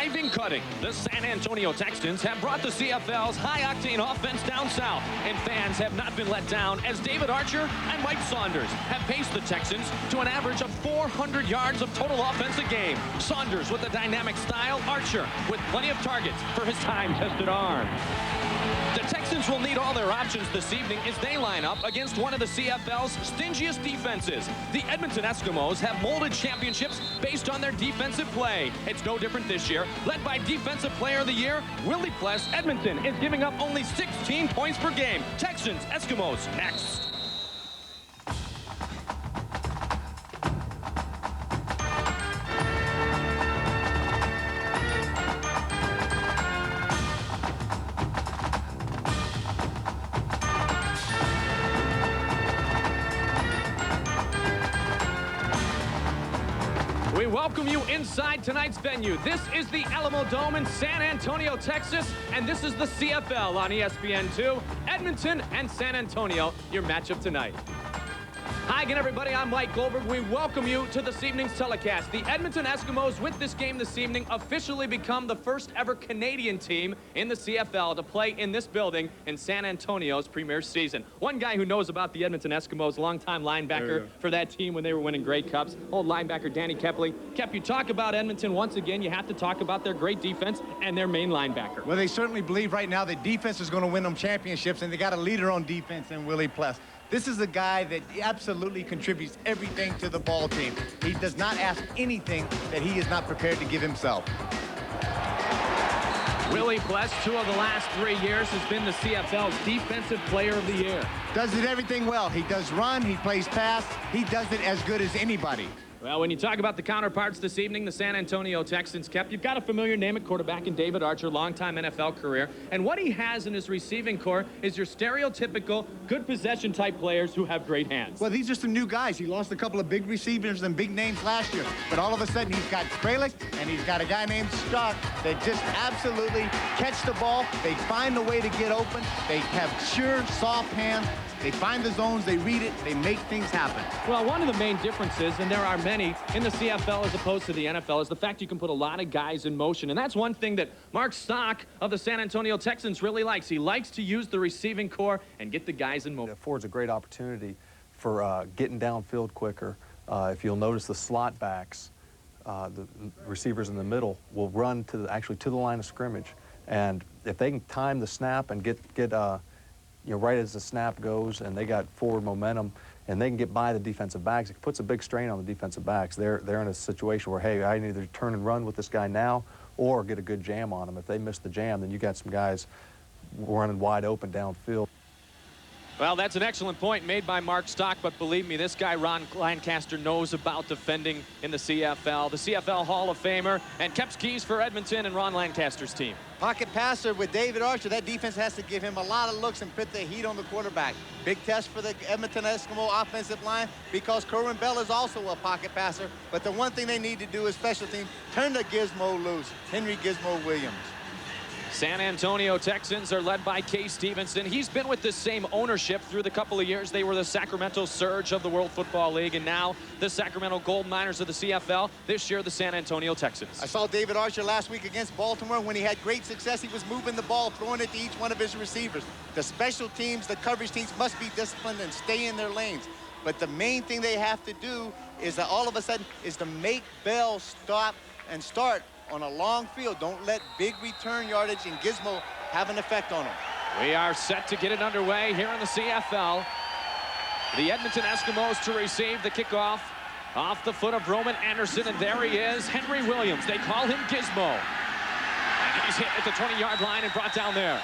driving cutting. The San Antonio Texans have brought the CFL's high-octane offense down south, and fans have not been let down as David Archer and Mike Saunders have paced the Texans to an average of 400 yards of total offense a game. Saunders with a dynamic style, Archer with plenty of targets for his time-tested arm. The Texans will need all their options this evening as they line up against one of the CFL's stingiest defenses. The Edmonton Eskimos have molded championships based on their defensive play. It's no different this year. Led by Defensive Player of the Year, Willie Pless, Edmonton is giving up only 16 points per game. Texans, Eskimos, next. We welcome you inside tonight's venue. This is the Alamo Dome in San Antonio, Texas, and this is the CFL on ESPN2. Edmonton and San Antonio, your matchup tonight. Hi again, everybody. I'm Mike Goldberg. We welcome you to this evening's telecast. The Edmonton Eskimos, with this game this evening, officially become the first ever Canadian team in the CFL to play in this building in San Antonio's premier season. One guy who knows about the Edmonton Eskimos, longtime linebacker for that team when they were winning Grey Cups, old linebacker Danny Kepley. Kep, you talk about Edmonton once again, you have to talk about their great defense and their main linebacker. Well, they certainly believe right now that defense is going to win them championships, and they got a leader on defense in Willie Pless. This is a guy that absolutely contributes everything to the ball team. He does not ask anything that he is not prepared to give himself. Willie Pless, 2 of the last 3 years, has been the CFL's Defensive Player of the Year. Does it everything well. He does run, he plays pass, he does it as good as anybody. Well, when you talk about the counterparts this evening, the San Antonio Texans, Kep, you've got a familiar name at quarterback in David Archer, longtime NFL career. And what he has in his receiving core is your stereotypical good possession type players who have great hands. Well, these are some new guys. He lost a couple of big receivers and big names last year. But all of a sudden, he's got Kralik and he's got a guy named Stock that just absolutely catch the ball. They find a way to get open. They have sure, soft hands. They find the zones, they read it, they make things happen. Well, one of the main differences, and there are many in the CFL as opposed to the NFL, is the fact you can put a lot of guys in motion. And that's one thing that Mark Stock of the San Antonio Texans really likes. He likes to use the receiving core and get the guys in motion. It affords a great opportunity for getting downfield quicker. If you'll notice the slot backs, the receivers in the middle will run actually to the line of scrimmage. And if they can time the snap and get right as the snap goes and they got forward momentum and they can get by the defensive backs, it puts a big strain on the defensive backs. They're in a situation where, hey, I need to turn and run with this guy now or get a good jam on them. If they miss the jam, then you got some guys running wide open downfield. Well, that's an excellent point made by Mark Stock, but believe me, this guy, Ron Lancaster, knows about defending in the CFL. The CFL Hall of Famer, and Kep's keys for Edmonton and Ron Lancaster's team. Pocket passer with David Archer. That defense has to give him a lot of looks and put the heat on the quarterback. Big test for the Edmonton Eskimo offensive line because Kerwin Bell is also a pocket passer. But the one thing they need to do is special teams, turn the gizmo loose. Henry Gizmo Williams. San Antonio Texans are led by Kay Stevenson. He's been with the same ownership through the couple of years. They were the Sacramento Surge of the World Football League, and now the Sacramento Gold Miners of the CFL. This year, the San Antonio Texans. I saw David Archer last week against Baltimore. When he had great success, he was moving the ball, throwing it to each one of his receivers. The special teams, the coverage teams must be disciplined and stay in their lanes. But the main thing they have to do is that all of a sudden is to make Bell stop and start on a long field. Don't let big return yardage and gizmo have an effect on them. We are set to get it underway here in the CFL. The Edmonton Eskimos to receive the kickoff off the foot of Roman Anderson, and there he is, Henry Williams. They call him Gizmo. And he's hit at the 20-yard line and brought down there.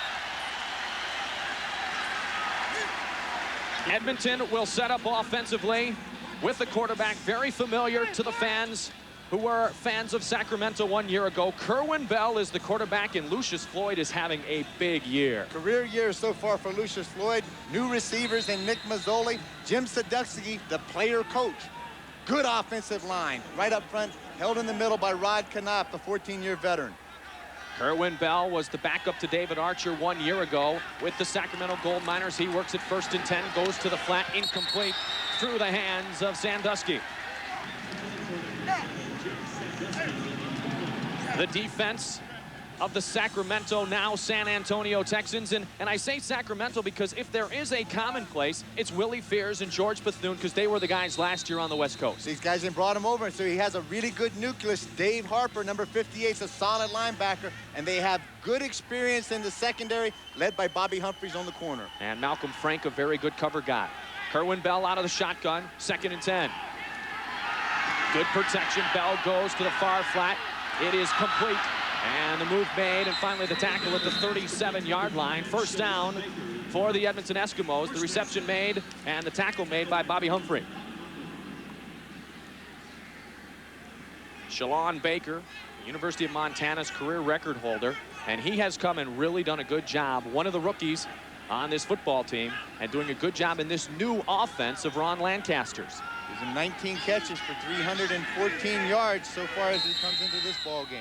Edmonton will set up offensively with the quarterback, very familiar to the fans who were fans of Sacramento 1 year ago. Kerwin Bell is the quarterback, and Lucius Floyd is having a big year. Career year so far for Lucius Floyd. New receivers in Nick Mazzoli. Jim Sadusky, the player coach. Good offensive line. Right up front, held in the middle by Rod Knopf, the 14-year veteran. Kerwin Bell was the backup to David Archer 1 year ago with the Sacramento Gold Miners. He works at 1st and 10, goes to the flat, incomplete through the hands of Sandusky. The defense of the Sacramento, now San Antonio Texans. And I say Sacramento because if there is a commonplace, it's Willie Fears and George Bethune, because they were the guys last year on the West Coast. These guys have brought him over, so he has a really good nucleus. Dave Harper, number 58, is a solid linebacker, and they have good experience in the secondary, led by Bobby Humphries on the corner. And Malcolm Frank, a very good cover guy. Kerwin Bell out of the shotgun, 2nd and 10. Good protection. Bell goes to the far flat. It is complete. And the move made, and finally the tackle at the 37-yard line. First down for the Edmonton Eskimos. The reception made and the tackle made by Bobby Humphrey. Shalon Baker, University of Montana's career record holder, and he has come and really done a good job. One of the rookies on this football team, and doing a good job in this new offense of Ron Lancaster's. He's in 19 catches for 314 yards so far as he comes into this ball game.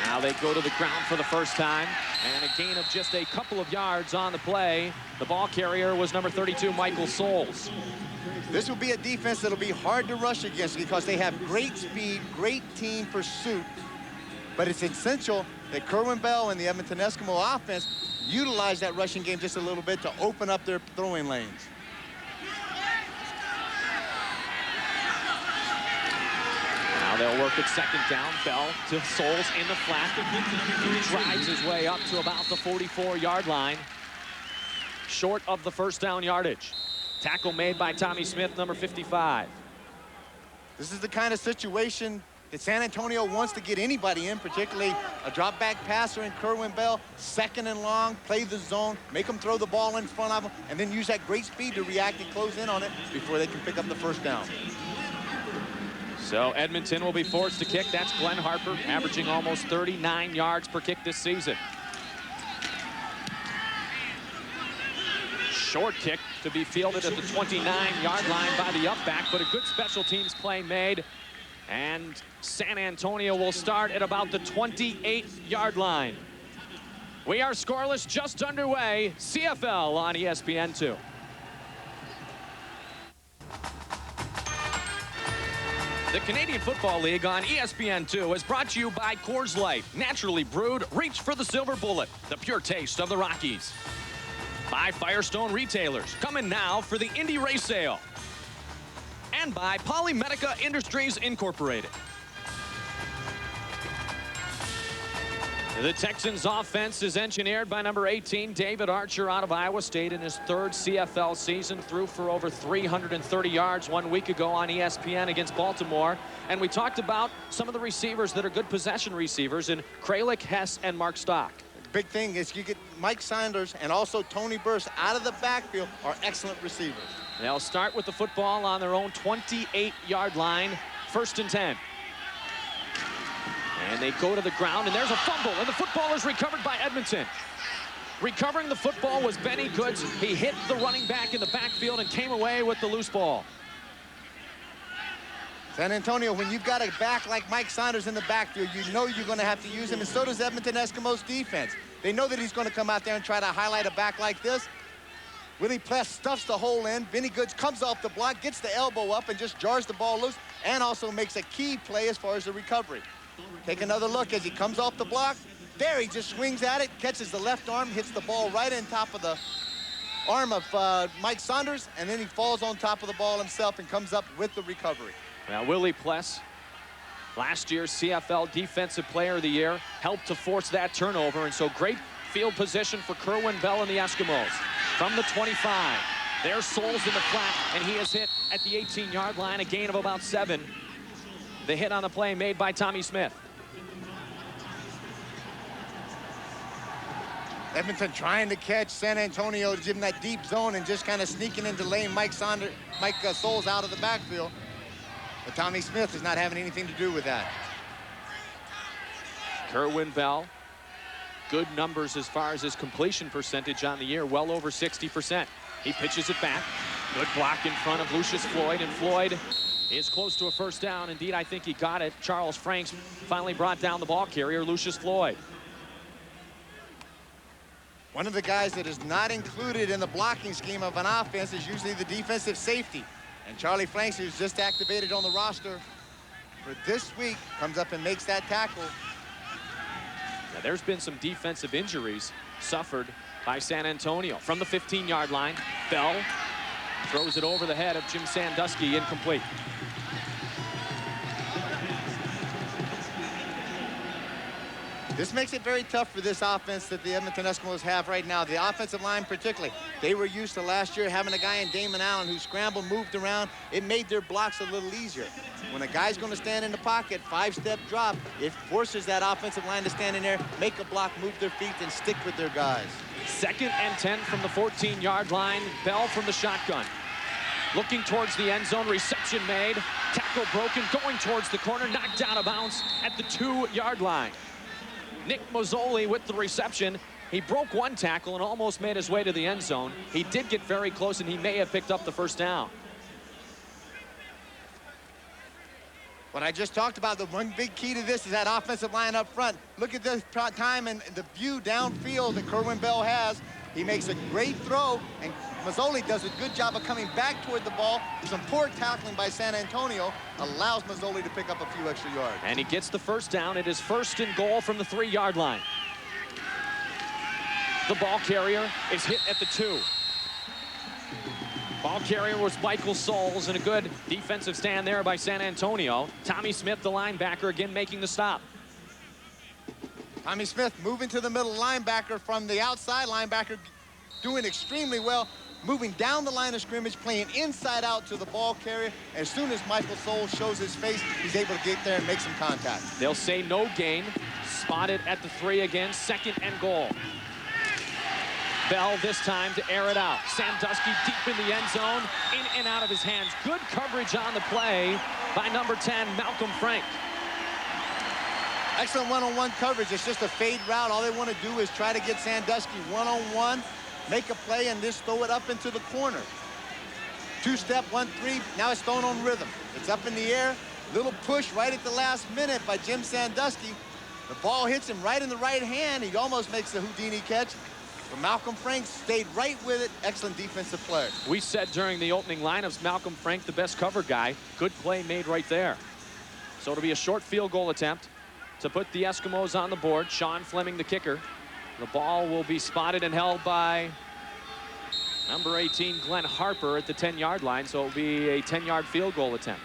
Now they go to the ground for the first time, and a gain of just a couple of yards on the play. The ball carrier was number 32, Michael Souls. This will be a defense that'll be hard to rush against because they have great speed, great team pursuit, but it's essential that Kerwin Bell and the Edmonton Eskimo offense utilize that rushing game just a little bit to open up their throwing lanes. Now they'll work at 2nd down. Bell to Souls in the flat. He drives his way up to about the 44-yard line, short of the first down yardage. Tackle made by Tommy Smith, number 55. This is the kind of situation that San Antonio wants to get anybody in, particularly a drop back passer in Kerwin Bell, 2nd and long, play the zone, make them throw the ball in front of them, and then use that great speed to react and close in on it before they can pick up the first down. So Edmonton will be forced to kick. That's Glenn Harper, averaging almost 39 yards per kick this season. Short kick to be fielded at the 29-yard line by the upback, but a good special teams play made. And San Antonio will start at about the 28-yard line. We are scoreless, just underway. CFL on ESPN2. The Canadian Football League on ESPN2 is brought to you by Coors Light. Naturally brewed, reach for the silver bullet, the pure taste of the Rockies. By Firestone Retailers, come in now for the Indy Race Sale. And by Polymedica Industries Incorporated. The Texans offense is engineered by number 18, David Archer, out of Iowa State, in his 3rd CFL season. Threw for over 330 yards 1 week ago on ESPN against Baltimore. And we talked about some of the receivers that are good possession receivers in Kralik, Hess, and Mark Stock. Big thing is you get Mike Saunders and also Tony Burst out of the backfield are excellent receivers. They'll start with the football on their own 28-yard line, 1st and 10. And they go to the ground, and there's a fumble, and the football is recovered by Edmonton. Recovering the football was Benny Goods. He hit the running back in the backfield and came away with the loose ball. San Antonio, when you've got a back like Mike Saunders in the backfield, you know you're going to have to use him, and so does Edmonton Eskimos defense. They know that he's going to come out there and try to highlight a back like this. Willie Pless stuffs the hole in. Benny Goods comes off the block, gets the elbow up, and just jars the ball loose, and also makes a key play as far as the recovery. Take another look as he comes off the block. There, he just swings at it, catches the left arm, hits the ball right on top of the arm of Mike Saunders, and then he falls on top of the ball himself and comes up with the recovery. Now, Willie Pless, last year's CFL Defensive Player of the Year, helped to force that turnover, and so great field position for Kerwin Bell and the Eskimos. From the 25, there's Souls in the flat, and he is hit at the 18-yard line, a gain of about 7. The hit on the play made by Tommy Smith. Edmonton trying to catch San Antonio to give him that deep zone and just kind of sneaking into lane Mike Souls out of the backfield. But Tommy Smith is not having anything to do with that. Kerwin Bell, good numbers as far as his completion percentage on the year, well over 60%. He pitches it back. Good block in front of Lucius Floyd, and Floyd is close to a first down. Indeed, I think he got it. Charles Franks finally brought down the ball carrier, Lucius Floyd. One of the guys that is not included in the blocking scheme of an offense is usually the defensive safety. And Charlie Franks, who's just activated on the roster, for this week comes up and makes that tackle. Now, there's been some defensive injuries suffered by San Antonio. From the 15-yard line, Bell throws it over the head of Jim Sandusky, incomplete. This makes it very tough for this offense that the Edmonton Eskimos have right now. The offensive line particularly. They were used to last year having a guy in Damon Allen who scrambled, moved around. It made their blocks a little easier. When a guy's going to stand in the pocket, 5-step drop, it forces that offensive line to stand in there, make a block, move their feet, and stick with their guys. 2nd and 10 from the 14-yard line. Bell from the shotgun. Looking towards the end zone, reception made. Tackle broken, going towards the corner, knocked out of bounds at the 2-yard line. Nick Mazzoli with the reception. He broke one tackle and almost made his way to the end zone. He did get very close, and he may have picked up the first down. What I just talked about, the one big key to this is that offensive line up front. Look at the time and the view downfield that Kerwin Bell has. He makes a great throw, and Mazzoli does a good job of coming back toward the ball. Some poor tackling by San Antonio allows Mazzoli to pick up a few extra yards. And he gets the first down. It is 1st and goal from the 3-yard line. The ball carrier is hit at the 2. Ball carrier was Michael Souls, and a good defensive stand there by San Antonio. Tommy Smith, the linebacker, again making the stop. Tommy Smith moving to the middle, linebacker from the outside, linebacker doing extremely well, moving down the line of scrimmage, playing inside out to the ball carrier. As soon as Michael Souls shows his face, he's able to get there and make some contact. They'll say no gain. Spotted at the 3 again, 2nd and goal. Bell this time to air it out. Sandusky deep in the end zone, in and out of his hands. Good coverage on the play by number 10, Malcolm Frank. Excellent one-on-one coverage. It's just a fade route. All they want to do is try to get Sandusky one-on-one, make a play, and just throw it up into the corner. 2-step, 1-3. Now it's thrown on rhythm. It's up in the air. Little push right at the last minute by Jim Sandusky. The ball hits him right in the right hand. He almost makes the Houdini catch. But Malcolm Frank stayed right with it. Excellent defensive play. We said during the opening lineups, Malcolm Frank, the best cover guy. Good play made right there. So it'll be a short field goal attempt to put the Eskimos on the board. Sean Fleming, the kicker. The ball will be spotted and held by number 18, Glenn Harper, at the 10-yard line. So it'll be a 10-yard field goal attempt.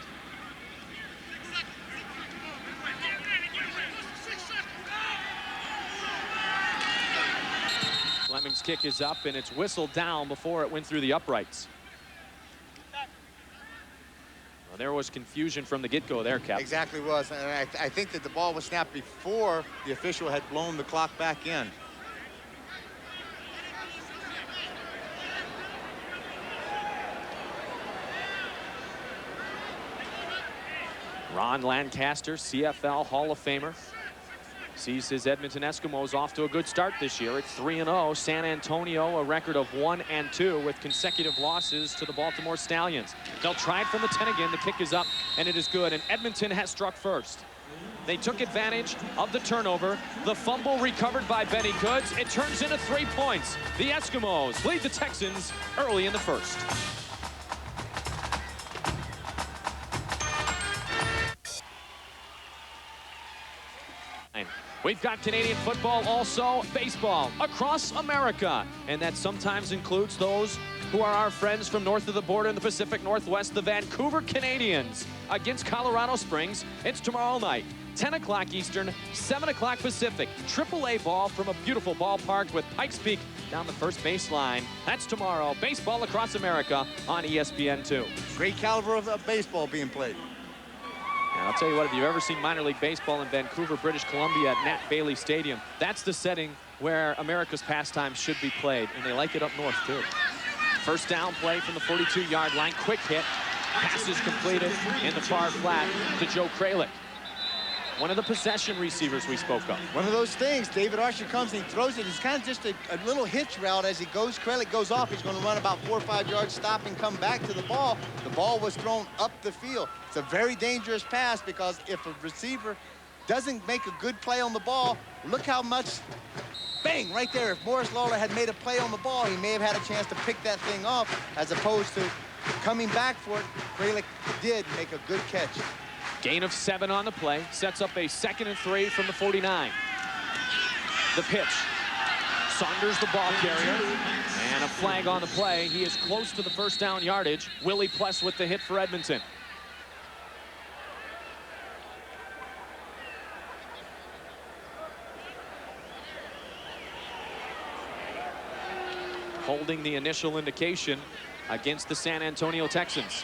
Fleming's kick is up, and it's whistled down before it went through the uprights. Well, there was confusion from the get-go there, Cap. Exactly was. And I think that the ball was snapped before the official had blown the clock back in. Ron Lancaster, CFL Hall of Famer, sees his Edmonton Eskimos off to a good start this year. It's 3-0. San Antonio, a record of 1-2 with consecutive losses to the Baltimore Stallions. They'll try it from the 10 again. The kick is up, and it is good. And Edmonton has struck first. They took advantage of the turnover. The fumble recovered by Benny Goods. It turns into 3 points. The Eskimos lead the Texans early in the first. We've got Canadian football, also baseball across America, and that sometimes includes those who are our friends from north of the border in the Pacific Northwest, the Vancouver Canadians against Colorado Springs. It's tomorrow night, 10 o'clock Eastern, 7 o'clock Pacific. AAA ball from a beautiful ballpark with Pikes Peak down the first baseline. That's tomorrow. Baseball across America on ESPN2. Great caliber of baseball being played. And I'll tell you what, if you've ever seen minor league baseball in Vancouver, British Columbia at Nat Bailey Stadium, that's the setting where America's pastimes should be played, and they like it up north too. First down play from the 42-yard line, quick hit, passes completed in the far flat to Joe Kralik. One of the possession receivers we spoke of. One of those things, David Archer comes and he throws it. It's kind of just a little hitch route as he goes. Kralik goes off. He's going to run about 4 or 5 yards, stop and come back to the ball. The ball was thrown up the field. It's a very dangerous pass because if a receiver doesn't make a good play on the ball, look how much, bang, right there. If Morris Lawler had made a play on the ball, he may have had a chance to pick that thing off as opposed to coming back for it. Kralik did make a good catch. Gain of 7 on the play. Sets up a 2nd and 3 from the 49. The pitch. Saunders, the ball carrier. And a flag on the play. He is close to the first down yardage. Willie Pless with the hit for Edmonton. Holding the initial indication against the San Antonio Texans.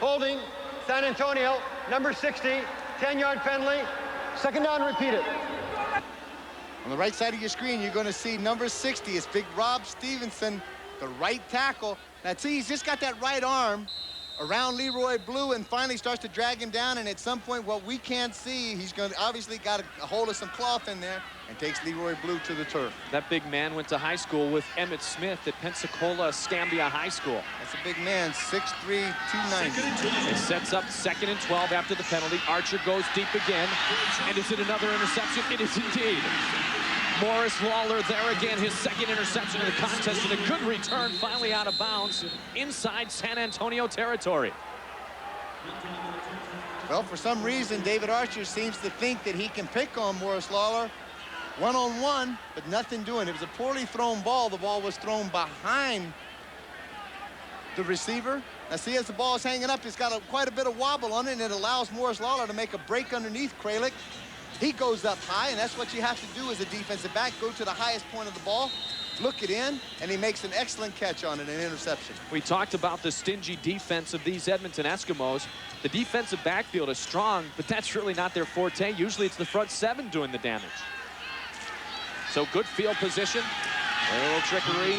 Holding, San Antonio, number 60, 10-yard penalty. 2nd down, repeat it. On the right side of your screen, you're going to see number 60. It's big Rob Stevenson, the right tackle. Now, see, he's just got that right arm around Leroy Blue and finally starts to drag him down. And at some point, what we can't see, he's going to obviously got a hold of some cloth in there and takes Leroy Blue to the turf. That big man went to high school with Emmett Smith at Pensacola Escambia High School. That's a big man, 6'3", 290. It sets up 2nd and 12 after the penalty. Archer goes deep again. And is it another interception? It is indeed. Morris Lawler there again, his 2nd interception of the contest, and a good return finally out of bounds inside San Antonio territory. Well, for some reason, David Archer seems to think that he can pick on Morris Lawler one-on-one, but nothing doing. It was a poorly thrown ball. The ball was thrown behind the receiver. Now, see, as the ball is hanging up, it's got quite a bit of wobble on it, and it allows Morris Lawler to make a break underneath Kralik. He goes up high, and that's what you have to do as a defensive back. Go to the highest point of the ball, look it in, and he makes an excellent catch on it, an interception. We talked about the stingy defense of these Edmonton Eskimos. The defensive backfield is strong, but that's really not their forte. Usually it's the front 7 doing the damage. So good field position. A little trickery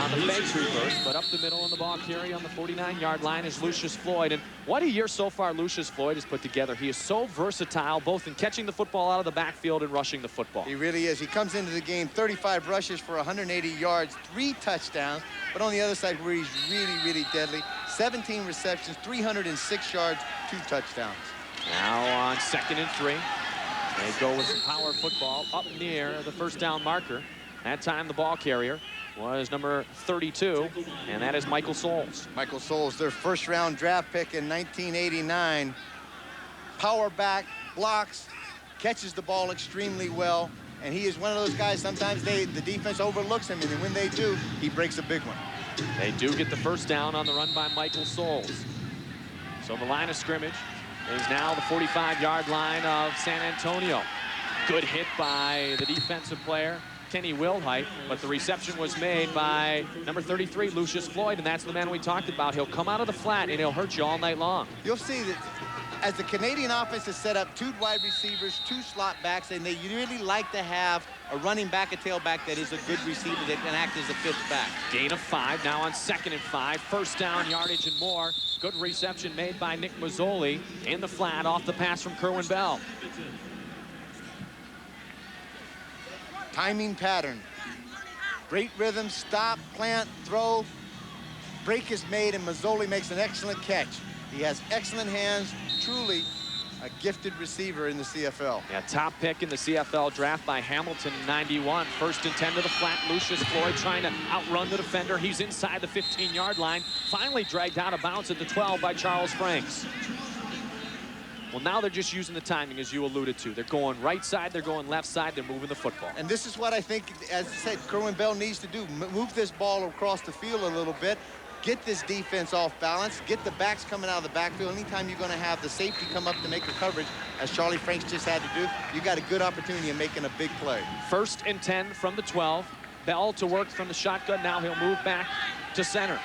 on the fake reverse, but up the middle on the ball carry on the 49-yard line is Lucius Floyd. And what a year so far Lucius Floyd has put together. He is so versatile, both in catching the football out of the backfield and rushing the football. He really is. He comes into the game 35 rushes for 180 yards, 3 touchdowns. But on the other side where he's really, really deadly, 17 receptions, 306 yards, 2 touchdowns. Now on 2nd and 3. They go with some power football up near the first down marker. That time the ball carrier was number 32, and that is Michael Souls. Michael Souls, their 1st-round draft pick in 1989. Power back, blocks, catches the ball extremely well, and he is one of those guys, sometimes the defense overlooks him, and when they do, he breaks a big one. They do get the first down on the run by Michael Souls. So the line of scrimmage is now the 45-yard line of San Antonio. Good hit by the defensive player, Kenny Wilhite, but the reception was made by number 33, Lucius Floyd, and that's the man we talked about. He'll come out of the flat, and he'll hurt you all night long. You'll see that as the Canadian offense is set up, 2 wide receivers, 2 slot backs, and they really like to have a running back, a tailback that is a good receiver that can act as a 5th back. Gain of 5, now on 2nd and 5. First down, yardage and more. Good reception made by Nick Mazzoli in the flat off the pass from Kerwin Bell. Timing pattern. Great rhythm, stop, plant, throw. Break is made, and Mazzoli makes an excellent catch. He has excellent hands, truly a gifted receiver in the CFL. Yeah, top pick in the CFL draft by Hamilton in 91. 1st and 10 to the flat. Lucius Floyd trying to outrun the defender. He's inside the 15-yard line. Finally dragged out of bounds at the 12 by Charles Franks. Well, now they're just using the timing, as you alluded to. They're going right side, they're going left side, they're moving the football. And this is what I think, as I said, Kerwin Bell needs to do. Move this ball across the field a little bit. Get this defense off balance. Get the backs coming out of the backfield. Anytime you're going to have the safety come up to make a coverage, as Charlie Franks just had to do, you got a good opportunity of making a big play. 1st and 10 from the 12. Bell to work from the shotgun. Now he'll move back to center.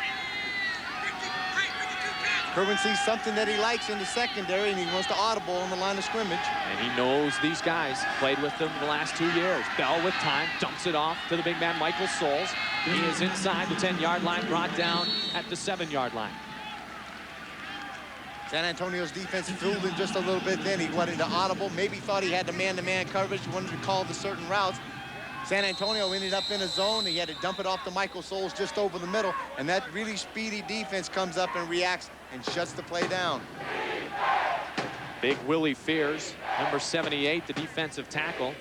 Kerwin sees something that he likes in the secondary, and he wants to audible on the line of scrimmage. And he knows these guys. Played with them the last 2 years. Bell with time, dumps it off to the big man, Michael Souls. He is inside the 10-yard line, brought down at the 7-yard line. San Antonio's defense fooled him just a little bit then. He wanted to audible, maybe thought he had the man-to-man coverage, wanted to call the certain routes. San Antonio ended up in a zone. He had to dump it off to Michael Souls just over the middle, and that really speedy defense comes up and reacts and shuts the play down. Big Willie Fears, number 78, the defensive tackle,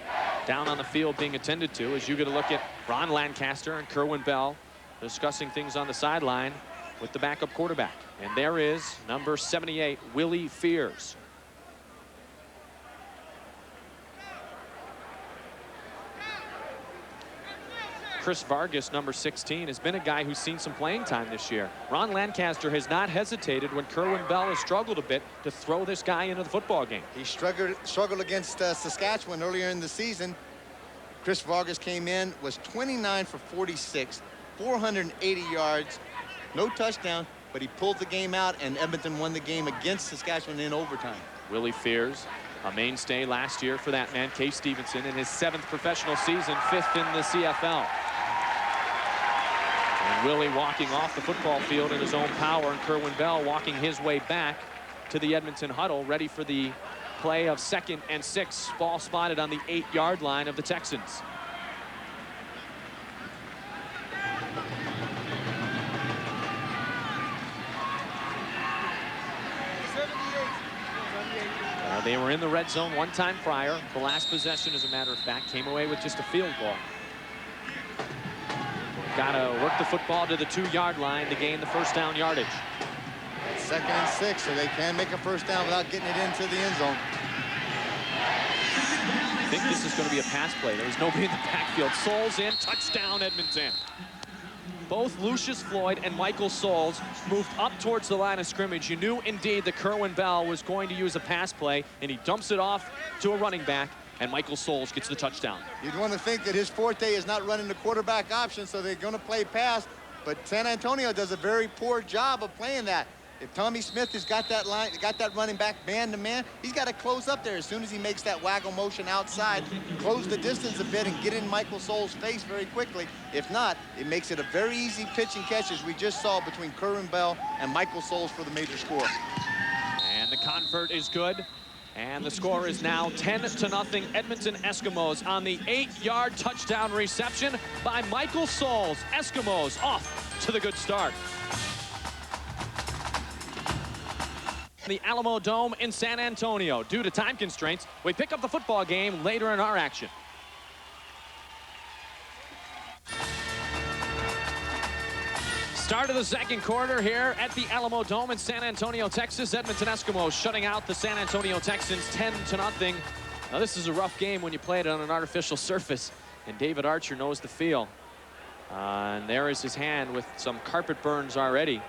down on the field being attended to, as you get a look at Ron Lancaster and Kerwin Bell, discussing things on the sideline with the backup quarterback. And there is number 78, Willie Fears. Chris Vargas, number 16, has been a guy who's seen some playing time this year. Ron Lancaster has not hesitated when Kerwin Bell has struggled a bit to throw this guy into the football game. He struggled against Saskatchewan earlier in the season. Chris Vargas came in, was 29 for 46, 480 yards, no touchdown, but he pulled the game out, and Edmonton won the game against Saskatchewan in overtime. Willie Fears, a mainstay last year for that man, Case Stevenson, in his 7th professional season, 5th in the CFL. And Willie walking off the football field in his own power, and Kerwin Bell walking his way back to the Edmonton huddle, ready for the play of 2nd and 6. Ball spotted on the 8-yard line of the Texans. They were in the red zone one time prior. The last possession, as a matter of fact, came away with just a field goal. Got to work the football to the 2-yard line to gain the first down yardage. 2nd and 6, so they can make a first down without getting it into the end zone. I think this is going to be a pass play. There was nobody in the backfield. Souls in, touchdown Edmonton. Both Lucius Floyd and Michael Souls moved up towards the line of scrimmage. You knew indeed that Kerwin Bell was going to use a pass play, and he dumps it off to a running back, and Michael Souls gets the touchdown. You'd want to think that his forte is not running the quarterback option, so they're going to play pass, but San Antonio does a very poor job of playing that. If Tommy Smith has got that running back man-to-man, he's got to close up there as soon as he makes that waggle motion outside, close the distance a bit and get in Michael Souls' face very quickly. If not, it makes it a very easy pitch and catch, as we just saw between Kerwin Bell and Michael Souls for the major score. And the convert is good. And the score is now 10-0 Edmonton Eskimos on the 8-yard touchdown reception by Michael Souls. Eskimos off to the good start. The Alamo Dome in San Antonio. Due to time constraints, we pick up the football game later in our action. Start of the second quarter here at the Alamo Dome in San Antonio, Texas. Edmonton Eskimos shutting out the San Antonio Texans 10-0. Now this is a rough game when you play it on an artificial surface, and David Archer knows the feel. And there is his hand with some carpet burns already.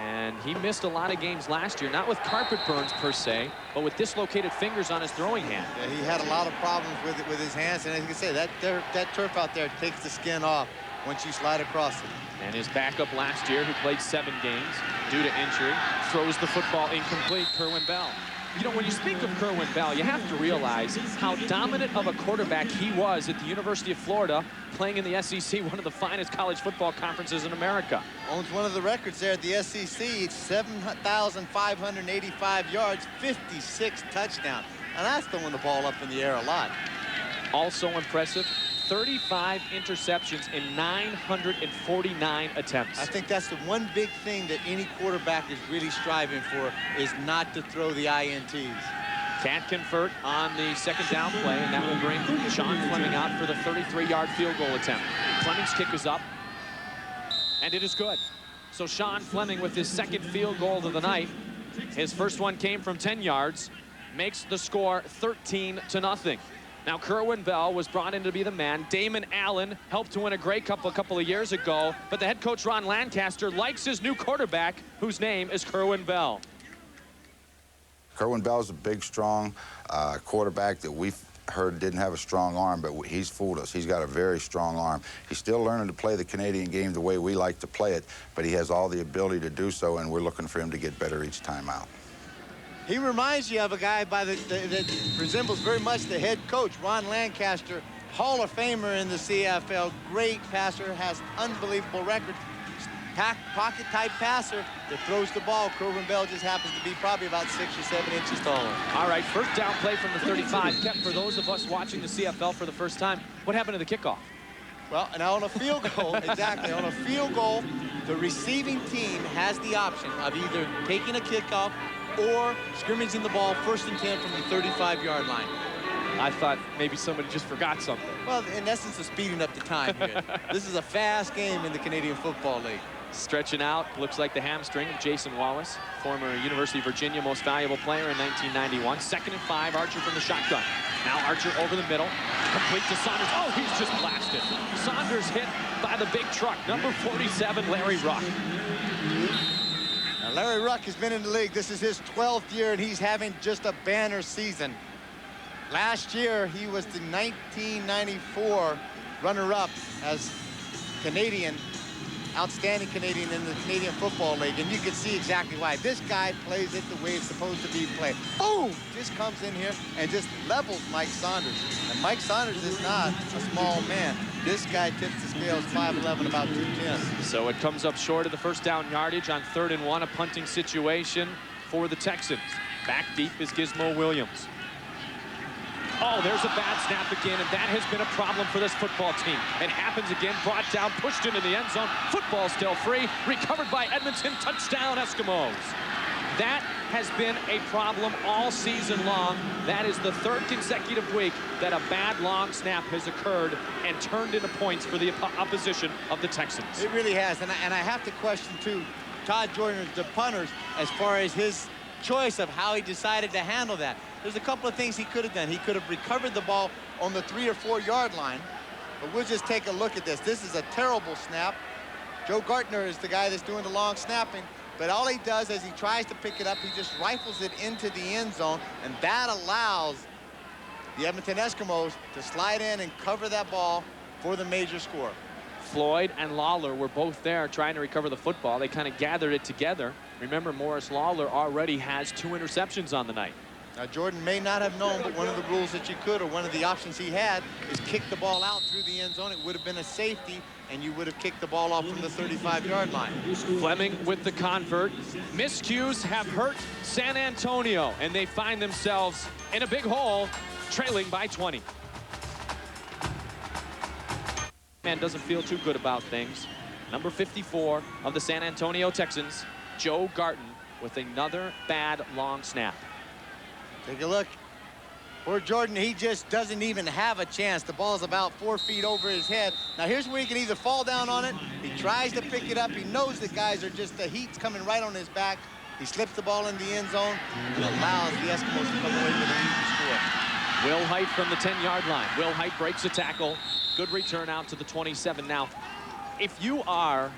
And he missed a lot of games last year, not with carpet burns per se, but with dislocated fingers on his throwing hand. Yeah, he had a lot of problems with it with his hands, and as you can say, that turf out there takes the skin off once you slide across it. And his backup last year, who played 7 games due to injury, throws the football incomplete, Kerwin Bell. You know, when you speak of Kerwin Bell, you have to realize how dominant of a quarterback he was at the University of Florida, playing in the SEC, one of the finest college football conferences in America. Owns one of the records there at the SEC, 7,585 yards, 56 touchdowns. And that's throwing the ball up in the air a lot. Also impressive, 35 interceptions in 949 attempts. I think that's the one big thing that any quarterback is really striving for, is not to throw the INTs. Can't convert on the second down play, and that will bring Sean Fleming out for the 33-yard field goal attempt. Fleming's kick is up, and it is good. So Sean Fleming with his second field goal of the night. His first one came from 10 yards, makes the score 13-0. Now, Kerwin Bell was brought in to be the man. Damon Allen helped to win a Grey Cup a couple of years ago, but the head coach, Ron Lancaster, likes his new quarterback, whose name is Kerwin Bell. Kerwin Bell is a big, strong quarterback that we've heard didn't have a strong arm, but he's fooled us. He's got a very strong arm. He's still learning to play the Canadian game the way we like to play it, but he has all the ability to do so, and we're looking for him to get better each time out. He reminds you of a guy that resembles very much the head coach, Ron Lancaster, Hall of Famer in the CFL, great passer, has unbelievable record, pocket-type passer that throws the ball. Kerwin Bell just happens to be probably about 6 or 7 inches taller. All right, first down play from the 35. Kept for those of us watching the CFL for the first time. What happened to the kickoff? Well, now on a field goal, exactly, on a field goal, the receiving team has the option of either taking a kickoff or scrimmaging the ball 1st and 10 from the 35-yard line. I thought maybe somebody just forgot something. Well, in essence, of speeding up the time here. This is a fast game in the Canadian Football League. Stretching out, looks like the hamstring of Jason Wallace, former University of Virginia most valuable player in 1991. 2nd and 5, Archer from the shotgun. Now Archer over the middle, complete to Saunders. Oh, he's just blasted. Saunders hit by the big truck, number 47, Larry Ruck. Now, Larry Ruck has been in the league. This is his 12th year, and he's having just a banner season. Last year, he was the 1994 runner-up as Canadian, outstanding Canadian in the Canadian Football League, and you can see exactly why. This guy plays it the way it's supposed to be played. Boom! Just comes in here and just levels Mike Saunders. And Mike Saunders is not a small man. This guy tips the scales 5'11", about 210. So it comes up short of the first down yardage on 3rd and 1, a punting situation for the Texans. Back deep is Gizmo Williams. Oh, there's a bad snap again, and that has been a problem for this football team. It happens again, brought down, pushed into the end zone. Football still free, recovered by Edmonton, touchdown Eskimos. That has been a problem all season long. That is the 3rd consecutive week that a bad long snap has occurred and turned into points for the opposition of the Texans. It really has, and I have to question, too, Todd Jordan, the punters, as far as his choice of how he decided to handle that. There's a couple of things he could have done. He could have recovered the ball on the 3 or 4 yard line, but we'll just take a look at this. This is a terrible snap. Joe Gartner is the guy that's doing the long snapping, but all he does is he tries to pick it up, he just rifles it into the end zone, and that allows the Edmonton Eskimos to slide in and cover that ball for the major score. Floyd and Lawler were both there trying to recover the football. They kind of gathered it together. Remember, Morris Lawler already has 2 interceptions on the night. Now, Jordan may not have known, but one of the rules that you could, or one of the options he had, is kick the ball out through the end zone. It would have been a safety, and you would have kicked the ball off from the 35-yard line. Fleming with the convert. Miscues have hurt San Antonio, and they find themselves in a big hole, trailing by 20. Man doesn't feel too good about things. Number 54 of the San Antonio Texans, Joe Garton, with another bad long snap. Take a look. Poor Jordan, he just doesn't even have a chance. The ball's about 4 feet over his head. Now here's where he can either fall down on it, he tries to pick it up, he knows the guys are just, the heat's coming right on his back. He slips the ball in the end zone and allows the Eskimos to come away with an easy score. Will Height from the 10-yard line. Will Height breaks a tackle. Good return out to the 27. Now, if you are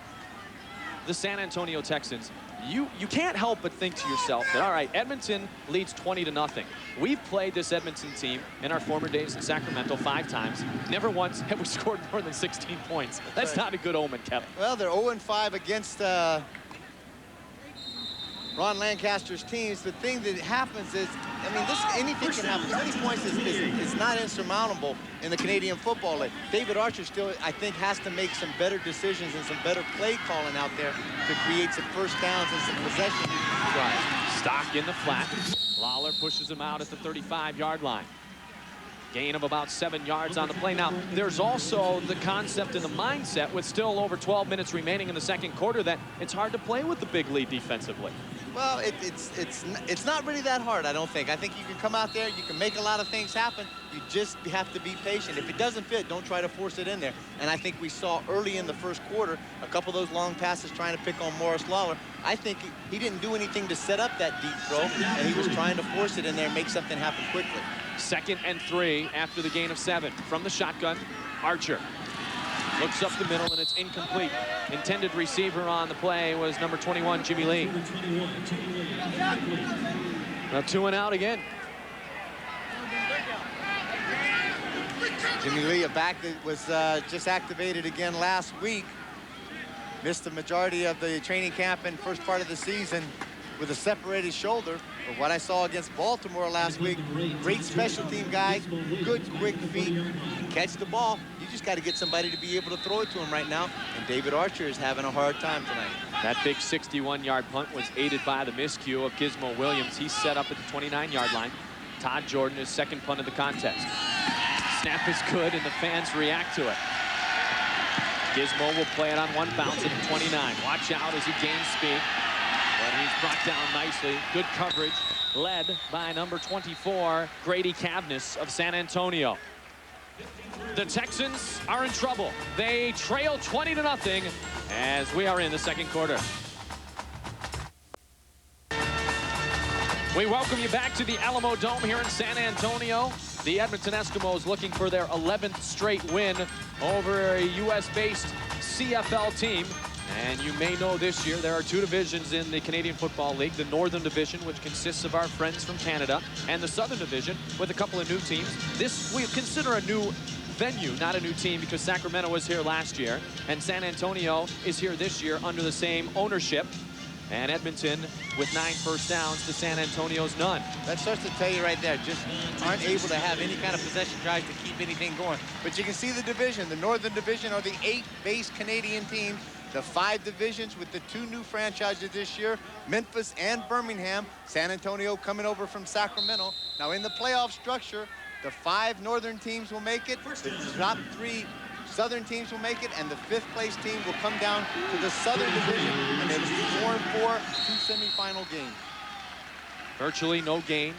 the San Antonio Texans, you can't help but think to yourself that, all right, Edmonton leads 20-0. We've played this Edmonton team in our former days in Sacramento 5 times. Never once have we scored more than 16 points. That's not a good omen, Kevin. Well, they're 0-5 against Ron Lancaster's teams. The thing that happens is, I mean, anything can happen. 20 points is not insurmountable in the Canadian Football League. David Archer still, I think, has to make some better decisions and some better play calling out there to create some first downs and some possession drives. Stock in the flat. Lawler pushes him out at the 35-yard line. Gain of about 7 yards on the play. Now, there's also the concept and the mindset with still over 12 minutes remaining in the second quarter that it's hard to play with the big lead defensively. Well, it's not really that hard, I don't think. I think you can come out there, you can make a lot of things happen. You just have to be patient. If it doesn't fit, don't try to force it in there. And I think we saw early in the first quarter a couple of those long passes trying to pick on Morris Lawler. I think he didn't do anything to set up that deep throw, and he was trying to force it in there and make something happen quickly. 2nd and 3 after the gain of 7. From the shotgun, Archer looks up the middle, and it's incomplete. Intended receiver on the play was number 21, Jimmy Lee. Now 2 and out again. Jimmy Lee, a back that was just activated again last week. Missed the majority of the training camp and first part of the season with a separated shoulder. But what I saw against Baltimore last week, great special team guy, good quick feet, can catch the ball. You just got to get somebody to be able to throw it to him right now. And David Archer is having a hard time tonight. That big 61-yard punt was aided by the miscue of Gizmo Williams. He's set up at the 29-yard line. Todd Jordan, his second punt of the contest. Snap is good, and the fans react to it. Gizmo will play it on one bounce at the 29. Watch out as he gains speed. But he's brought down nicely. Good coverage. led by number 24, Grady Cavness of San Antonio. The Texans are in trouble. They trail 20-0 as we are in the second quarter. We welcome you back to the Alamo Dome here in San Antonio. The Edmonton Eskimos looking for their 11th straight win over a U.S.-based CFL team. And you may know this year there are two divisions in the Canadian Football League. The Northern Division, which consists of our friends from Canada, and the Southern Division with a couple of new teams. This we consider a new venue, not a new team, because Sacramento was here last year, and San Antonio is here this year under the same ownership. And Edmonton with 9 first downs to San Antonio's none. That starts to tell you right there, just aren't able to have any kind of possession drives to keep anything going. But you can see the division. The Northern Division are the 8 base Canadian teams. The 5 divisions with the 2 new franchises this year, Memphis and Birmingham. San Antonio coming over from Sacramento. Now in the playoff structure, the 5 Northern teams will make it. The top 3 Southern teams will make it, and the 5th place team will come down to the Southern Division, and it'll be 4-4, 2 semifinal games. Virtually no gain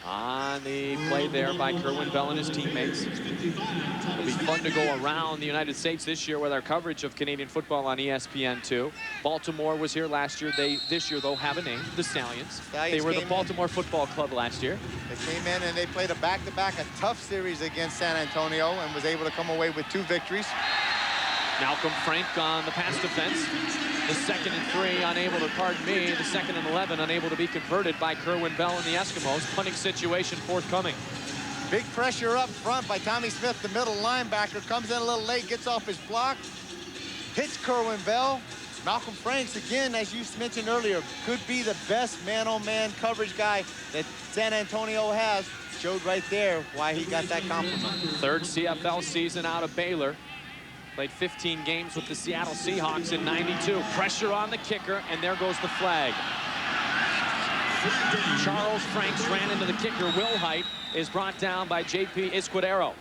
on the play there by Kerwin Bell and his teammates. It'll be fun to go around the United States this year with our coverage of Canadian football on ESPN2. Baltimore was here last year. They, this year, though, have a name, the Stallions. They were the Baltimore Football Club last year. They came in and they played a back-to-back, a tough series against San Antonio, and was able to come away with 2 victories. Malcolm Frank on the pass defense. The 2nd and 3 unable to, the 2nd and 11 unable to be converted by Kerwin Bell and the Eskimos. Punting situation forthcoming. Big pressure up front by Tommy Smith, the middle linebacker. Comes in a little late, gets off his block. Hits Kerwin Bell. Malcolm Franks, again, as you mentioned earlier, could be the best man-on-man coverage guy that San Antonio has. Showed right there why he got that compliment. 3rd CFL season out of Baylor. Played 15 games with the Seattle Seahawks in '92. Pressure on the kicker, and there goes the flag. Charles Franks ran into the kicker. Will Height is brought down by J.P. Escudero.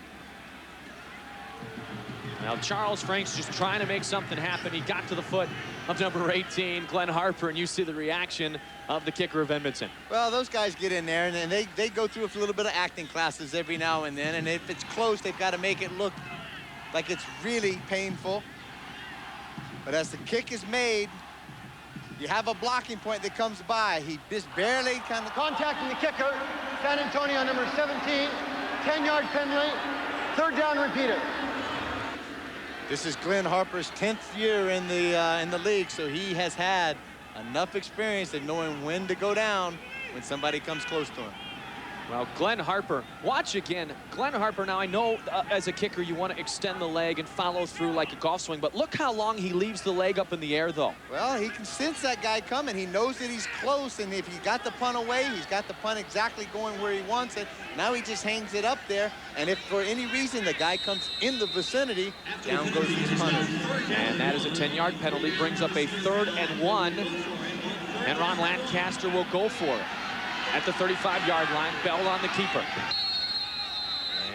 Now, Charles Franks just trying to make something happen. He got to the foot of number 18, Glenn Harper, and you see the reaction of the kicker of Edmonton. Well, those guys get in there, and they go through a little bit of acting classes every now and then, and if it's close, they've got to make it look like it's really painful. But as the kick is made, you have a blocking point that comes by. He just barely kind of... Contacting the kicker, San Antonio number 17, 10-yard penalty, 3rd down repeated. This is Glenn Harper's 10th year in the league, so he has had enough experience in knowing when to go down when somebody comes close to him. Well, Glenn Harper, watch again. Glenn Harper, now I know as a kicker you want to extend the leg and follow through like a golf swing, but look how long he leaves the leg up in the air, though. Well, he can sense that guy coming. He knows that he's close, and if he got the punt away, he's got the punt exactly going where he wants it. Now he just hangs it up there, and if for any reason the guy comes in the vicinity, down goes these punters. And that is a 10-yard penalty, brings up a 3rd and 1, and Ron Lancaster will go for it. At the 35-yard line, Bell on the keeper.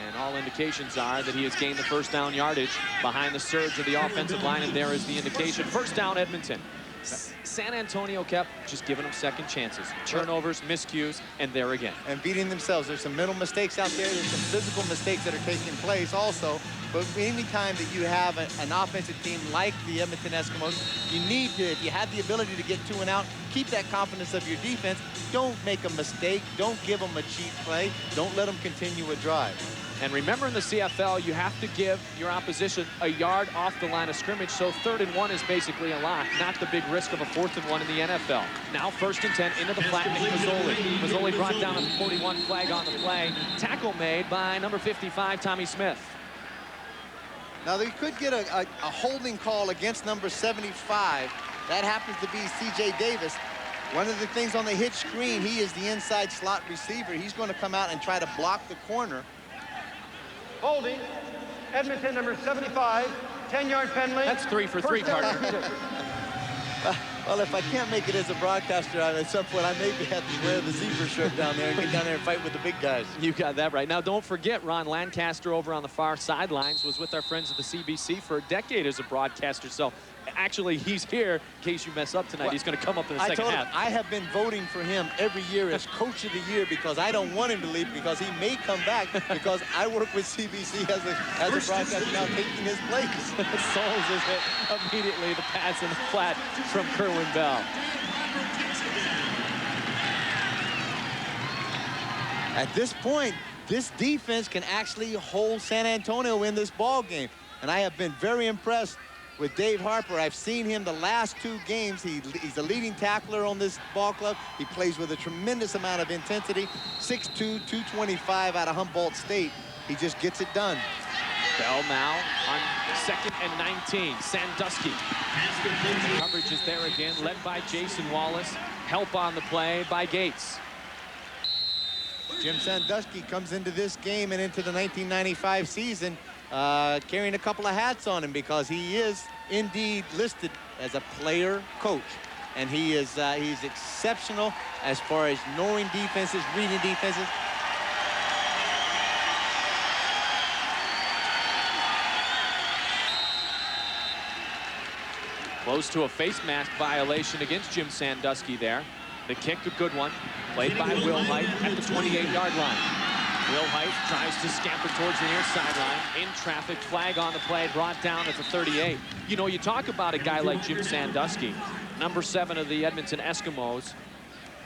And all indications are that he has gained the 1st down yardage behind the surge of the offensive line, and there is the indication. 1st down, Edmonton. San Antonio kept just giving them second chances. Turnovers, miscues, and there again. And beating themselves. There's some mental mistakes out there. There's some physical mistakes that are taking place also. But any time that you have an offensive team like the Edmonton Eskimos, you need to, if you have the ability to get 2 and out, keep that confidence of your defense. Don't make a mistake. Don't give them a cheap play. Don't let them continue a drive. And remember, in the CFL, you have to give your opposition a yard off the line of scrimmage, so 3rd and 1 is basically a lock, not the big risk of a 4th and 1 in the NFL. Now 1st and 10 into the flat, and Mazzoli. Mazzoli brought down a 41 flag on the play. Tackle made by number 55, Tommy Smith. Now, they could get a holding call against number 75. That happens to be C.J. Davis. One of the things on the hitch screen, he is the inside slot receiver. He's going to come out and try to block the corner. Holding, Edmonton number 75, 10-yard penalty. That's 3 for 3, partner. Well, if I can't make it as a broadcaster, at some point I maybe have to wear the zebra shirt down there and get down there and fight with the big guys. You got that right. Now, don't forget, Ron Lancaster over on the far sidelines was with our friends at the CBC for a decade as a broadcaster. So Actually, he's here in case you mess up tonight. Well, he's going to come up in the second told him, half. I have been voting for him every year as Coach of the Year because I don't want him to leave because he may come back because I work with CBC as a broadcaster now taking his place. Souls is hit immediately. The pass in the flat from Kerwin Bell. At this point, this defense can actually hold San Antonio in this ball game. And I have been very impressed with Dave Harper. I've seen him the last 2 games. He's a leading tackler on this ball club. He plays with a tremendous amount of intensity. 6'2", 225 out of Humboldt State. He just gets it done. Bell now on 2nd and 19. Sandusky. Coverage is there again, led by Jason Wallace. Help on the play by Gates. Jim Sandusky comes into this game and into the 1995 season carrying a couple of hats on him because he is indeed listed as a player coach. And he's exceptional as far as knowing defenses, reading defenses. Close to a face mask violation against Jim Sandusky there. The kick, a good one, played by Will Height at the 28-yard line. Will Height tries to scamper towards the near sideline. In traffic, flag on the play, brought down at the 38. You know, you talk about a guy like Jim Sandusky, number 7 of the Edmonton Eskimos.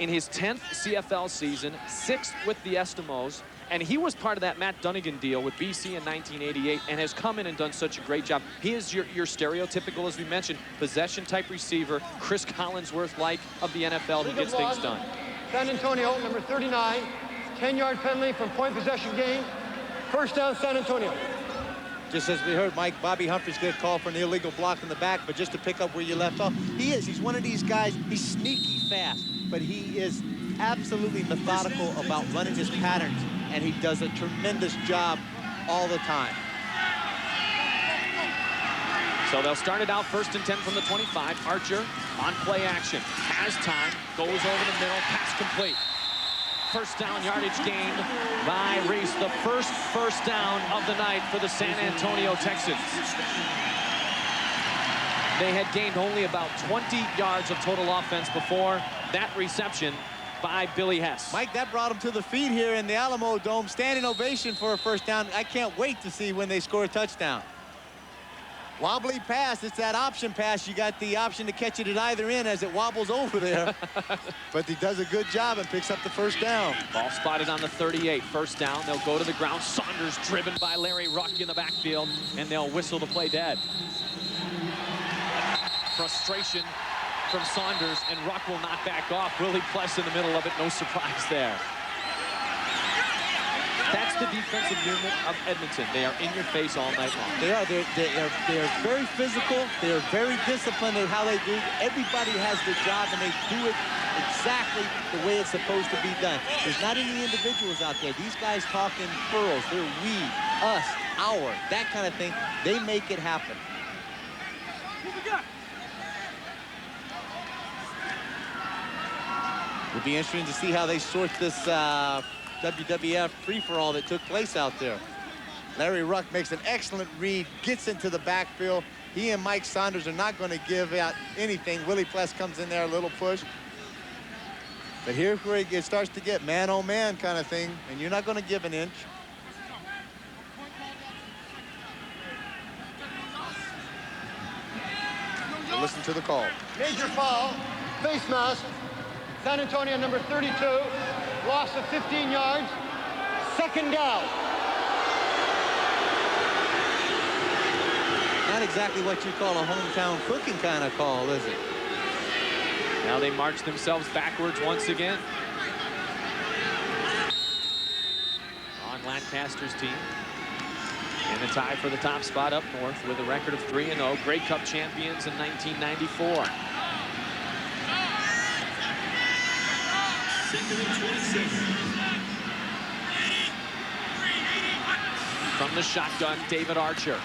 In his 10th CFL season, 6th with the Eskimos, and he was part of that Matt Dunnigan deal with BC in 1988 and has come in and done such a great job. He is your stereotypical, as we mentioned, possession-type receiver, Chris Collinsworth-like of the NFL who gets things done. San Antonio, number 39, 10-yard penalty from point possession gain. First down, San Antonio. Just as we heard, Mike, Bobby Humphrey's going to call for an illegal block in the back, but just to pick up where you left off, he's one of these guys, he's sneaky fast, but he is absolutely methodical about running his patterns, and he does a tremendous job all the time. So they'll start it out 1st and 10 from the 25. Archer on play action, has time, goes over the middle, pass complete. First down yardage gain by Reese, the first down of the night for the San Antonio Texans. They had gained only about 20 yards of total offense before that reception by Billy Hess. Mike, that brought him to the feet here in the Alamo Dome. Standing ovation for a first down. I can't wait to see when they score a touchdown. Wobbly pass, it's that option pass. You got the option to catch it at either end as it wobbles over there. But he does a good job and picks up the first down. Ball spotted on the 38, first down. They'll go to the ground. Saunders driven by Larry Ruck in the backfield, and they'll whistle the play dead. Frustration from Saunders, and Ruck will not back off. Willie Pless in the middle of it, no surprise there. That's the defensive unit of Edmonton. They are in your face all night long. They are. They're very physical. They are very disciplined in how they do. Everybody has their job, and they do it exactly the way it's supposed to be done. There's not any individuals out there. These guys talk in plurals. They're we, us, our, that kind of thing. They make it happen. It'll be interesting to see how they sort this WWF free-for-all that took place out there. Larry Ruck makes an excellent read, gets into the backfield. He and Mike Saunders are not going to give out anything. Willie Pless comes in there, a little push. But here's where it starts to get man-on-man kind of thing, and you're not going to give an inch. So listen to the call. Major foul, face mask. San Antonio, number 32, loss of 15 yards, second down. Not exactly what you call a hometown cooking kind of call, is it? Now they march themselves backwards once again. On Lancaster's team. In the tie for the top spot up north with a record of 3-0. Grey Cup champions in 1994. From the shotgun, David Archer.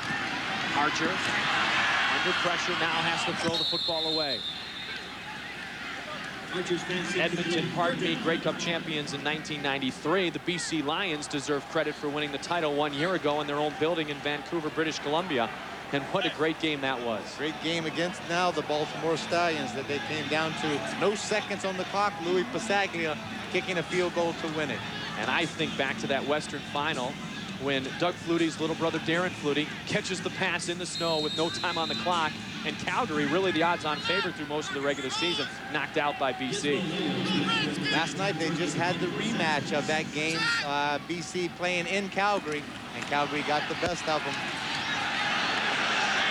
Archer, under pressure, now has to throw the football away. Edmonton, pardon me, Grey Cup champions in 1993. The BC Lions deserve credit for winning the title 1 year ago in their own building in Vancouver, British Columbia. And what a great game that was. Great game against now the Baltimore Stallions that they came down to. No seconds on the clock. Louis Pasaglia kicking a field goal to win it. And I think back to that Western final when Doug Flutie's little brother Darren Flutie catches the pass in the snow with no time on the clock, and Calgary, really the odds-on favorite through most of the regular season, knocked out by BC. Last night they just had the rematch of that game, BC playing in Calgary, and Calgary got the best of them.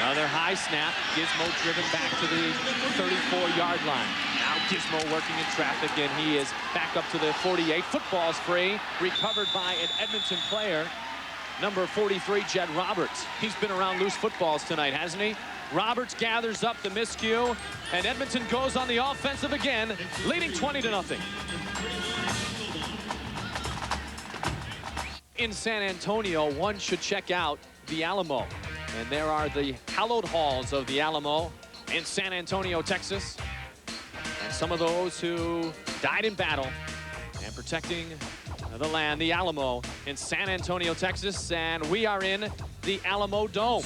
Another high snap. Gizmo driven back to the 34-yard line. Now Gizmo working in traffic, and he is back up to the 48. Football's free. Recovered by an Edmonton player, number 43, Jed Roberts. He's been around loose footballs tonight, hasn't he? Roberts gathers up the miscue, and Edmonton goes on the offensive again, leading 20-0. In San Antonio, one should check out the Alamo. And there are the hallowed halls of the Alamo in San Antonio, Texas. And some of those who died in battle and protecting the land, the Alamo in San Antonio, Texas. And we are in the Alamo Dome.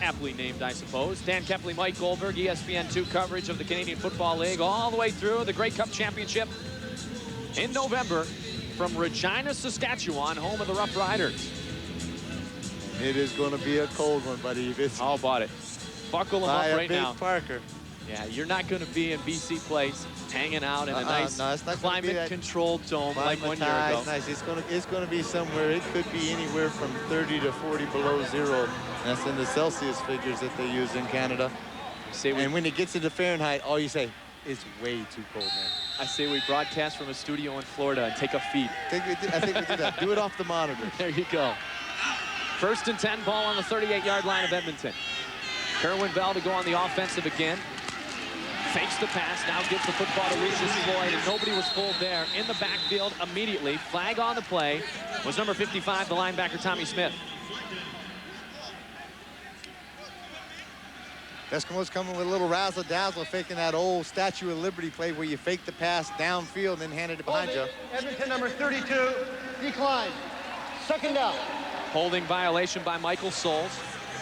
Aptly named, I suppose. Dan Kepley, Mike Goldberg, ESPN2 coverage of the Canadian Football League all the way through the Grey Cup Championship in November from Regina, Saskatchewan, home of the Rough Riders. It is going to be a cold one, buddy. How about it? Buckle them up right now. Parker. Yeah, you're not going to be in BC Place hanging out in a nice climate-controlled dome like 1 year ago. Nice. It's going to be somewhere. It could be anywhere from 30 to 40 below zero. That's in the Celsius figures that they use in Canada. And when it gets into Fahrenheit, all you say, it's way too cold, man. I say we broadcast from a studio in Florida and take a feed. I think we do that. Do it off the monitor. There you go. 1st and 10, ball on the 38-yard line of Edmonton. Kerwin Bell to go on the offensive again. Fakes the pass, now gives the football to Regis Floyd, and nobody was pulled there. In the backfield immediately, flag on the play, was number 55, the linebacker Tommy Smith. Eskimos coming with a little razzle-dazzle, faking that old Statue of Liberty play where you fake the pass downfield and then hand it behind you. Edmonton number 32, decline. 2nd down. Holding violation by Michael Souls.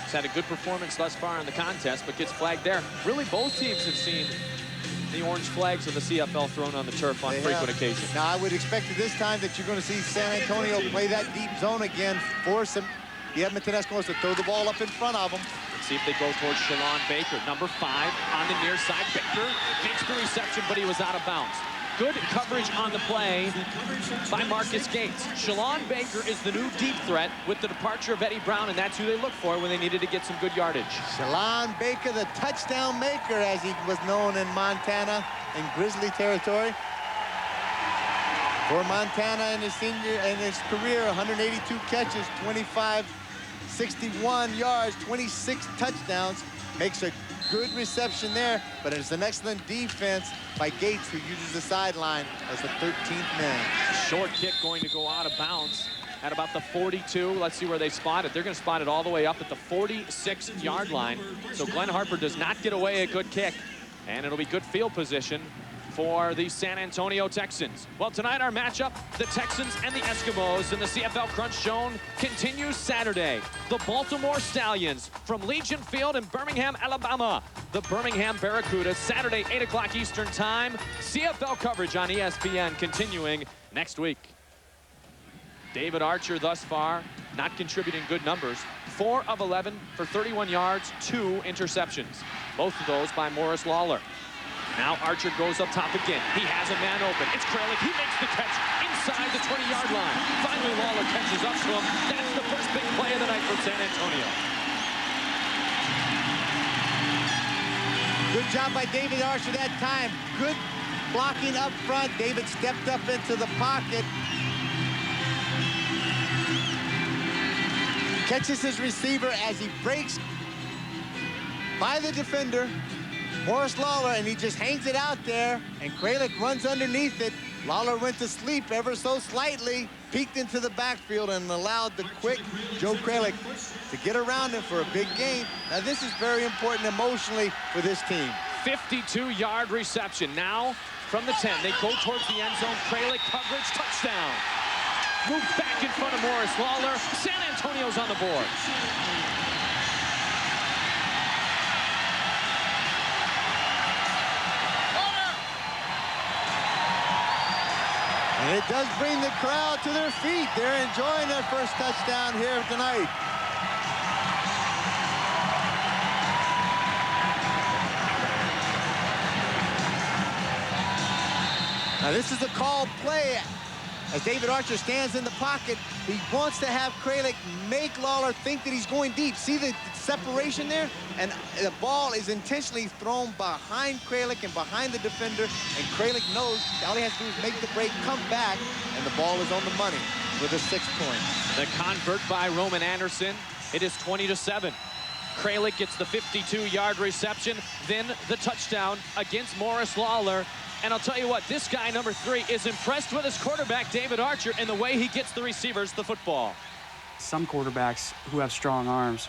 He's had a good performance thus far in the contest, but gets flagged there. Really, both teams have seen the orange flags of the CFL thrown on the turf on frequent occasions. Now, I would expect at this time that you're going to see San Antonio play that deep zone again, force the Edmonton Eskimos to throw the ball up in front of them. Let's see if they go towards Shalon Baker, number 5 on the near side. Baker makes the reception, but he was out of bounds. Good coverage on the play by Marcus Gates. Shalon Baker is the new deep threat with the departure of Eddie Brown, and that's who they look for when they needed to get some good yardage. Shalon Baker, the touchdown maker, as he was known in Montana in Grizzly territory. For Montana in his career, 182 catches, 61 yards, 26 touchdowns. Makes a good reception there, but it's an excellent defense by Gates, who uses the sideline as the 13th man. Short kick going to go out of bounds at about the 42. Let's see where they spot it. They're going to spot it all the way up at the 46-yard line. So Glenn Harper does not get away a good kick, and it'll be good field position for the San Antonio Texans. Well, tonight our matchup, the Texans and the Eskimos in the CFL Crunch Zone, continues Saturday. The Baltimore Stallions from Legion Field in Birmingham, Alabama. The Birmingham Barracudas, Saturday, 8 o'clock Eastern Time. CFL coverage on ESPN continuing next week. David Archer thus far not contributing good numbers. 4 of 11 for 31 yards, 2 interceptions. Both of those by Morris Lawler. Now Archer goes up top again. He has a man open. It's Kralik. He makes the catch inside the 20-yard line. Finally, Lawler catches up to him. That's the first big play of the night for San Antonio. Good job by David Archer that time. Good blocking up front. David stepped up into the pocket. Catches his receiver as he breaks by the defender, Morris Lawler, and he just hangs it out there, and Kralik runs underneath it. Lawler went to sleep ever so slightly, peeked into the backfield, and allowed the quick Joe Kralik to get around him for a big gain. Now, this is very important emotionally for this team. 52-yard reception. Now, from the 10, they go towards the end zone. Kralik coverage, touchdown. Moved back in front of Morris Lawler. San Antonio's on the board. And it does bring the crowd to their feet. They're enjoying their first touchdown here tonight. Now this is a called play. As David Archer stands in the pocket, he wants to have Kralik make Lawler think that he's going deep. See the separation there? And the ball is intentionally thrown behind Kralik and behind the defender, and Kralik knows all he has to do is make the break, come back, and the ball is on the money with a 6 point. The convert by Roman Anderson. It is 20-7. Kralik gets the 52-yard reception, then the touchdown against Morris Lawler. And I'll tell you what, this guy, number 3, is impressed with his quarterback, David Archer, and the way he gets the receivers the football. Some quarterbacks who have strong arms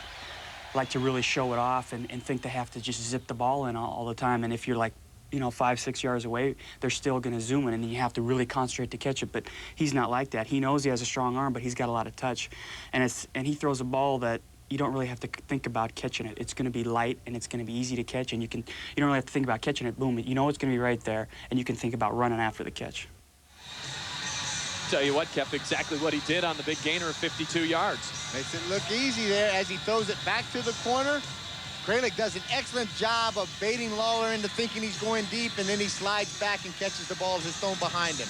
like to really show it off and think they have to just zip the ball in all the time. And if you're like, 5-6 yards away, they're still going to zoom in, and you have to really concentrate to catch it. But he's not like that. He knows he has a strong arm, but he's got a lot of touch. And he throws a ball that you don't really have to think about catching it. It's going to be light, and it's going to be easy to catch, and you don't really have to think about catching it. Boom, you know it's going to be right there, and you can think about running after the catch. Tell you what, kept exactly what he did on the big gainer of 52 yards. Makes it look easy there as he throws it back to the corner. Kralik does an excellent job of baiting Lawler into thinking he's going deep, and then he slides back and catches the ball as it's thrown behind him.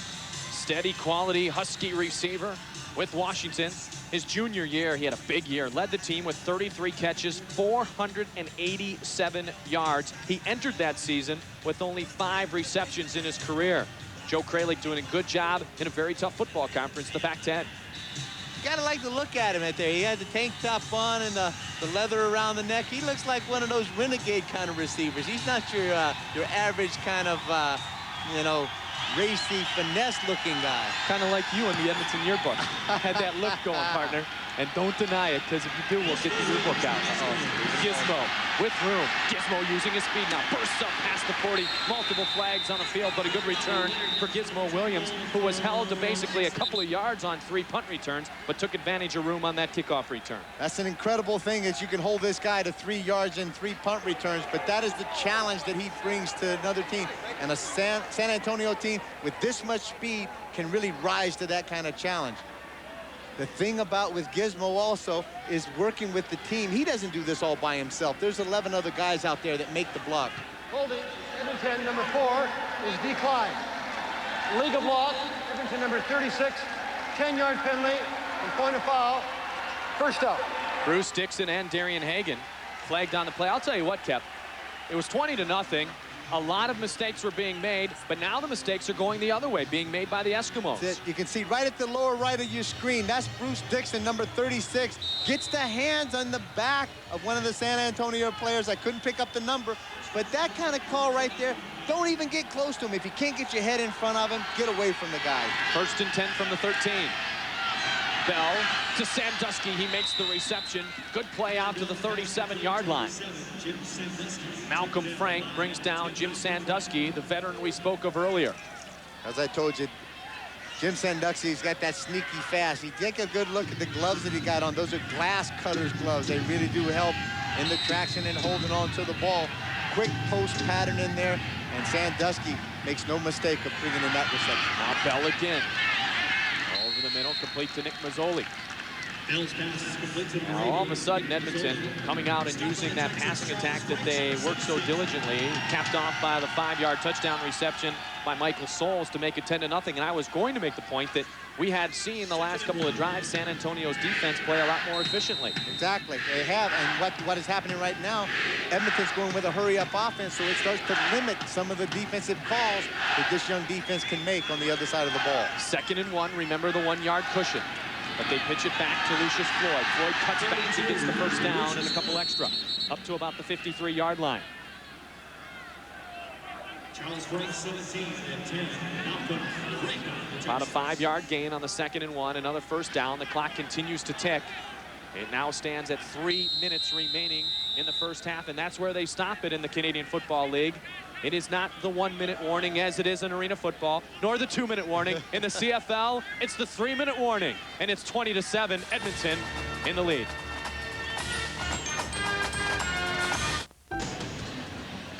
Steady quality Husky receiver with Washington. His junior year, he had a big year, led the team with 33 catches, 487 yards. He entered that season with only 5 receptions in his career. Joe Kralik doing a good job in a very tough football conference, the Pac-10. You gotta like to look at him right there. He had the tank top on and the leather around the neck. He looks like one of those renegade kind of receivers. He's not your average kind of, racy, finesse-looking guy. Kind of like you in the Edmonton yearbook. Had that look going, partner. And don't deny it, because if you do, we'll get the yearbook out. Gizmo with room. Gizmo using his speed now. Bursts up past the 40. Multiple flags on the field, but a good return for Gizmo Williams, who was held to basically a couple of yards on 3 punt returns, but took advantage of room on that kickoff return. That's an incredible thing, is you can hold this guy to 3 yards and 3 punt returns, but that is the challenge that he brings to another team. And a San Antonio team with this much speed can really rise to that kind of challenge. The thing about with Gizmo also is working with the team. He doesn't do this all by himself. There's 11 other guys out there that make the block. Holding, Edmonton, number 4, is declined. Legal block, Edmonton, number 36, 10-yard penalty, and point of foul. First out. Bruce Dixon and Darian Hagan flagged on the play. I'll tell you what, Kep, it was 20-0. A lot of mistakes were being made, but now the mistakes are going the other way, being made by the Eskimos. You can see right at the lower right of your screen, that's Bruce Dixon, number 36, gets the hands on the back of one of the San Antonio players. I couldn't pick up the number, but that kind of call right there, don't even get close to him. If you can't get your head in front of him, get away from the guy. 1st and 10 from the 13. Bell to Sandusky. He makes the reception. Good play out to the 37-yard line. Malcolm Frank brings down Jim Sandusky, the veteran we spoke of earlier. As I told you, Jim Sandusky's got that sneaky fast. You take a good look at the gloves that he got on. Those are glass cutters gloves. They really do help in the traction and holding on to the ball. Quick post pattern in there, and Sandusky makes no mistake of bringing in that reception. Now Bell again. Over the middle, complete to Nick Mazzoli. Now, all of a sudden, Edmonton coming out and using that passing attack that they worked so diligently, capped off by the 5-yard touchdown reception by Michael Souls to make it 10-0. And I was going to make the point that we had seen the last couple of drives San Antonio's defense play a lot more efficiently. Exactly, they have, and what is happening right now, Edmonton's going with a hurry-up offense, so it starts to limit some of the defensive calls that this young defense can make on the other side of the ball. 2nd and 1, remember the 1-yard cushion. But they pitch it back to Lucius Floyd. Floyd cuts back, he gets the first down and a couple extra, up to about the 53-yard line. Charles Frank, 17 and 10. About a 5-yard gain on the 2nd and 1. Another first down. The clock continues to tick. It now stands at 3 minutes remaining in the first half, and that's where they stop it in the Canadian Football League. It is not the 1-minute warning as it is in arena football, nor the 2-minute warning. In the CFL, it's the 3-minute warning, and it's 20-7, Edmonton in the lead.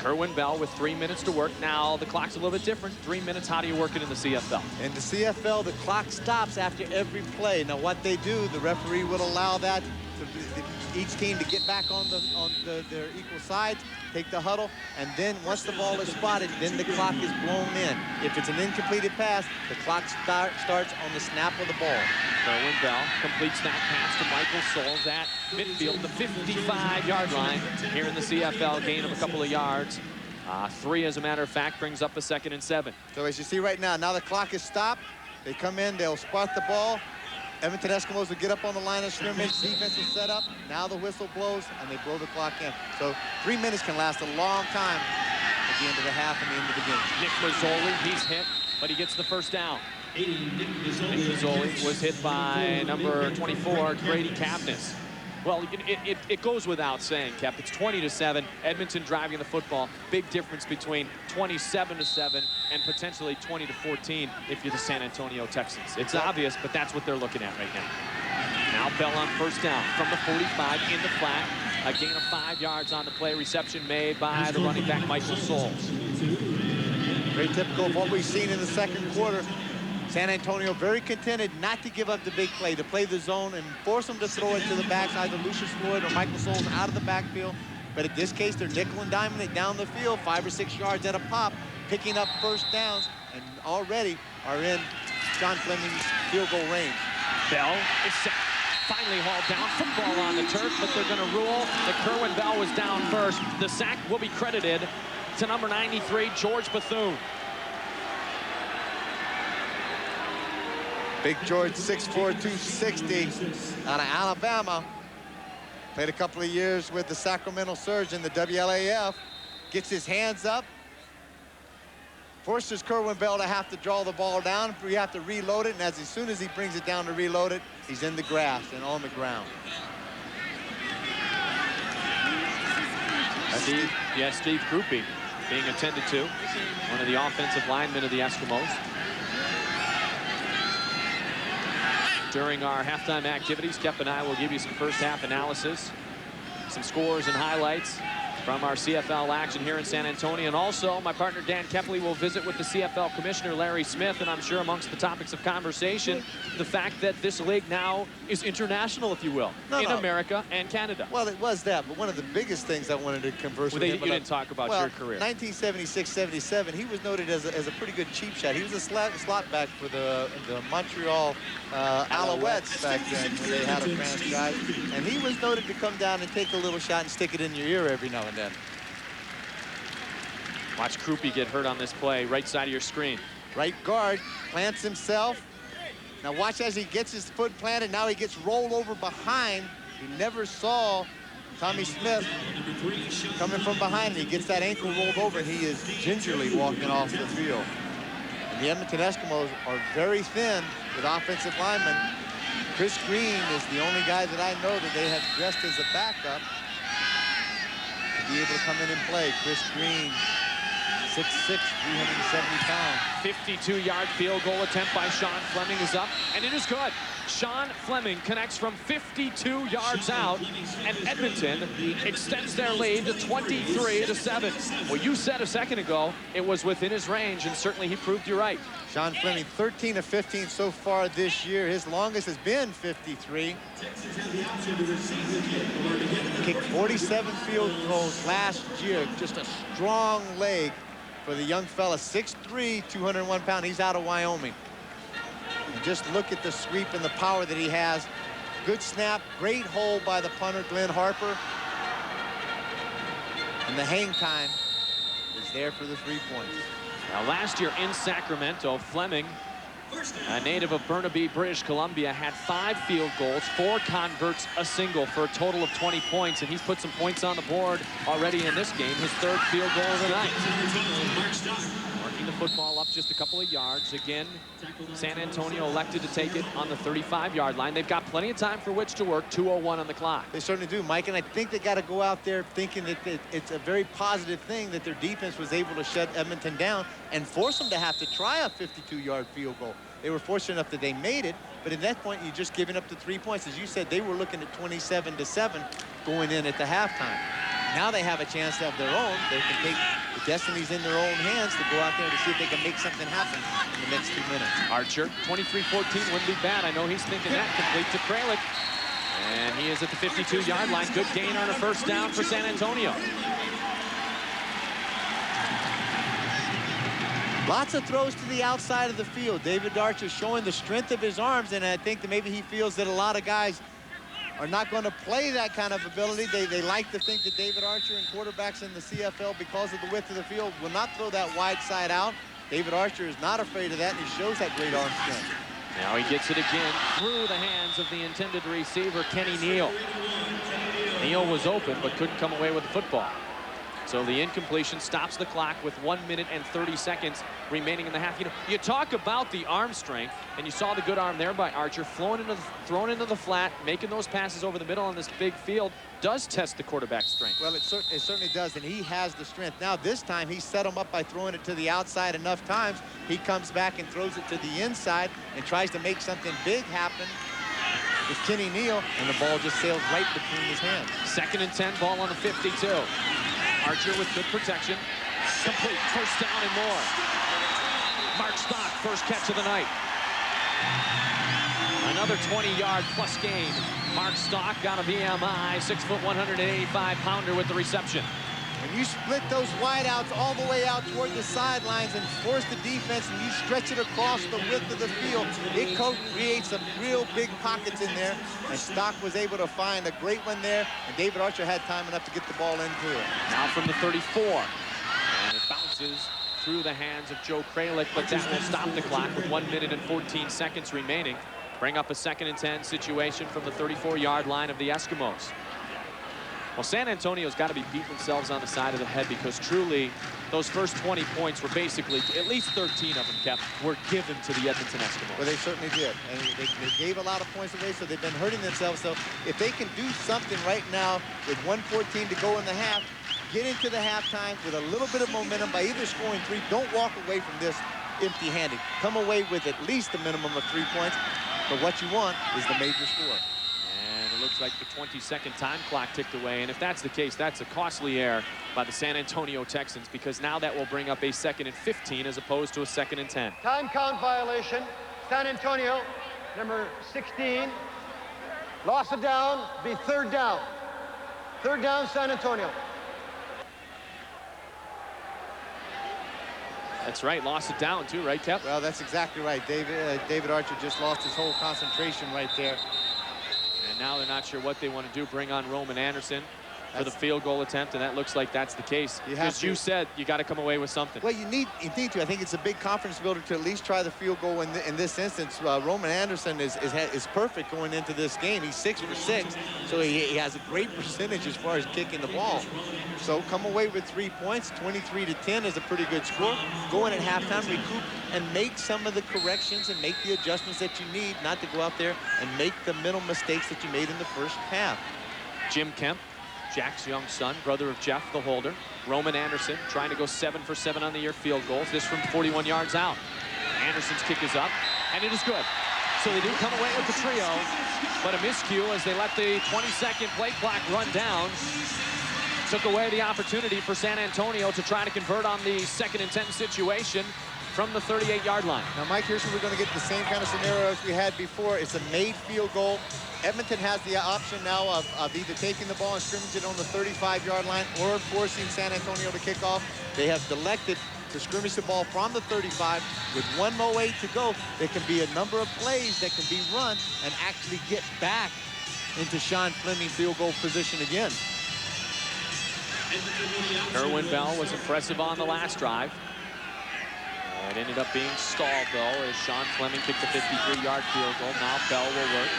Kerwin Bell with 3 minutes to work. Now the clock's a little bit different. 3 minutes, how do you work it in the CFL? In the CFL, the clock stops after every play. Now what they do, the referee will allow that each team to get back on their equal sides, take the huddle, and then once the ball is spotted, then the clock is blown in. If it's an incompleted pass, the clock starts on the snap of the ball. Kerwin Bell completes that pass to Michael Souls at midfield, the 55-yard line here in the CFL, gain of a couple of yards. 3, as a matter of fact, brings up a 2nd and 7. So as you see right now the clock is stopped. They come in, they'll spot the ball. Edmonton Eskimos will get up on the line of scrimmage. Defense will set up. Now the whistle blows, and they blow the clock in. So 3 minutes can last a long time at the end of the half and the end of the game. Nick Mazzoli, he's hit, but he gets the first down. Nick Mazzoli was hit by number 24, Grady Kapnis. Well, it goes without saying, Kep. It's 20-7. Edmonton driving the football. Big difference between 27-7 and potentially 20-14 if you're the San Antonio Texans. It's obvious, but that's what they're looking at right now. Now Bell on first down from the 45 in the flat. A gain of 5 yards on the play. Reception made by the running back, Michael Souls. Very typical of what we've seen in the second quarter. San Antonio very contented not to give up the big play, to play the zone and force them to throw it to the backside, either Lucius Floyd or Michael Souls out of the backfield. But in this case, they're nickel and diming it down the field, 5 or 6 yards at a pop, picking up first downs, and already are in John Fleming's field goal range. Bell is set. Finally hauled down. Football on the turf, but they're going to rule that Kerwin Bell was down first. The sack will be credited to number 93, George Bethune. Big George, 6'4", 260, out of Alabama. Played a couple of years with the Sacramento Surge in the WLAF. Gets his hands up. Forces Kerwin Bell to have to draw the ball down. We have to reload it, and as soon as he brings it down to reload it, he's in the grass and on the ground. Steve Krupe being attended to, one of the offensive linemen of the Eskimos. During our halftime activities, Kep and I will give you some first half analysis, some scores and highlights from our CFL action here in San Antonio. And also, my partner Dan Kepley will visit with the CFL Commissioner Larry Smith, and I'm sure amongst the topics of conversation, the fact that this league now is international, if you will, in America and Canada. Well, it was that, but one of the biggest things I wanted to converse with him about. You didn't talk about your career. 1976-77, he was noted as a pretty good cheap shot. He was a slot back for the Montreal Alouettes back then when they had a franchise, and he was noted to come down and take a little shot and stick it in your ear every now and then. Watch Krupe get hurt on this play, right side of your screen. Right guard plants himself. Now watch as he gets his foot planted. Now he gets rolled over behind. He never saw Tommy Smith coming from behind. He gets that ankle rolled over. He is gingerly walking off the field. And the Edmonton Eskimos are very thin with offensive linemen. Chris Green is the only guy that I know that they have dressed as a backup to be able to come in and play. Chris Green, 6'6", 370 pounds. 52-yard field goal attempt by Sean Fleming is up, and it is good. Sean Fleming connects from 52 yards out, and Edmonton extends their lead to 23-7. Well, you said a second ago it was within his range, and certainly he proved you right. Sean Fleming, 13 of 15 so far this year. His longest has been 53. Kicked 47 field goals last year. Just a strong leg for the young fella, 6'3", 201 pounds. He's out of Wyoming. And just look at the sweep and the power that he has. Good snap, great hole by the punter, Glenn Harper. And the hang time is there for the 3 points. Now, last year in Sacramento, Fleming, a native of Burnaby, British Columbia, had 5 field goals, 4 converts, a single for a total of 20 points, and he's put some points on the board already in this game, his 3rd field goal of the night. Marking the football up just a couple of yards. Again, San Antonio elected to take it on the 35-yard line. They've got plenty of time for which to work, 2:01 on the clock. They certainly do, Mike, and I think they got to go out there thinking that it's a very positive thing that their defense was able to shut Edmonton down and force them to have to try a 52-yard field goal. They were fortunate enough that they made it, but at that point, you're just giving up the 3 points. As you said, they were looking at 27-7 going in at the halftime. Now they have a chance of their own. They can take destiny's in their own hands to go out there to see if they can make something happen in the next 2 minutes. Archer, 23-14 wouldn't be bad. I know he's thinking that. Complete to Kralik. And he is at the 52-yard line. Good gain on a first down for San Antonio. Lots of throws to the outside of the field. David Archer showing the strength of his arms, and I think that maybe he feels that a lot of guys are not going to play that kind of ability. They like to think that David Archer and quarterbacks in the CFL, because of the width of the field, will not throw that wide side out. David Archer is not afraid of that, and he shows that great arm strength. Now he gets it again through the hands of the intended receiver, Kenny Neal. Neal was open, but couldn't come away with the football. So the incompletion stops the clock with 1 minute and 30 seconds remaining in the half. You know, you talk about the arm strength, and you saw the good arm there by Archer, thrown into the flat, making those passes over the middle on this big field does test the quarterback's strength. Well, it certainly does, and he has the strength. Now, this time, he set him up by throwing it to the outside enough times. He comes back and throws it to the inside and tries to make something big happen with Kenny Neal, and the ball just sails right between his hands. 2nd and 10, ball on the 52. Archer with good protection. Complete, first down and more. Mark Stock, first catch of the night. Another 20-yard plus gain. Mark Stock got a VMI, 6 foot 185-pounder with the reception. When you split those wideouts all the way out toward the sidelines and force the defense, and you stretch it across the width of the field, it creates some real big pockets in there, and Stock was able to find a great one there, and David Archer had time enough to get the ball into it. Now from the 34, and it bounces through the hands of Joe Kralik, but that will stop the clock with 1 minute and 14 seconds remaining. Bring up a 2nd and 10 situation from the 34-yard line of the Eskimos. Well, San Antonio's got to be beating themselves on the side of the head, because truly those first 20 points were basically, at least 13 of them kept, were given to the Edmonton Eskimos. Well, they certainly did. And they gave a lot of points away, so they've been hurting themselves. So if they can do something right now with 1:14 to go in the half, get into the halftime with a little bit of momentum by either scoring 3. Don't walk away from this empty-handed. Come away with at least a minimum of 3 points. But what you want is the major score. It looks like the 20-second time clock ticked away, and if that's the case, that's a costly error by the San Antonio Texans, because now that will bring up a 2nd and 15 as opposed to a 2nd and 10. Time count violation. San Antonio, number 16. Loss of down, be 3rd down. 3rd down, San Antonio. That's right, lost it down too, right, Kep? Well, that's exactly right. David Archer just lost his whole concentration right there. And now they're not sure what they want to do. Bring on Roman Anderson for the field goal attempt, and that looks like that's the case. As you said, you got to come away with something. Well, you need to. I think it's a big confidence builder to at least try the field goal in this instance. Roman Anderson is perfect going into this game. He's 6 for 6, so he has a great percentage as far as kicking the ball. So come away with 3 points. 23-10 is a pretty good score. Go in at halftime, recoup, and make some of the corrections and make the adjustments that you need, not to go out there and make the mental mistakes that you made in the first half. Jim Kemp, Jack's young son, brother of Jeff, the holder. Roman Anderson trying to go 7 for 7 on the year field goals. This from 41 yards out. Anderson's kick is up, and it is good. So they do come away with the trio, but a miscue as they let the 20-second play clock run down. Took away the opportunity for San Antonio to try to convert on the 2nd and 10 situation from the 38-yard line. Now, Mike, here's where we're going to get the same kind of scenario as we had before. It's a made field goal. Edmonton has the option now of either taking the ball and scrimmage it on the 35-yard line or forcing San Antonio to kick off. They have elected to scrimmage the ball from the 35. With 1:08 to go, there can be a number of plays that can be run and actually get back into Sean Fleming field goal position again. Kerwin Bell was impressive on the last drive. It ended up being stalled, though, as Sean Fleming kicked the 53-yard field goal. Now Bell will work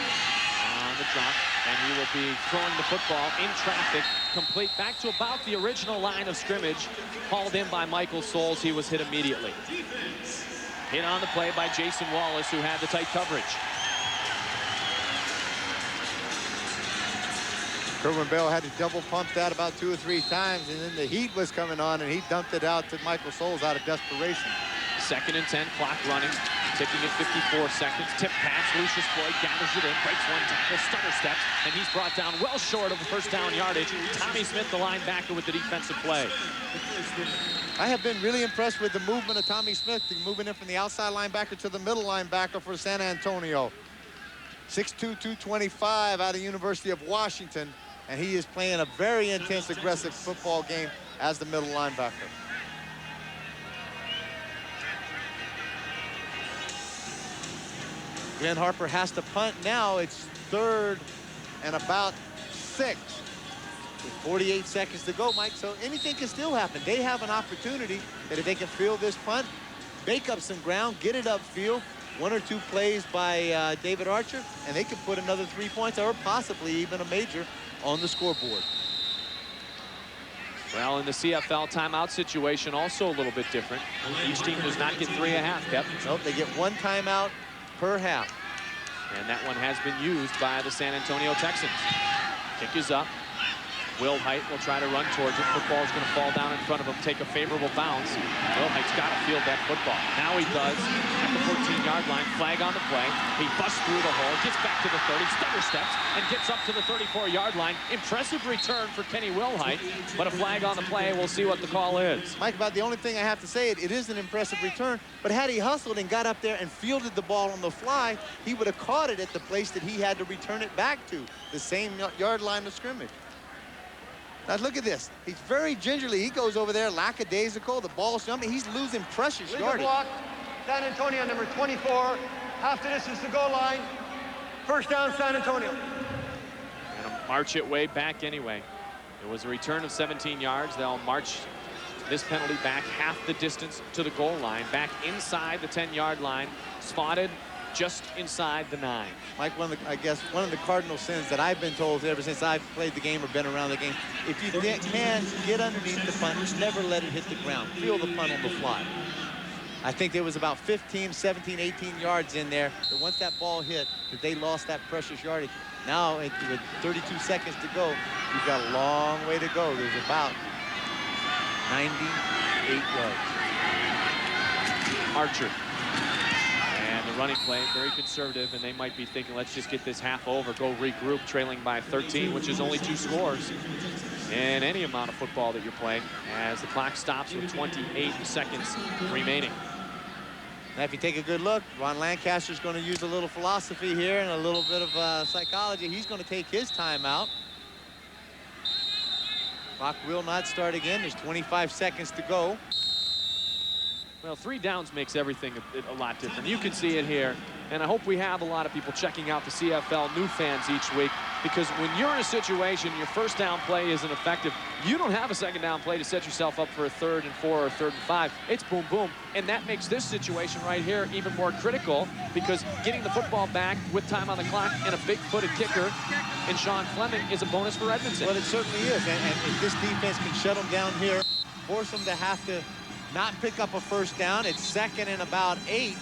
on the drop, and he will be throwing the football in traffic, complete back to about the original line of scrimmage. Hauled in by Michael Souls. He was hit immediately. Hit on the play by Jason Wallace, who had the tight coverage. Kerwin Bell had to double pump that about 2 or 3 times, and then the heat was coming on, and he dumped it out to Michael Souls out of desperation. 2nd and 10, clock running. Ticking at 54 seconds. Tip pass. Lucius Floyd gathers it in. Breaks one tackle. Stutter steps. And he's brought down well short of the first down yardage. Tommy Smith, the linebacker, with the defensive play. I have been really impressed with the movement of Tommy Smith, moving in from the outside linebacker to the middle linebacker for San Antonio. 6'2", 225 out of University of Washington, and he is playing a very intense, aggressive football game as the middle linebacker. Glenn Harper has to punt now. It's 3rd and about 6. With 48 seconds to go, Mike, so anything can still happen. They have an opportunity that if they can field this punt, make up some ground, get it upfield, 1 or 2 plays by David Archer, and they could put another 3 points or possibly even a major on the scoreboard. Well, in the CFL timeout situation, also a little bit different. Each team does not get 3.5, Kev. Nope, they get 1 timeout per half. And that one has been used by the San Antonio Texans. Kick is up. Will Height will try to run towards it. Football is going to fall down in front of him, take a favorable bounce. Will Height's got to field that football. Now he does at the 14-yard line. Flag on the play. He busts through the hole, gets back to the 30, stutter steps, and gets up to the 34-yard line. Impressive return for Kenny Wilhite, but a flag on the play. We'll see what the call is. Mike, about the only thing I have to say, it is an impressive return, but had he hustled and got up there and fielded the ball on the fly, he would have caught it at the place that he had to return it back to, the same yard line of scrimmage. Now look at this. He's very gingerly. He goes over there, lackadaisical. The ball's jumping. He's losing precious yardage. Block. San Antonio, number 24. Half the distance to goal line. First down, San Antonio. And march it way back anyway. It was a return of 17 yards. They'll march this penalty back half the distance to the goal line, back inside the 10-yard line, spotted just inside the 9. Mike, I guess one of the cardinal sins that I've been told ever since I've played the game or been around the game, if you can get underneath the punt, never let it hit the ground. Feel the punt on the fly. I think there was about 15, 17, 18 yards in there, but once that ball hit, that they lost that precious yardage. Now, with 32 seconds to go, you've got a long way to go. There's about 98 yards. Archer. And the running play, very conservative, and they might be thinking, let's just get this half over, go regroup, trailing by 13, which is only 2 scores in any amount of football that you're playing, as the clock stops with 28 seconds remaining. Now, if you take a good look, Ron Lancaster's going to use a little philosophy here and a little bit of psychology. He's going to take his timeout. Clock will not start again. There's 25 seconds to go. Well, 3 downs makes everything a lot different. You can see it here, and I hope we have a lot of people checking out the CFL, new fans each week, because when you're in a situation, your first down play isn't effective, you don't have a second down play to set yourself up for a 3rd and 4 or 3rd and 5. It's boom, boom, and that makes this situation right here even more critical, because getting the football back with time on the clock and a big-footed kicker in Sean Fleming is a bonus for Edmonton. Well, it certainly is, and if this defense can shut them down here, force them to have to not pick up a first down. It's 2nd and about 8.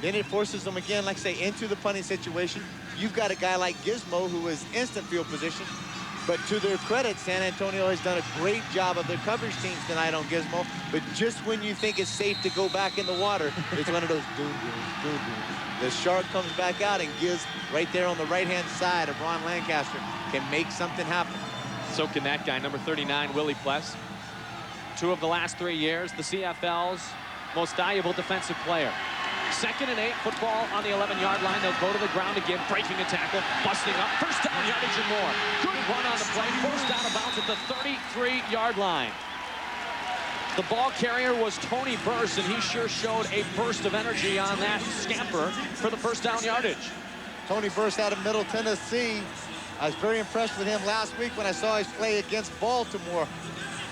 Then it forces them again, like I say, into the punting situation. You've got a guy like Gizmo who is instant field position. But to their credit, San Antonio has done a great job of their coverage teams tonight on Gizmo. But just when you think it's safe to go back in the water, it's one of those doom, doom, doom, doom. The shark comes back out, and Giz right there on the right-hand side of Ron Lancaster can make something happen. So can that guy, number 39, Willie Pless. 2 of the last 3 years, the CFL's most valuable defensive player. 2nd and 8, football on the 11-yard line. They'll go to the ground again, breaking a tackle, busting up, first down yardage and more. Good run on the play, forced out of bounds at the 33-yard line. The ball carrier was Tony Burst, and he sure showed a burst of energy on that scamper for the first down yardage. Tony Burst out of Middle Tennessee. I was very impressed with him last week when I saw his play against Baltimore.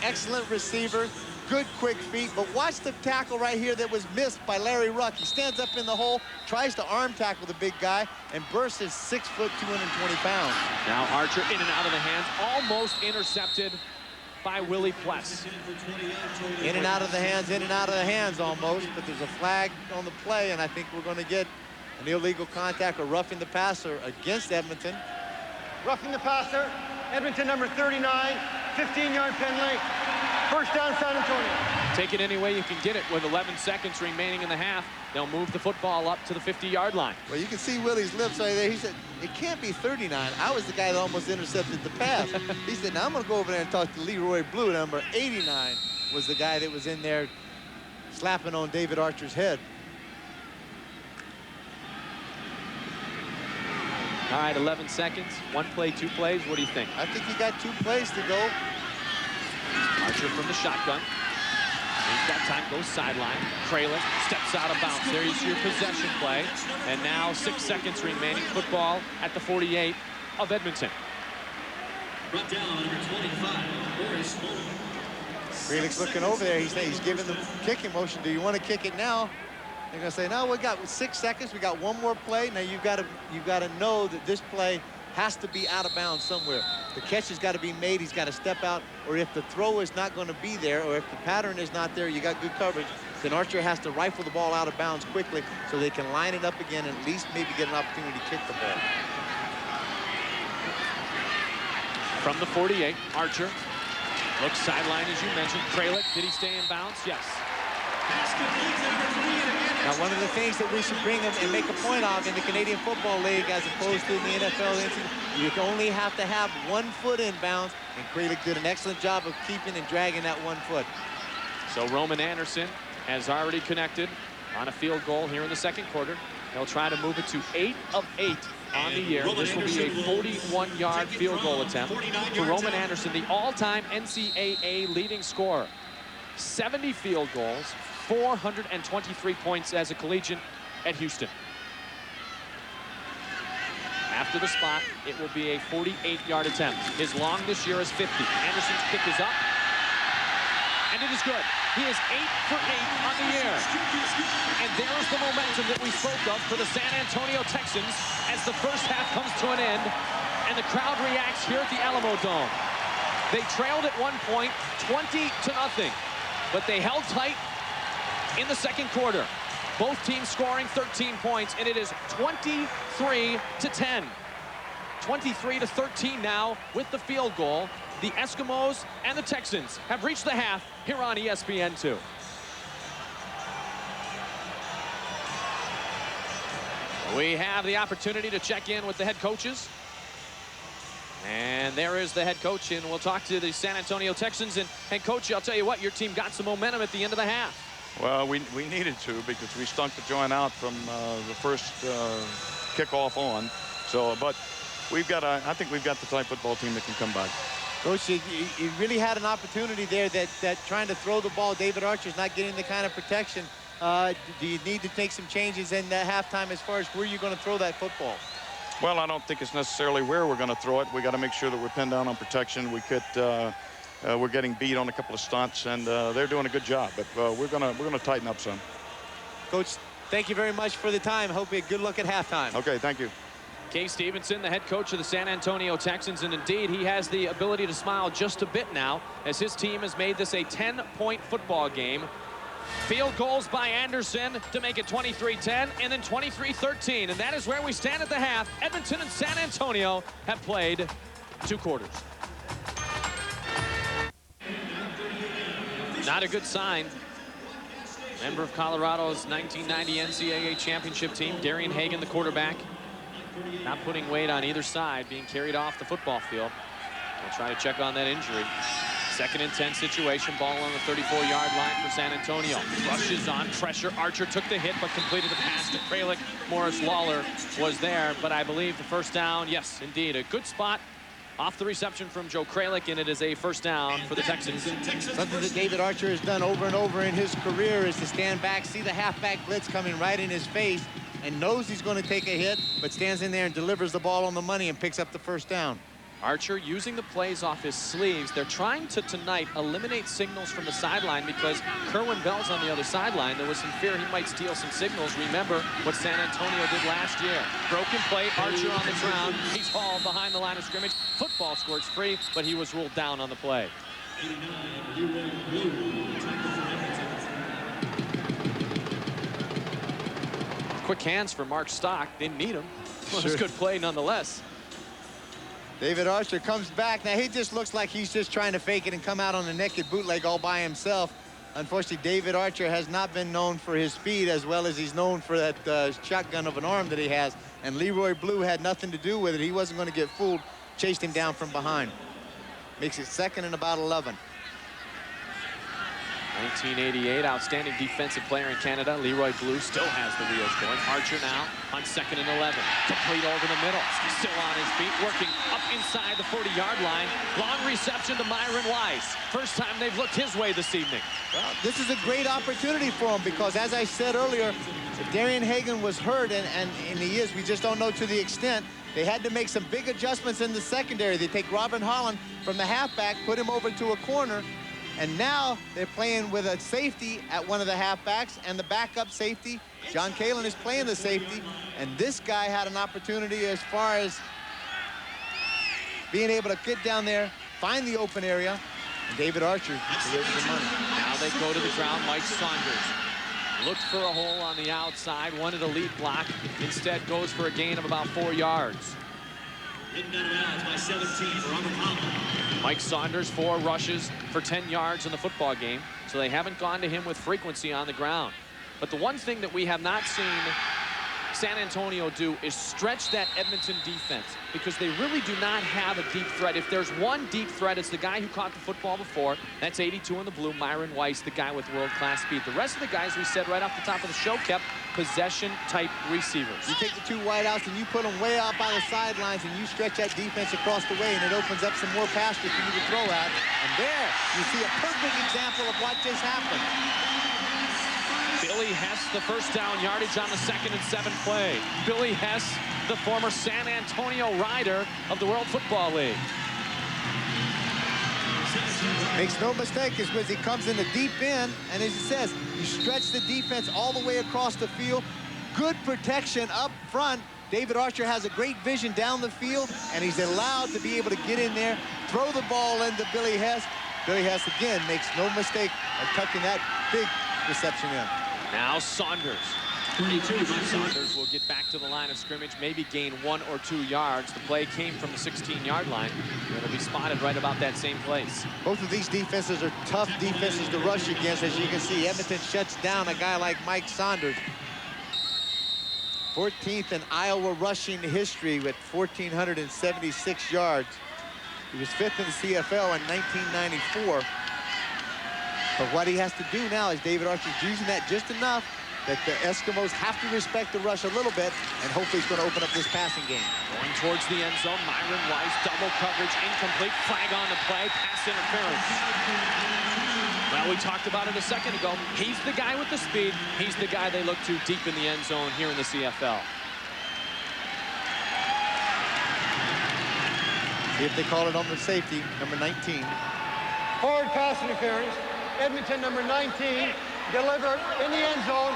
Excellent receiver, good quick feet, but watch the tackle right here that was missed by Larry Ruck. He stands up in the hole, tries to arm tackle the big guy, and Burst is 6 foot, 220 pounds. Now Archer in and out of the hands, almost intercepted by Willie Pless. In and out of the hands almost, but there's a flag on the play, and I think we're going to get an illegal contact or roughing the passer against Edmonton. Roughing the passer, Edmonton number 39, 15-yard penalty. First down, San Antonio. Take it any way you can get it. With 11 seconds remaining in the half, they'll move the football up to the 50-yard line. Well, you can see Willie's lips right there. He said, it can't be 39. I was the guy that almost intercepted the pass. He said, now I'm going to go over there and talk to Leroy Blue. Number 89 was the guy that was in there slapping on David Archer's head. All right, 11 seconds. 1 play, 2 plays. What do you think? I think he got 2 plays to go. Archer from the shotgun. He's got time, goes sideline. Kralik steps out of bounds. There's your possession play. And now 6 seconds remaining. Football at the 48 of Edmonton. Brought down number 25, Boris Holm. Kralik's looking over there. He's giving the kicking motion. Do you want to kick it now? They're going to say, no, we got 6 seconds. We got 1 more play. Now you've got to know that this play has to be out of bounds somewhere. The catch has got to be made. He's got to step out. Or if the throw is not going to be there, or if the pattern is not there, you got good coverage, then Archer has to rifle the ball out of bounds quickly so they can line it up again and at least maybe get an opportunity to kick the ball. From the 48, Archer looks sideline, as you mentioned. Kralik, did he stay in bounds? Yes. Now, one of the things that we should bring them and make a point of in the Canadian Football League as opposed to in the NFL, you only have to have 1 foot in bounds, and Kralik did an excellent job of keeping and dragging that 1 foot. So Roman Anderson has already connected on a field goal here in the second quarter. They'll try to move it to 8 of 8 on the year. This will be a 41-yard field goal attempt for Roman Anderson, the all-time NCAA leading scorer. 70 field goals, 423 points as a collegiate at Houston. After the spot, it will be a 48-yard attempt. His long this year is 50. Anderson's kick is up, and it is good. He is 8 for 8 on the year. And there's the momentum that we spoke of for the San Antonio Texans as the first half comes to an end, and the crowd reacts here at the Alamo Dome. They trailed at one point, 20-0, but they held tight in the second quarter. Both teams scoring 13 points, and it is 23-10. 23-13 now with the field goal. The Eskimos and the Texans have reached the half here on ESPN2. We have the opportunity to check in with the head coaches. And there is the head coach, and we'll talk to the San Antonio Texans. And head coach, I'll tell you what, your team got some momentum at the end of the half. Well, we needed to, because we stunk the joint out from the first kickoff on. So, but I think we've got the type football team that can come back. Coach, you really had an opportunity there that trying to throw the ball, David Archer's not getting the kind of protection. Do you need to take some changes in the halftime as far as where you're going to throw that football? Well, I don't think it's necessarily where we're going to throw it. We got to make sure that we're pinned down on protection. We're getting beat on a couple of stunts, and they're doing a good job. But we're gonna tighten up some. Coach, thank you very much for the time. Hope you have a good look at halftime. Okay, thank you. Kay Stevenson, the head coach of the San Antonio Texans, and indeed he has the ability to smile just a bit now as his team has made this a 10-point football game. Field goals by Anderson to make it 23-10 and then 23-13, and that is where we stand at the half. Edmonton and San Antonio have played 2 quarters. Not a good sign. Member of Colorado's 1990 NCAA championship team, Darian Hagan, the quarterback, not putting weight on either side, being carried off the football field. We'll try to check on that injury. 2nd and 10 situation, ball on the 34-yard line for San Antonio. Rushes on, pressure. Archer took the hit, but completed the pass to Kralik. Morris Lawler was there, but I believe the first down, yes, indeed, a good spot off the reception from Joe Kralik, and it is a first down for the Texans. Something that David Archer has done over and over in his career is to stand back, see the halfback blitz coming right in his face, and knows he's going to take a hit, but stands in there and delivers the ball on the money and picks up the first down. Archer using the plays off his sleeves. They're trying to tonight eliminate signals from the sideline because Kerwin Bell's on the other sideline. There was some fear he might steal some signals. Remember what San Antonio did last year. Broken play, Archer on the ground. He's hauled behind the line of scrimmage. Football squirts free, but he was ruled down on the play. Quick hands for Mark Stock. Didn't need him. Well, it was a good play nonetheless. David Archer comes back. Now, he just looks like he's just trying to fake it and come out on a naked bootleg all by himself. Unfortunately, David Archer has not been known for his speed as well as he's known for that shotgun of an arm that he has. And Leroy Blue had nothing to do with it. He wasn't going to get fooled. Chased him down from behind. Makes it 2nd and about 11. 1988, outstanding defensive player in Canada. Leroy Blue still has the wheels going. Archer now on 2nd and 11. Complete over the middle. Still on his feet, working up inside the 40-yard line. Long reception to Myron Weiss. First time they've looked his way this evening. Well, this is a great opportunity for him because, as I said earlier, Darian Hagan was hurt, and he is. We just don't know to the extent. They had to make some big adjustments in the secondary. They take Robin Holland from the halfback, put him over to a corner, and now they're playing with a safety at one of the halfbacks, and the backup safety, John Kalin, is playing the safety, and this guy had an opportunity as far as being able to get down there, find the open area, and David Archer delivers the money. Now they go to the ground. Mike Saunders looked for a hole on the outside, wanted a lead block, instead goes for a gain of about 4 yards. By 17 for Robert Holland. Mike Saunders, 4 rushes for 10 yards in the football game, so they haven't gone to him with frequency on the ground. But the one thing that we have not seen San Antonio do is stretch that Edmonton defense, because they really do not have a deep threat. If there's one deep threat, it's the guy who caught the football before. That's 82 in the blue, Myron Weiss, the guy with world-class speed. The rest of the guys, we said right off the top of the show, kept possession-type receivers. You take the 2 wideouts and you put them way out by the sidelines, and you stretch that defense across the way, and it opens up some more pasture for you to throw at. And there, you see a perfect example of what just happened. Billy Hess, the first down yardage on the 2nd and 7 play. Billy Hess, the former San Antonio Rider of the World Football League. Makes no mistake, as he comes in the deep end, and as he says, you stretch the defense all the way across the field. Good protection up front. David Archer has a great vision down the field, and he's allowed to be able to get in there, throw the ball into Billy Hess. Billy Hess, again, makes no mistake of tucking that big reception in. Now Saunders. 22. Saunders will get back to the line of scrimmage, maybe gain 1 or 2 yards. The play came from the 16-yard line. It'll be spotted right about that same place. Both of these defenses are tough defenses to rush against. As you can see, Edmonton shuts down a guy like Mike Saunders. 14th in Iowa rushing history with 1,476 yards. He was 5th in the CFL in 1994. But what he has to do now is David Archer's using that just enough that the Eskimos have to respect the rush a little bit, and hopefully he's going to open up this passing game. Going towards the end zone, Myron Weiss, double coverage, incomplete, flag on the play, pass interference. Well, we talked about it a second ago. He's the guy with the speed. He's the guy they look to deep in the end zone here in the CFL. See if they call it on the safety, number 19. Forward pass interference. Edmonton, number 19, delivered in the end zone.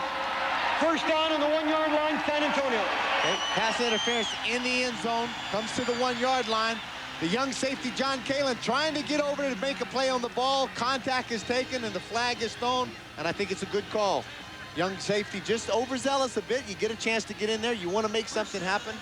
First down on the 1-yard line, San Antonio. Okay. Pass interference in the end zone, comes to the 1-yard line. The young safety, John Kalin, trying to get over to make a play on the ball. Contact is taken, and the flag is thrown, and I think it's a good call. Young safety just overzealous a bit. You get a chance to get in there. You want to make something happen.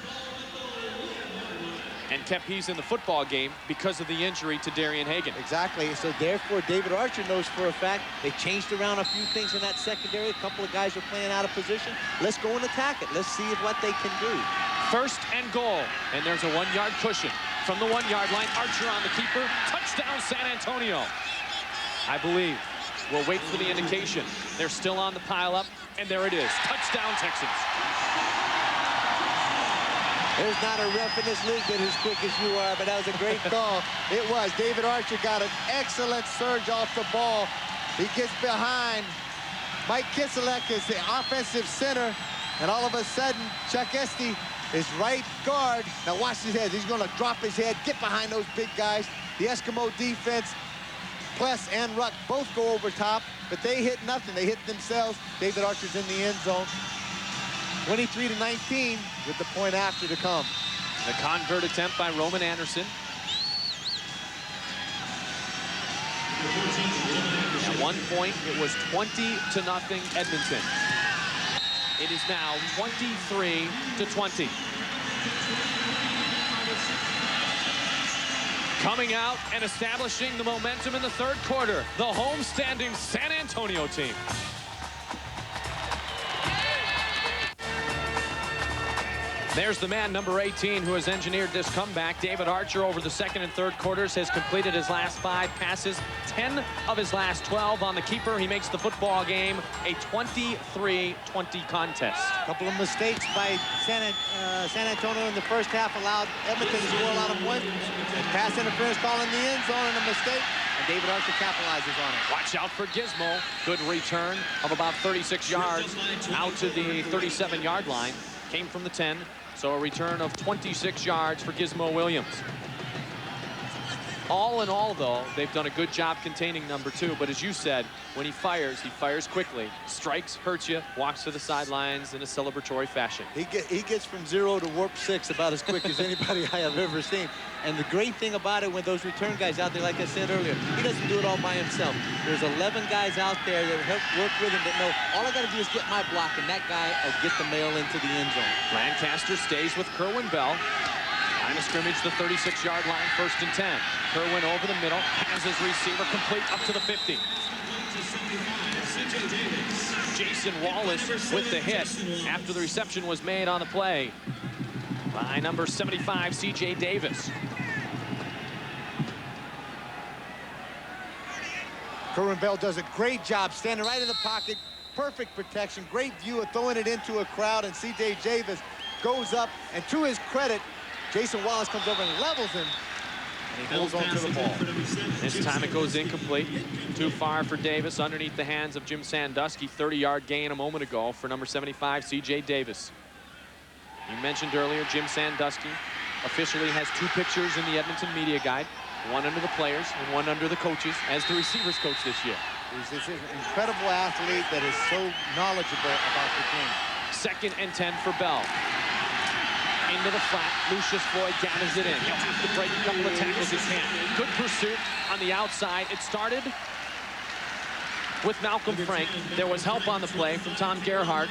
And kept he's in the football game because of the injury to Darian Hagan. Exactly. So therefore, David Archer knows for a fact they changed around a few things in that secondary. A couple of guys are playing out of position. Let's go and attack it. Let's see what they can do. 1st and goal. And there's a 1-yard cushion. From the 1-yard line, Archer on the keeper. Touchdown, San Antonio. I believe. We'll wait for the indication. They're still on the pile-up, and there it is. Touchdown, Texans. There's not a ref in this league that is as quick as you are, but that was a great call. It was. David Archer got an excellent surge off the ball. He gets behind. Mike Kiselek is the offensive center, and all of a sudden, Chuck Esty is right guard. Now watch his head. He's going to drop his head, get behind those big guys. The Eskimo defense, Pless and Ruck both go over top, but they hit nothing. They hit themselves. David Archer's in the end zone. 23-19 with the point after to come. The convert attempt by Roman Anderson. At one point, it was 20-0 Edmonton. It is now 23-20. Coming out and establishing the momentum in the third quarter, the home-standing San Antonio team. There's the man, number 18, who has engineered this comeback. David Archer, over the second and third quarters, has completed his last 5 passes, 10 of his last 12 on the keeper. He makes the football game a 23-20 contest. A couple of mistakes by San Antonio in the first half allowed Edmonton to score a lot of points. Pass interference call in the end zone and a mistake, and David Archer capitalizes on it. Watch out for Gizmo. Good return of about 36 yards out to the 37-yard line. Came from the 10. So a return of 26 yards for Gizmo Williams. All in all, though, they've done a good job containing number 2. But as you said, when he fires quickly. Strikes, hurts you, walks to the sidelines in a celebratory fashion. He gets from 0 to warp 6 about as quick as anybody I have ever seen. And the great thing about it, when those return guys out there, like I said earlier, he doesn't do it all by himself. There's 11 guys out there that help work with him that know all I got to do is get my block, and that guy will get the mail into the end zone. Lancaster stays with Kerwin Bell. Line of scrimmage, the 36-yard line, 1st and 10. Kerwin over the middle, has his receiver complete up to the 50. Jason Wallace with the hit after the reception was made on the play by number 75, C.J. Davis. Kerwin Bell does a great job standing right in the pocket. Perfect protection, great view of throwing it into a crowd, and C.J. Davis goes up, and to his credit, Jason Wallace comes over and levels him, and he holds on to the ball. This time it goes incomplete. Too far for Davis, underneath the hands of Jim Sandusky. 30-yard gain a moment ago for number 75, C.J. Davis. You mentioned earlier, Jim Sandusky officially has 2 pictures in the Edmonton media guide. One under the players and one under the coaches as the receivers coach this year. He's an incredible athlete that is so knowledgeable about the game. 2nd and 10 for Bell. Into the flat, Lucius Floyd gathers it in. He'll have to break a couple of tackles he can. Good pursuit on the outside. It started with Malcolm Frank. There was help on the play from Tom Gerhardt.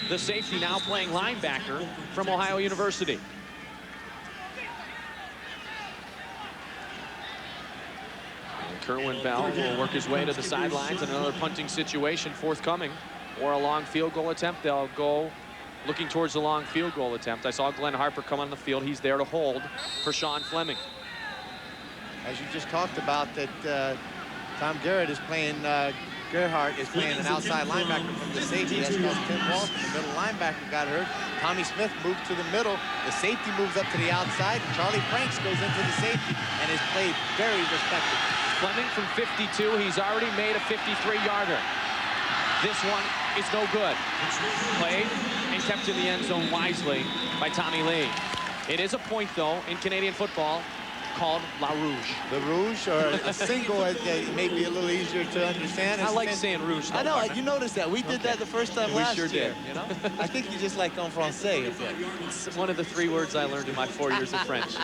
The safety now playing linebacker from Ohio University. And Kerwin Bell will work his way to the sidelines, and another punting situation forthcoming, or a long field goal attempt. They'll go looking towards the long field goal attempt. I saw Glenn Harper come on the field. He's there to hold for Sean Fleming. As you just talked about, that Tom Gerhardt is playing an outside linebacker from the safety. That's because Tim Walsh, the middle linebacker, got hurt. Tommy Smith moved to the middle. The safety moves up to the outside. Charlie Franks goes into the safety and is played very respectful. Fleming from 52. He's already made a 53-yarder. This one is no good. Played and kept in the end zone wisely by Tommy Lee. It is a point, though, in Canadian football called La Rouge. The Rouge, or a single, may be a little easier to understand. I like saying Rouge. I know, you noticed that. We did that the first time last year. We sure did. You know? I think you just like en français a bit. It's one of the 3 words I learned in my 4 years of French.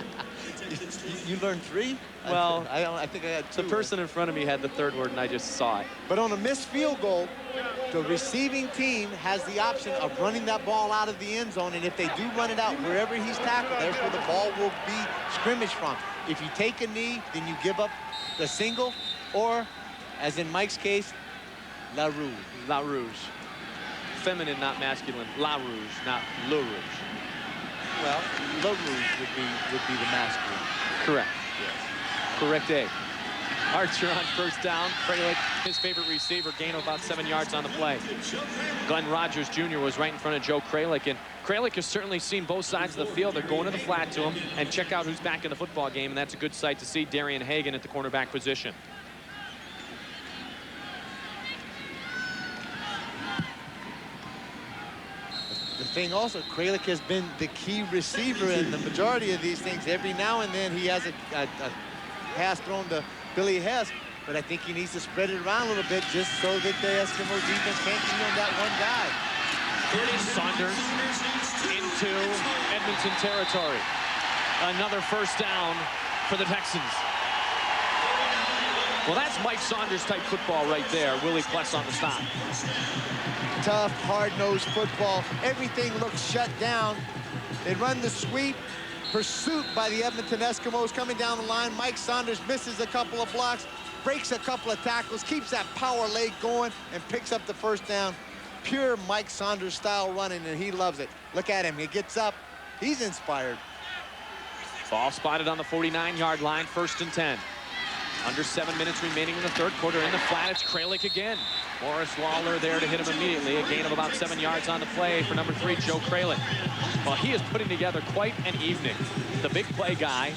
You learned 3? Well, I think I had 2. The person in front of me had the 3rd word, and I just saw it. But on a missed field goal, the receiving team has the option of running that ball out of the end zone, and if they do run it out wherever he's tackled, there's where the ball will be scrimmaged from. If you take a knee, then you give up the single, or, as in Mike's case, La Rouge. La Rouge. Feminine, not masculine. La Rouge, not Le Rouge. Well, La Rouge would be the masculine. Correct. Yes. Correct, A. Archer on 1st down. Kralik, his favorite receiver, gain of about 7 yards on the play. Glenn Rogers Jr. was right in front of Joe Kralik, and Kralik has certainly seen both sides of the field. They're going to the flat to him, and check out who's back in the football game, and that's a good sight to see. Darian Hagan at the cornerback position. The thing also, Kralik has been the key receiver in the majority of these things. Every now and then he has a pass thrown to Billy Hess, but I think he needs to spread it around a little bit just so that the Eskimo defense can't key on that one guy. Saunders into Edmonton territory. Another 1st down for the Texans. Well, that's Mike Saunders type football right there. Willie Pless on the stop. Tough, hard-nosed football. Everything looks shut down. They run the sweep. pursuit by the Edmonton Eskimos coming down the line. Mike Saunders misses a couple of blocks, breaks a couple of tackles, keeps that power leg going, and picks up the first down. Pure Mike Saunders style running, and he loves it. Look at him. He gets up. He's inspired. Ball spotted on the 49-yard line, 1st and 10. Under 7 minutes remaining in the third quarter. In the flat, it's Kralik again. Morris Lawler there to hit him immediately. A gain of about 7 yards on the play for number 3, Joe Kralik. Well, he is putting together quite an evening. The big play guy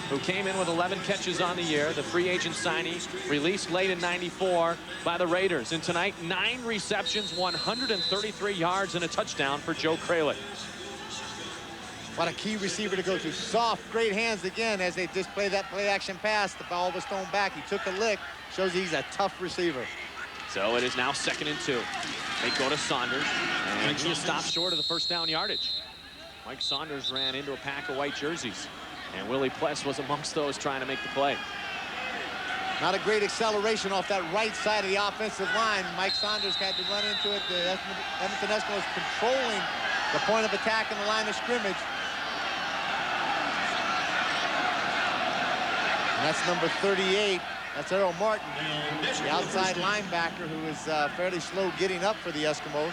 who came in with 11 catches on the year, the free agent signee, released late in '94 by the Raiders. And tonight, 9 receptions, 133 yards, and a touchdown for Joe Kralik. What a key receiver to go to. Soft, great hands again as they display that play-action pass. The ball was thrown back. He took a lick. Shows he's a tough receiver. So it is now 2nd and 2. They go to Saunders, and he is stopped short of the first down yardage. Mike Saunders ran into a pack of white jerseys, and Willie Pless was amongst those trying to make the play. Not a great acceleration off that right side of the offensive line. Mike Saunders had to run into it. The Edmonton Eskimos controlling the point of attack in the line of scrimmage. And that's number 38. That's Errol Martin, the outside linebacker who is fairly slow getting up for the Eskimos.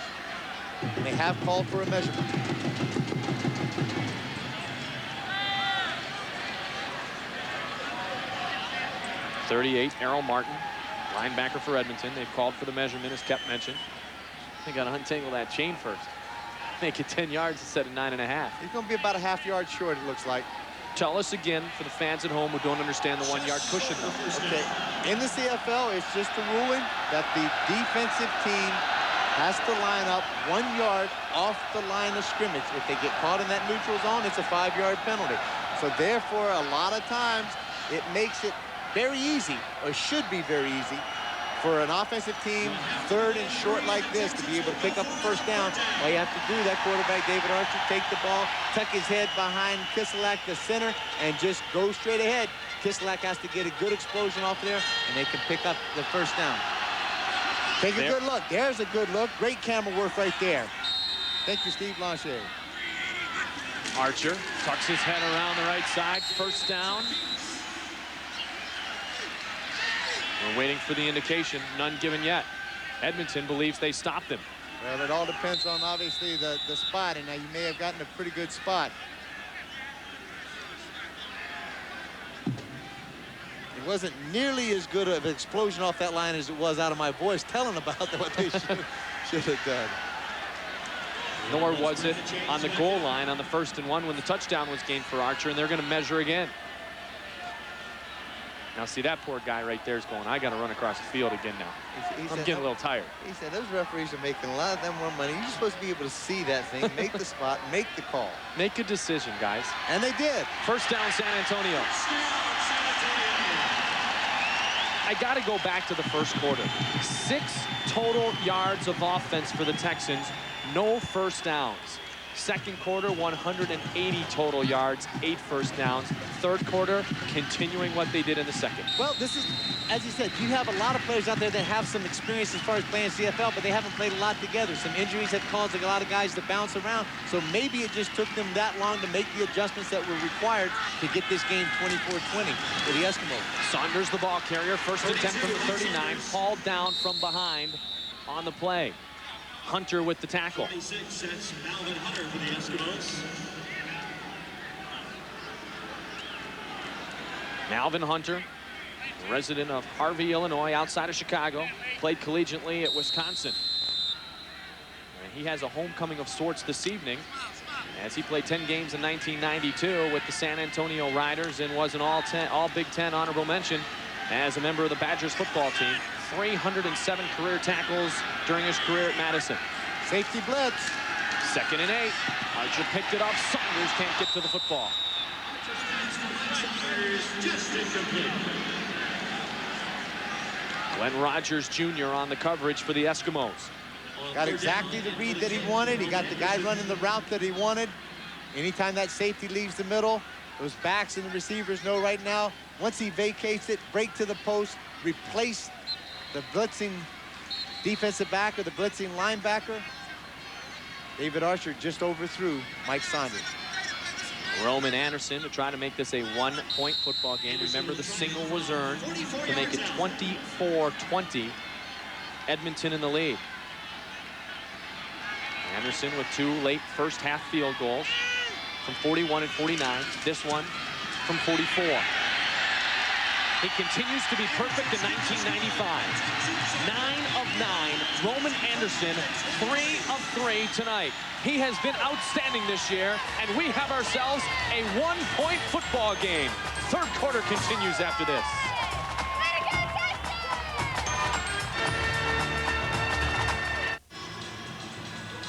And they have called for a measurement. .38, Errol Martin, linebacker for Edmonton. They've called for the measurement, as Kep mentioned. They got to untangle that chain first. Make it 10 yards instead of 9.5. He's going to be about a half yard short, it looks like. Tell us again, for the fans at home who don't understand the 1 yard cushion. Okay, in the CFL, it's just a ruling that the defensive team has to line up 1 yard off the line of scrimmage. If they get caught in that neutral zone, it's a 5-yard penalty. So therefore, a lot of times, it makes it very easy, or should be very easy, for an offensive team, 3rd and short like this, to be able to pick up the first down. All you have to do, that quarterback, David Archer, take the ball, tuck his head behind Kiselak, the center, and just go straight ahead. Kiselak has to get a good explosion off there, and they can pick up the first down. Take a good look. There's a good look. Great camera work right there. Thank you, Steve Blanchet. Archer tucks his head around the right side. First down. We're waiting for the indication. None given yet. Edmonton believes they stopped him. Well, it all depends on, obviously, the spot. And now you may have gotten a pretty good spot. It wasn't nearly as good of an explosion off that line as it was out of my voice telling about what they should have done. Nor was it on the goal line on the 1st and 1 when the touchdown was gained for Archer, and they're going to measure again. Now, see, that poor guy right there is going, I got to run across the field again now. I'm getting a little tired. He said, those referees are making a lot of them more money. You're supposed to be able to see that thing, make the spot, make the call. Make a decision, guys. And they did. First down, San Antonio. I got to go back to the first quarter. 6 total yards of offense for the Texans, no first downs. Second quarter, 180 total yards, 8 first downs. Third quarter, continuing what they did in the second. Well, this is, as you said, you have a lot of players out there that have some experience as far as playing CFL, but they haven't played a lot together. Some injuries have caused a lot of guys to bounce around, so maybe it just took them that long to make the adjustments that were required to get this game 24-20 for the Eskimos. Saunders, the ball carrier, 1st and 10 from the 39, hauled down from behind on the play. Hunter with the tackle. 26, that's Malvin Hunter for the Eskimos. Malvin Hunter, resident of Harvey, Illinois, outside of Chicago, played collegiately at Wisconsin. And he has a homecoming of sorts this evening, as he played 10 games in 1992 with the San Antonio Riders and was an all Big Ten honorable mention as a member of the Badgers football team. 307 career tackles during his career at Madison. Safety blitz. 2nd and 8. Archer picked it up. Saunders can't get to the football. Glenn Rogers Jr. on the coverage for the Eskimos. Got exactly the read that he wanted. He got the guy running the route that he wanted. Anytime that safety leaves the middle, those backs and the receivers know right now, once he vacates it, break to the post, replace the blitzing defensive back or the blitzing linebacker. David Archer just overthrew Mike Saunders. Roman Anderson to try to make this a one-point football game. Remember, the single was earned to make it 24-20. Edmonton in the lead. Anderson with 2 late first half field goals from 41 and 49. This one from 44. He continues to be perfect in 1995. 9 of 9. Roman Anderson, 3 of 3 tonight. He has been outstanding this year, and we have ourselves a one-point football game. Third quarter continues after this.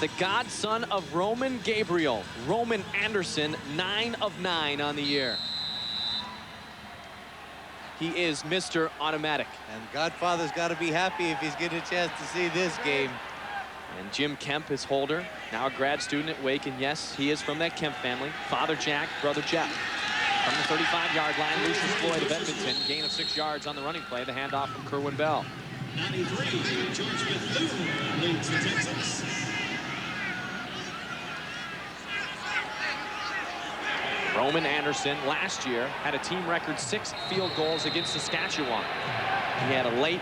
The godson of Roman Gabriel, Roman Anderson, 9 of 9 on the year. He is Mr. Automatic. And Godfather's got to be happy if he's getting a chance to see this game. And Jim Kemp is holder, now a grad student at Wake, and yes, he is from that Kemp family. Father Jack, brother Jeff. From the 35-yard line, Lucius Floyd of Edmonton, gain of 6 yards on the running play, the handoff from Kerwin Bell. 93, George Bethune leads the Texans. Roman Anderson last year had a team record 6 field goals against Saskatchewan. He had a late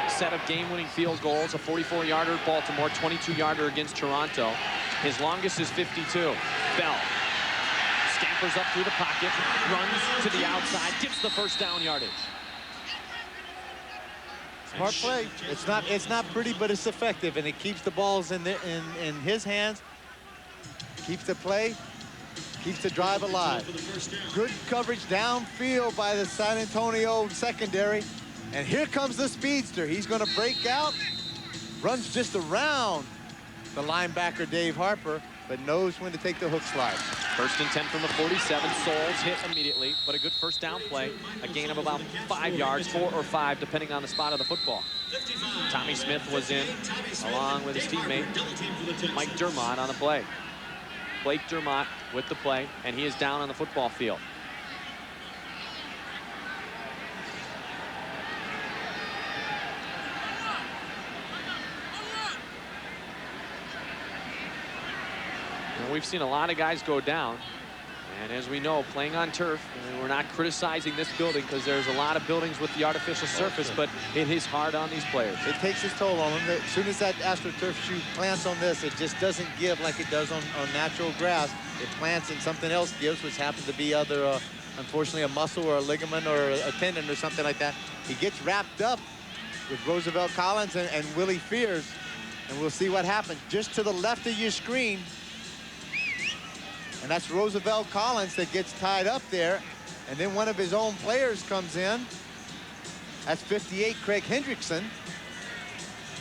set of game-winning field goals, a 44-yarder at Baltimore, 22-yarder against Toronto. His longest is 52. Bell scampers up through the pocket, runs to the outside, gets the first down yardage. Smart play. It's not pretty, but it's effective, and it keeps the balls in his hands, keeps the play, keeps the drive alive. Good coverage downfield by the San Antonio secondary. And here comes the speedster. He's going to break out, runs just around the linebacker, Dave Harper, but knows when to take the hook slide. First and 10 from the 47. Souls hit immediately, but a good first down play. A gain of about 5 yards, 4 or 5, depending on the spot of the football. Tommy Smith was in, along with his teammate, Mike Dermott, on the play. Blake Dermott with the play, and he is down on the football field. And we've seen a lot of guys go down, and as we know, playing on turf, and we're not criticizing this building because there's a lot of buildings with the artificial surface, but it is hard on these players. It takes its toll on them. As soon as that AstroTurf shoe plants on this, it just doesn't give like it does on natural grass. It plants and something else gives, which happens to be either, unfortunately, a muscle or a ligament or a tendon or something like that. He gets wrapped up with Roosevelt Collins and Willie Fears, and we'll see what happens. Just to the left of your screen, and that's Roosevelt Collins that gets tied up there. And then one of his own players comes in. That's 58, Craig Hendrickson.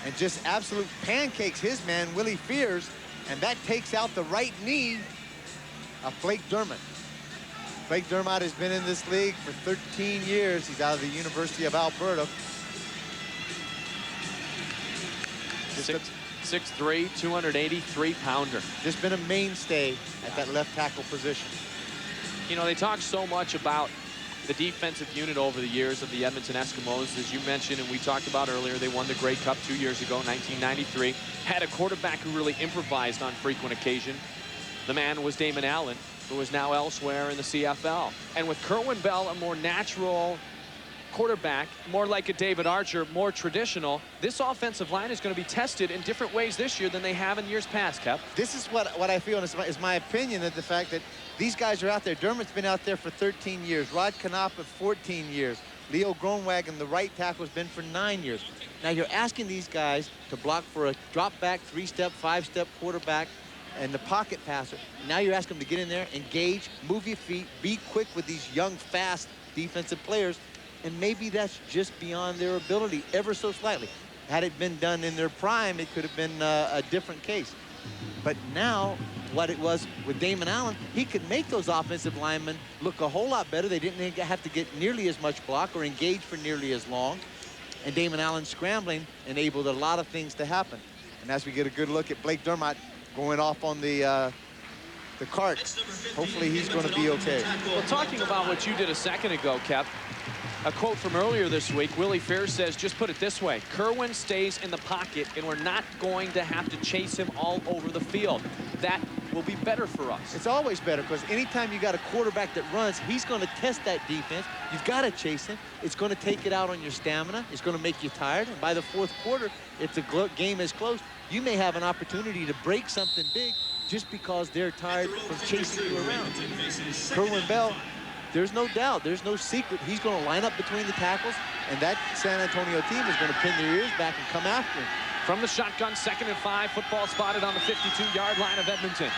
And just absolute pancakes his man, Willie Fears. And that takes out the right knee of Blake Dermott. Blake Dermott has been in this league for 13 years. He's out of the University of Alberta. 6'3", 283-pounder. Just been a mainstay at that left tackle position. You know, they talk so much about the defensive unit over the years of the Edmonton Eskimos. As you mentioned, and we talked about earlier, they won the Grey Cup 2 years ago, 1993. Had a quarterback who really improvised on frequent occasion. The man was Damon Allen, who is now elsewhere in the CFL. And with Kerwin Bell, a more natural quarterback, more like a David Archer, more traditional, this offensive line is going to be tested in different ways this year than they have in years past, Kev. This is what I feel, and is my opinion, of the fact that these guys are out there. Dermott's been out there for 13 years. Rod Knopf 14 years. Leo Groenwagen, the right tackle, has been for 9 years. Now you're asking these guys to block for a drop back, 3-step, 5-step quarterback and the pocket passer. Now you're asking them to get in there, engage, move your feet, be quick with these young, fast defensive players. And maybe that's just beyond their ability, ever so slightly. Had it been done in their prime, it could have been a different case. But now, what it was with Damon Allen, he could make those offensive linemen look a whole lot better. They didn't have to get nearly as much block or engage for nearly as long. And Damon Allen scrambling enabled a lot of things to happen. And as we get a good look at Blake Dermott going off on the cart, hopefully he's going to be okay. Well, talking about what you did a second ago, Kev, a quote from earlier this week, Willie Fears says, just put it this way, Kerwin stays in the pocket and we're not going to have to chase him all over the field. That will be better for us. It's always better because anytime you got a quarterback that runs, he's going to test that defense. You've got to chase him. It's going to take it out on your stamina. It's going to make you tired. And by the fourth quarter, if the game is close, you may have an opportunity to break something big just because they're tired from chasing you around. Kerwin Bell, there's no doubt, there's no secret. He's going to line up between the tackles, and that San Antonio team is going to pin their ears back and come after him. From the shotgun, 2nd and 5, football spotted on the 52-yard line of Edmonton.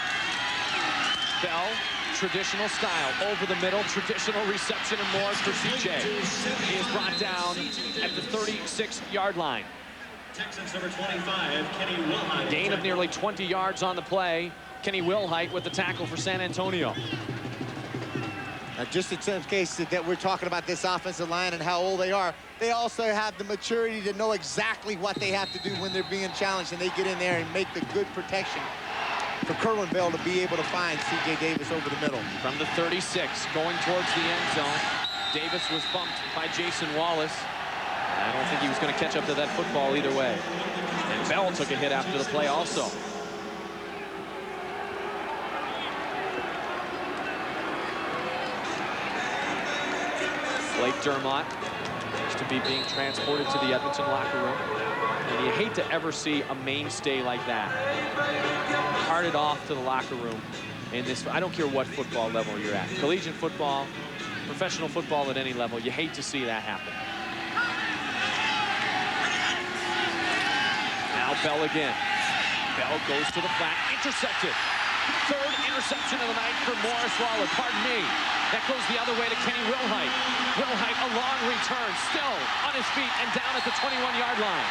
Bell, traditional style, over the middle, traditional reception and more for CJ. He is brought down at the 36-yard line. Texans number 25, Kenny Wilhite. Gain of nearly 20 yards on the play. Kenny Wilhite with the tackle for San Antonio. Now, just in some cases that we're talking about this offensive line and how old they are, they also have the maturity to know exactly what they have to do when they're being challenged, and they get in there and make the good protection for Kerwin Bell to be able to find C.J. Davis over the middle. From the 36, going towards the end zone. Davis was bumped by Jason Wallace. I don't think he was going to catch up to that football either way. And Bell took a hit after the play also. Blake Dermott seems to be being transported to the Edmonton locker room. And you hate to ever see a mainstay like that carted off to the locker room in this. I don't care what football level you're at. Collegiate football, professional football at any level, you hate to see that happen. Now Bell again. Bell goes to the flat, intercepted. 3rd interception of the night for Morris Lawler. Pardon me. That goes the other way to Kenny Wilhite. Wilhite, a long return, still on his feet and down at the 21-yard line.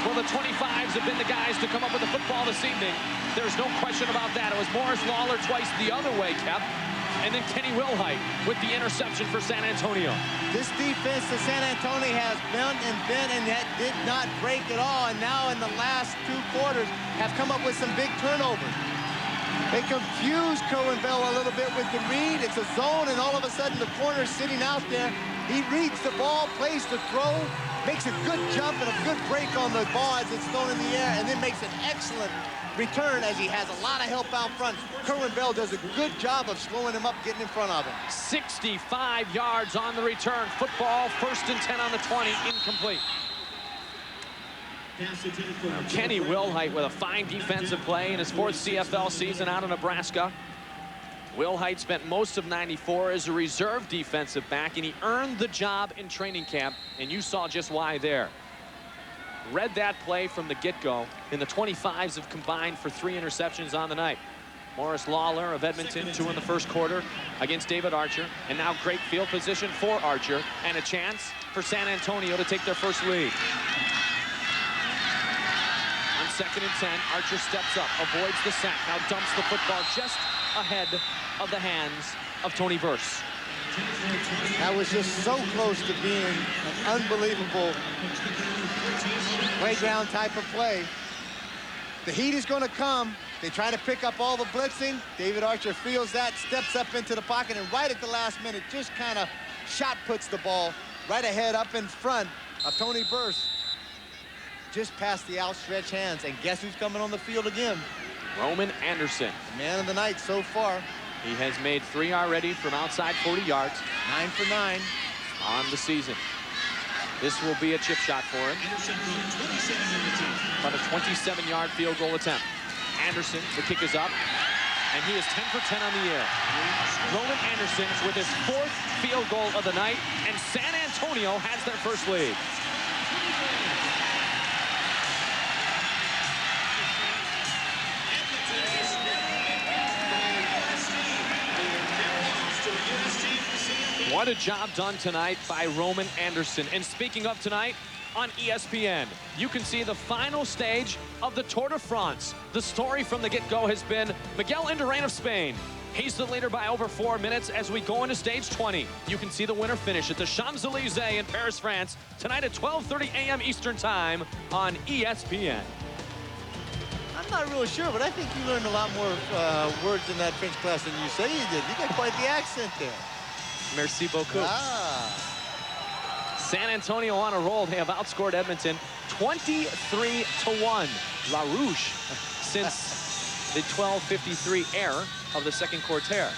Well, the 25s have been the guys to come up with the football this evening. There's no question about that. It was Morris Lawler twice the other way, Kep. And then Kenny Wilhite with the interception for San Antonio. This defense that San Antonio has bent and yet did not break at all. And now in the last 2 quarters have come up with some big turnovers. They confuse Kerwin Bell a little bit with the read. It's a zone, and all of a sudden the corner's sitting out there. He reads the ball, plays the throw, makes a good jump and a good break on the ball as it's thrown in the air, and then makes an excellent return as he has a lot of help out front. Kerwin Bell does a good job of slowing him up, getting in front of him. 65 yards on the return. Football, 1st and 10 on the 20, incomplete. Now, Kenny Wilhite with a fine defensive play in his 4th CFL season out of Nebraska. Wilhite spent most of '94 as a reserve defensive back, and he earned the job in training camp, and you saw just why there. Read that play from the get-go, and the 25s have combined for 3 interceptions on the night. Morris Lawler of Edmonton, 2 in the 1st quarter against David Archer, and now great field position for Archer, and a chance for San Antonio to take their first lead. On 2nd and 10, Archer steps up, avoids the sack, now dumps the football just ahead of the hands of Tony Verse. That was just so close to being an unbelievable playground type of play. The heat is going to come. They try to pick up all the blitzing. David Archer feels that, steps up into the pocket, and right at the last minute just kind of shot puts the ball right ahead up in front of Tony Verse. Just past the outstretched hands. And guess who's coming on the field again? Roman Anderson. The man of the night so far. He has made 3 already from outside 40 yards. 9 for 9 on the season. This will be a chip shot for him. About a 27-yard field goal attempt. Anderson, the kick is up, and he is 10 for 10 on the year. Roman Anderson with his 4th field goal of the night, and San Antonio has their first lead. What a job done tonight by Roman Anderson. And speaking of tonight, on ESPN, you can see the final stage of the Tour de France. The story from the get-go has been Miguel Indurain of Spain. He's the leader by over 4 minutes as we go into stage 20. You can see the winner finish at the Champs-Élysées in Paris, France, tonight at 12:30 a.m. Eastern Time on ESPN. I'm not really sure, but I think you learned a lot more words in that French class than you say you did. You got quite the accent there. Merci beaucoup. San Antonio on a roll. They have outscored Edmonton 23-1. LaRouche since the 12:53 error of the second quarter.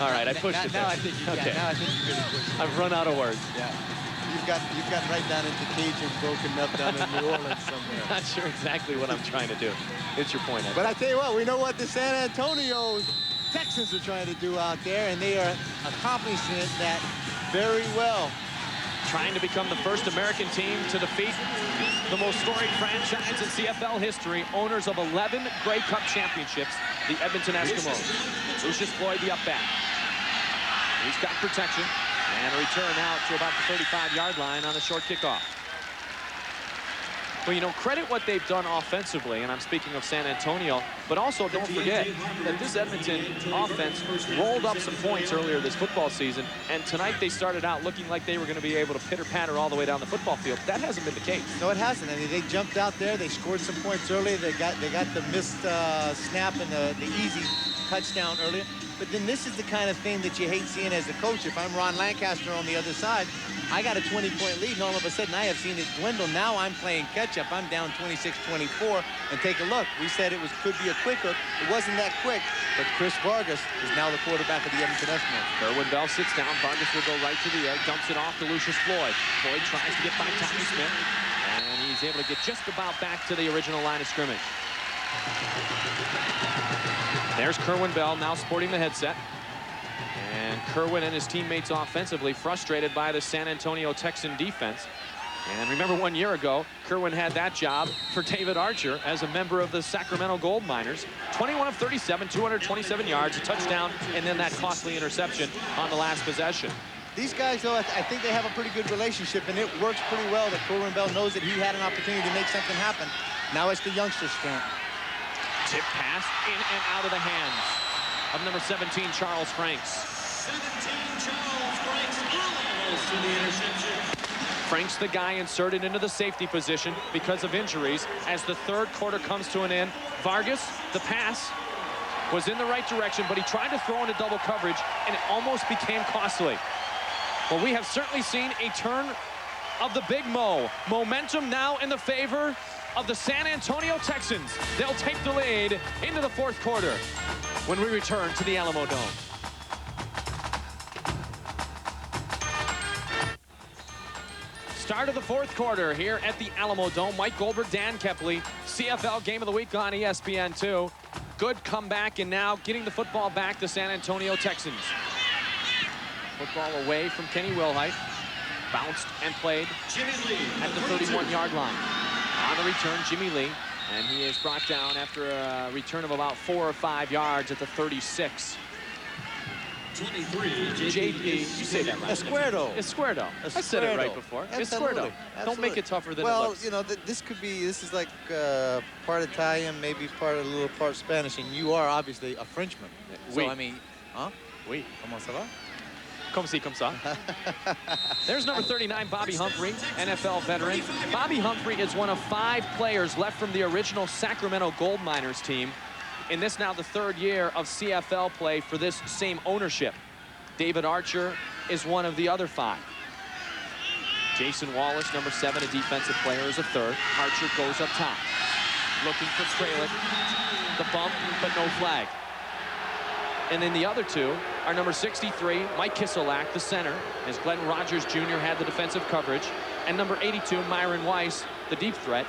All right, I pushed it there. Now I think you can. Okay. Now I think you really pushed it. I've run out of words. Yeah. You've got right down into Cajun broken up down in New Orleans somewhere. Not sure exactly what I'm trying to do. It's your point, Ed. But I tell you what, we know what the San Antonio Texans are trying to do out there, and they are accomplishing that very well. Trying to become the first American team to defeat the most storied franchise in CFL history, owners of 11 Grey Cup championships, the Edmonton Eskimos. Lucius Floyd, the up back. He's got protection, and a return out to about the 35-yard line on a short kickoff. Well, you know, credit what they've done offensively, and I'm speaking of San Antonio, but also don't forget that this Edmonton offense rolled up some points earlier this football season, and tonight they started out looking like they were going to be able to pitter-patter all the way down the football field. That hasn't been the case. No, it hasn't. I mean, they jumped out there. They scored some points earlier. They got the missed snap and the easy touchdown earlier. But then this is the kind of thing that you hate seeing as a coach. If I'm Ron Lancaster on the other side, I got a 20-point lead, and all of a sudden I have seen it dwindle. Now I'm playing catch-up. I'm down 26-24, and take a look. We said it could be a quick hook. It wasn't that quick, but Chris Vargas is now the quarterback of the Edmonton Eskimos. Kerwin Bell sits down. Vargas will go right to the air, dumps it off to Lucius Floyd. Floyd tries to get by Tommy Smith, and he's able to get just about back to the original line of scrimmage. There's Kerwin Bell now sporting the headset. And Kerwin and his teammates offensively frustrated by the San Antonio Texan defense. And remember 1 year ago, Kerwin had that job for David Archer as a member of the Sacramento Gold Miners. 21 of 37, 227 yards, a touchdown, and then that costly interception on the last possession. These guys, though, I think they have a pretty good relationship, and it works pretty well that Kerwin Bell knows that he had an opportunity to make something happen. Now it's the youngster's turn. Tip pass in and out of the hands of number 17, Charles Franks. 17, Charles Franks, almost to the interception. Franks, the guy inserted into the safety position because of injuries as the third quarter comes to an end. Vargas, the pass was in the right direction, but he tried to throw into double coverage, and it almost became costly. Well, we have certainly seen a turn of the Big Mo. Momentum now in the favor of the San Antonio Texans. They'll take the lead into the fourth quarter when we return to the Alamo Dome. Start of the fourth quarter here at the Alamo Dome. Mike Goldberg, Dan Kepley, CFL Game of the Week on ESPN2. Good comeback, and now getting the football back to San Antonio Texans. Football away from Kenny Wilhite. Bounced and played at the 31-yard line. On the return, Jimmy Lee, and he is brought down after a return of about 4 or 5 yards at the 36. 23, JP, you say that right. Escuerdo. Escuerdo. I said it right before. Escuerdo. Don't make it tougher than it looks. Well, you know, this is like part Italian, maybe a little part Spanish, and you are obviously a Frenchman. Oui. So, I mean, huh? Oui. Comment ça va? Comme si, comme ça. There's number 39, Bobby Humphrey, NFL veteran. Bobby Humphrey is one of 5 players left from the original Sacramento Gold Miners team. In this now the third year of CFL play for this same ownership. David Archer is one of the other 5. Jason Wallace, number 7, a defensive player, is a third. Archer goes up top. Looking for Kralik. The bump, but no flag. And then the other 2 are number 63, Mike Kiselak, the center, as Glenn Rogers Jr. had the defensive coverage, and number 82, Myron Weiss, the deep threat,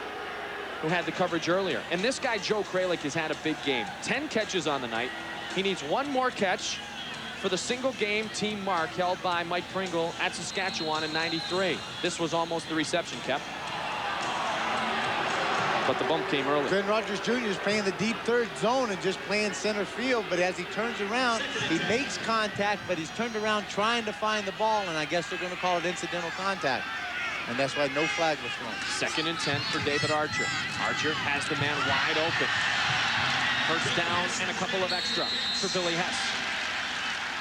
who had the coverage earlier. And this guy, Joe Kralik, has had a big game. 10 catches on the night. He needs 1 more catch for the single game team mark held by Mike Pringle at Saskatchewan in '93. This was almost the reception, Kep. But the bump came early. Glenn Rogers Jr. is playing the deep third zone and just playing center field, but as he turns around, he makes contact, but he's turned around trying to find the ball, and I guess they're going to call it incidental contact. And that's why no flag was thrown. 2nd and 10 for David Archer. Archer has the man wide open. First down and a couple of extra for Billy Hess.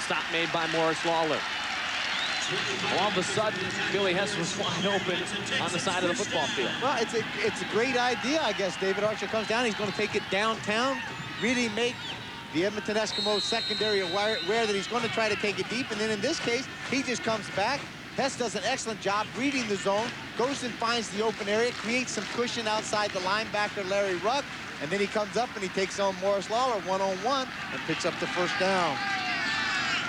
Stop made by Morris Lawler. All of a sudden, Billy Hess was wide open on the side of the football field. Well, it's a great idea, I guess. David Archer comes down. He's going to take it downtown, really make the Edmonton Eskimos secondary aware that he's going to try to take it deep. And then in this case, he just comes back. Hess does an excellent job reading the zone, goes and finds the open area, creates some cushion outside the linebacker, Larry Ruck, and then he comes up and he takes on Morris Lawler one-on-one and picks up the first down.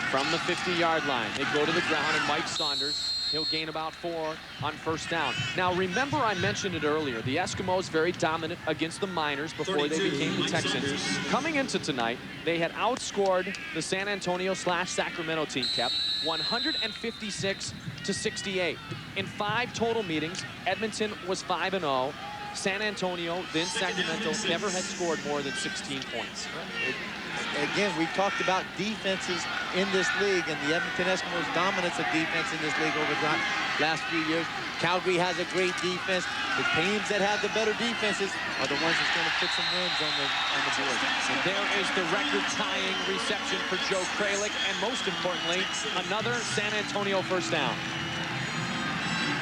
From the 50-yard line, they go to the ground, and Mike Saunders, he'll gain about 4 on first down. Now, remember I mentioned it earlier. The Eskimos very dominant against the Miners before they became the Texans. Coming into tonight, they had outscored the San Antonio/Sacramento team, Kep, 156-68. In 5 total meetings, Edmonton was 5-0. San Antonio, then Sacramento, never had scored more than 16 points. Again, we talked about defenses in this league and the Edmonton Eskimos' dominance of defense in this league over the last few years. Calgary has a great defense. The teams that have the better defenses are the ones that's going to put some wins on the board. And there is the record-tying reception for Joe Kralik, and most importantly, another San Antonio first down.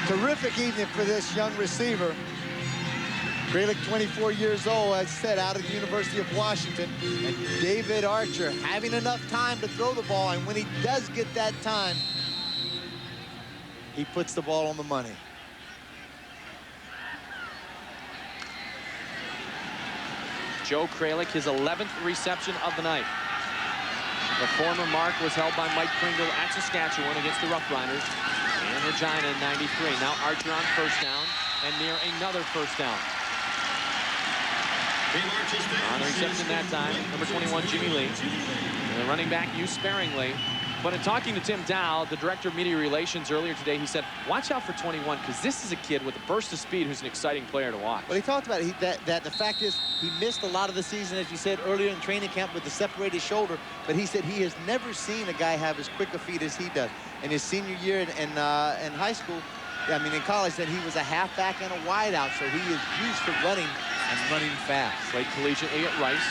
Terrific evening for this young receiver. Kralik, 24 years old, as said, out of the University of Washington. And David Archer having enough time to throw the ball, and when he does get that time, he puts the ball on the money. Joe Kralik, his 11th reception of the night. The former mark was held by Mike Pringle at Saskatchewan against the Rough Riders and Regina in '93. Now Archer on first down and near another first down. On the reception that time, number 21, Jimmy Lee. And the running back used sparingly. But in talking to Tim Dow, the director of media relations earlier today, he said, watch out for 21, because this is a kid with a burst of speed who's an exciting player to watch. Well, he talked about it, that the fact is he missed a lot of the season, as you said earlier, in training camp with the separated shoulder. But he said he has never seen a guy have as quick a feet as he does. In his senior year in high school, in college, that he was a halfback and a wideout, so he is used to running and running fast. Played collegiately at Rice.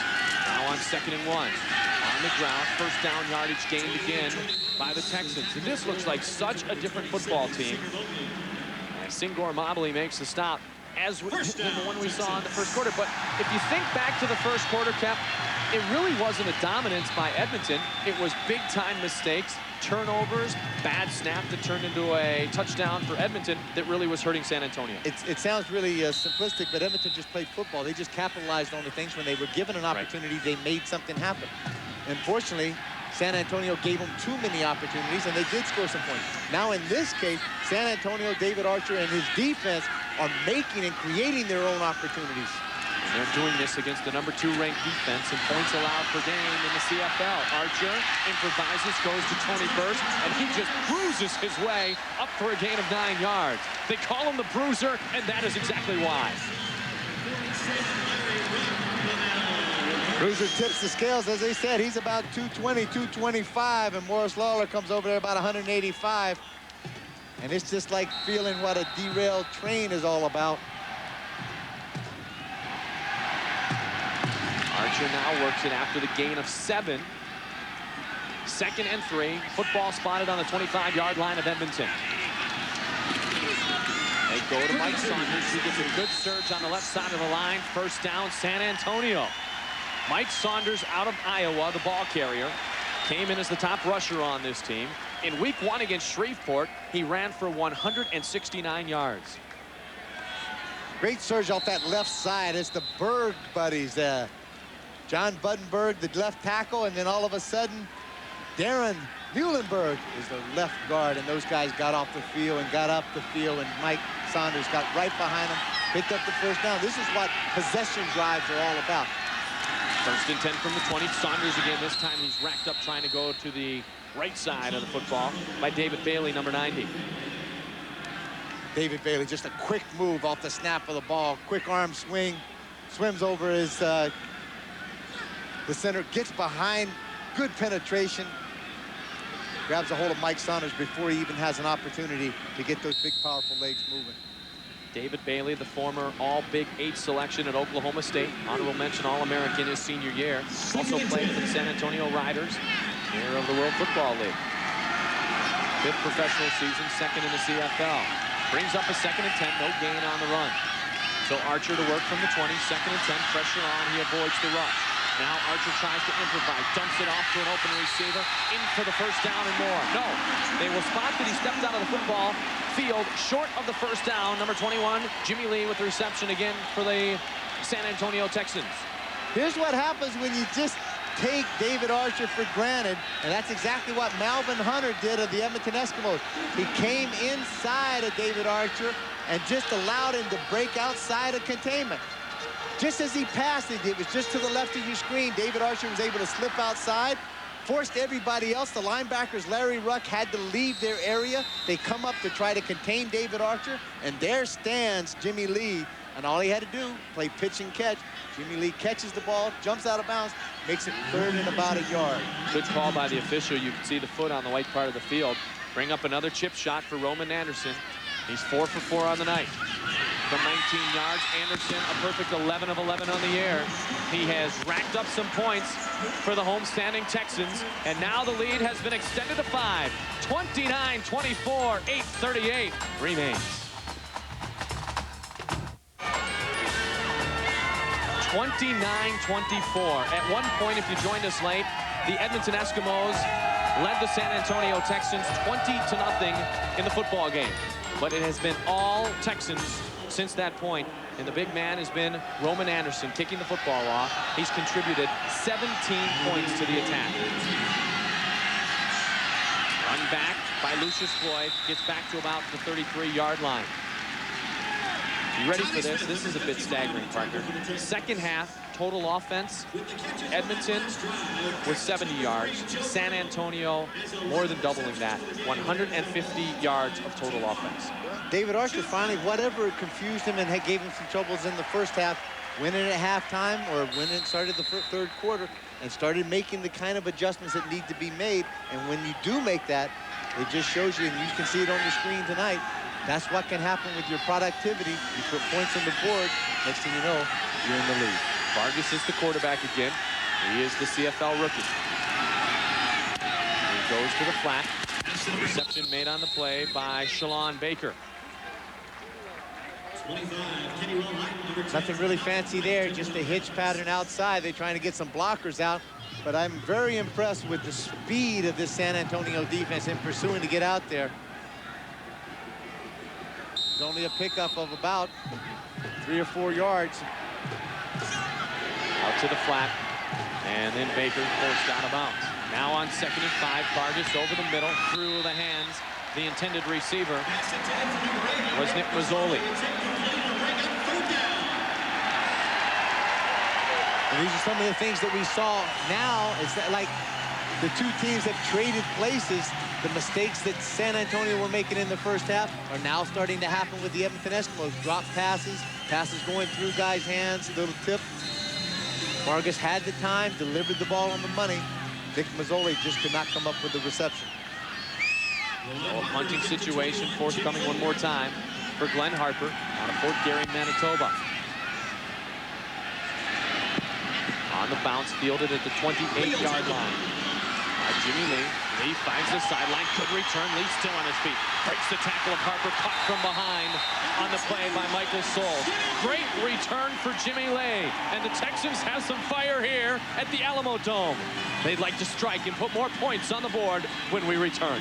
Now on 2nd and 1. On the ground, first down yardage gained again by the Texans. And this looks like such a different football team. And Singor Mobley makes the stop, as the one we saw in the first quarter. But if you think back to the first quarter, Kep, it really wasn't a dominance by Edmonton. It was big-time mistakes, turnovers, bad snap that turned into a touchdown for Edmonton that really was hurting San Antonio. It sounds really simplistic, but Edmonton just played football. They just capitalized on the things. When they were given an opportunity, they made something happen. Unfortunately, San Antonio gave them too many opportunities, and they did score some points. Now, in this case, San Antonio, David Archer, and his defense are making and creating their own opportunities. And they're doing this against the number 2 ranked defense, and points allowed per game in the CFL. Archer improvises, goes to Tony Burst, and he just bruises his way up for a gain of 9 yards. They call him the Bruiser, and that is exactly why. Bruiser tips the scales. As they said, he's about 220, 225, and Morris Lawler comes over there about 185. And it's just like feeling what a derailed train is all about. Archer now works it after the gain of 7. 2nd and 3. Football spotted on the 25-yard line of Edmonton. They go to Mike Saunders, who gets a good surge on the left side of the line. First down, San Antonio. Mike Saunders out of Iowa, the ball carrier, came in as the top rusher on this team. In week 1 against Shreveport, he ran for 169 yards. Great surge off that left side. It's the Berg buddies. John Buddenberg, the left tackle, and then all of a sudden, Darren Muhlenberg is the left guard, and those guys got off the field and got up the field, and Mike Saunders got right behind him, picked up the first down. This is what possession drives are all about. 1st and 10 from the 20. Saunders again. This time he's racked up trying to go to the right side of the football by David Bailey, number 90. David Bailey, just a quick move off the snap of the ball. Quick arm swing. Swims over his the center. Gets behind. Good penetration. Grabs a hold of Mike Saunders before he even has an opportunity to get those big, powerful legs moving. David Bailey, the former All-Big 8 selection at Oklahoma State. Honorable mention All-American his senior year. Also played for the San Antonio Riders, year of the World Football League. 5th professional season, 2nd in the CFL. Brings up a 2nd and 10, no gain on the run. So Archer to work from the 20, 2nd and 10, pressure on, he avoids the rush. Now Archer tries to improvise, dumps it off to an open receiver, in for the first down and more. No, they will spot that he stepped out of the football field short of the first down. Number 21, Jimmy Lee with the reception again for the San Antonio Texans. Here's what happens when you just take David Archer for granted, and that's exactly what Malvin Hunter did of the Edmonton Eskimos. He came inside of David Archer and just allowed him to break outside of containment. Just as he passed it was just to the left of your screen. David Archer was able to slip outside, forced everybody else. The linebackers, Larry Ruck, had to leave their area. They come up to try to contain David Archer, and there stands Jimmy Lee. And all he had to do, play pitch and catch. Jimmy Lee catches the ball, jumps out of bounds, makes it 3rd and about a yard. Good call by the official. You can see the foot on the white part of the field. Bring up another chip shot for Roman Anderson. He's 4 for 4 on the night. From 19 yards, Anderson, a perfect 11 of 11 on the air. He has racked up some points for the homestanding Texans, and now the lead has been extended to 5. 29-24, 8:38 remains. 29-24. At one point, if you joined us late, the Edmonton Eskimos led the San Antonio Texans 20-0 in the football game. But it has been all Texans since that point, and the big man has been Roman Anderson kicking the football off. He's contributed 17 points to the attack. Run back by Lucius Floyd, gets back to about the 33-yard line. You ready for this? This is a bit staggering, Parker. Second half, total offense, Edmonton with 70 yards. San Antonio more than doubling that, 150 yards of total offense. David Archer finally, whatever confused him and gave him some troubles in the first half, went in at halftime or when it started the 3rd quarter and started making the kind of adjustments that need to be made. And when you do make that, it just shows you, and you can see it on your screen tonight, that's what can happen with your productivity. You put points on the board, next thing you know, you're in the lead. Vargas is the quarterback again. He is the CFL rookie. He goes to the flat. Reception made on the play by Shalon Baker. Nothing really fancy there, just a hitch pattern outside. They're trying to get some blockers out, but I'm very impressed with the speed of this San Antonio defense in pursuing to get out there. It's only a pickup of about 3 or 4 yards. Out to the flat, and then Baker forced out of bounds. Now on 2nd and 5, Vargas over the middle, through the hands. The intended receiver was Nick Mazzoli. And these are some of the things that we saw now. Is that like the two teams have traded places. The mistakes that San Antonio were making in the first half are now starting to happen with the Edmonton Eskimos. Drop passes, passes going through guys' hands, little tip. Vargas had the time, delivered the ball on the money. Nick Mazzoli just could not come up with the reception. So a punting situation forthcoming one more time for Glenn Harper out of Fort Garry, Manitoba. On the bounce, fielded at the 28-yard line. Jimmy Lee. Lee finds the sideline, could return. Lee still on his feet. Breaks the tackle of Harper, caught from behind on the play by Michael Soul. Great return for Jimmy Lee. And the Texans have some fire here at the Alamo Dome. They'd like to strike and put more points on the board when we return.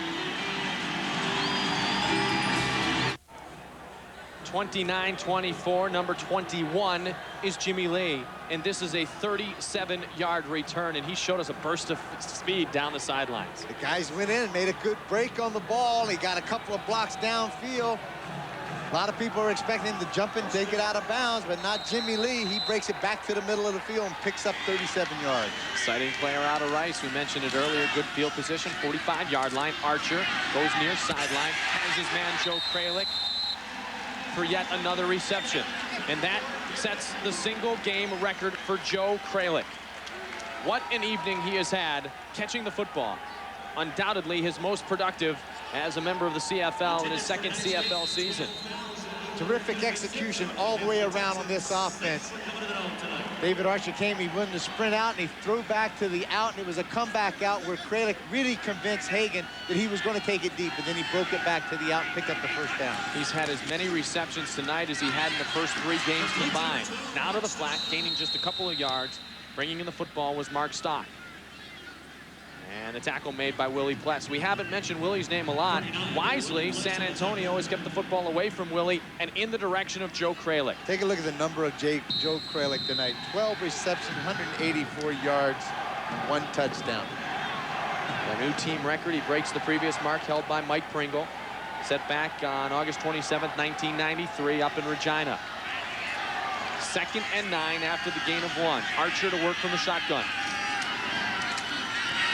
29-24, number 21 is Jimmy Lee, and this is a 37-yard return, and he showed us a burst of speed down the sidelines. The guys went in and made a good break on the ball. He got a couple of blocks downfield. A lot of people are expecting him to jump and take it out of bounds, but not Jimmy Lee. He breaks it back to the middle of the field and picks up 37 yards. Exciting player out of Rice. We mentioned it earlier. Good field position, 45-yard line. Archer goes near sideline, has his man Joe Kralik for yet another reception. And that sets the single-game record for Joe Kralik. What an evening he has had catching the football. Undoubtedly his most productive as a member of the CFL in his 2nd CFL season. Terrific execution all the way around on this offense. David Archer came, he won the sprint out, and he threw back to the out, and it was a comeback out where Kralik really convinced Hagan that he was going to take it deep, but then he broke it back to the out and picked up the first down. He's had as many receptions tonight as he had in the first 3 games combined. Now to the flat, gaining just a couple of yards. Bringing in the football was Mark Stock. And the tackle made by Willie Pless. We haven't mentioned Willie's name a lot. Wisely, San Antonio has kept the football away from Willie and in the direction of Joe Kralik. Take a look at the number of Joe Kralik tonight. 12 receptions, 184 yards, and 1 touchdown. A new team record. He breaks the previous mark held by Mike Pringle. Set back on August 27th, 1993 up in Regina. 2nd and 9 after the gain of 1. Archer to work from the shotgun.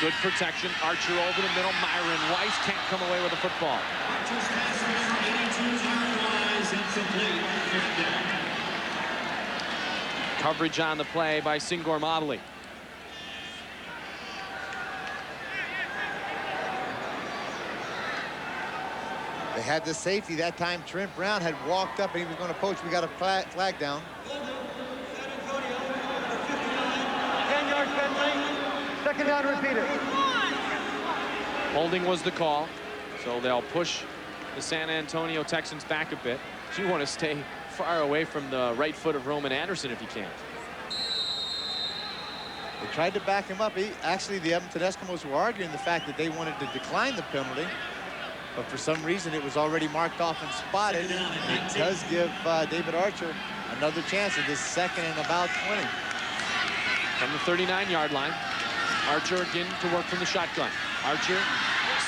Good protection. Archer over the middle. Myron Weiss can't come away with the football. Archer's pass was 82 yard lines incomplete. Coverage on the play by Singor Motley. They had the safety that time. Trent Brown had walked up and he was going to poach. We got a flag down. 10-yard penalty. 2nd down, repeated. Holding was the call, so they'll push the San Antonio Texans back a bit. You want to stay far away from the right foot of Roman Anderson if you can. They tried to back him up. Actually, the Edmonton Eskimos were arguing the fact that they wanted to decline the penalty, but for some reason it was already marked off and spotted. It does give David Archer another chance at this 2nd and about 20. From the 39-yard line, Archer again to work from the shotgun. Archer,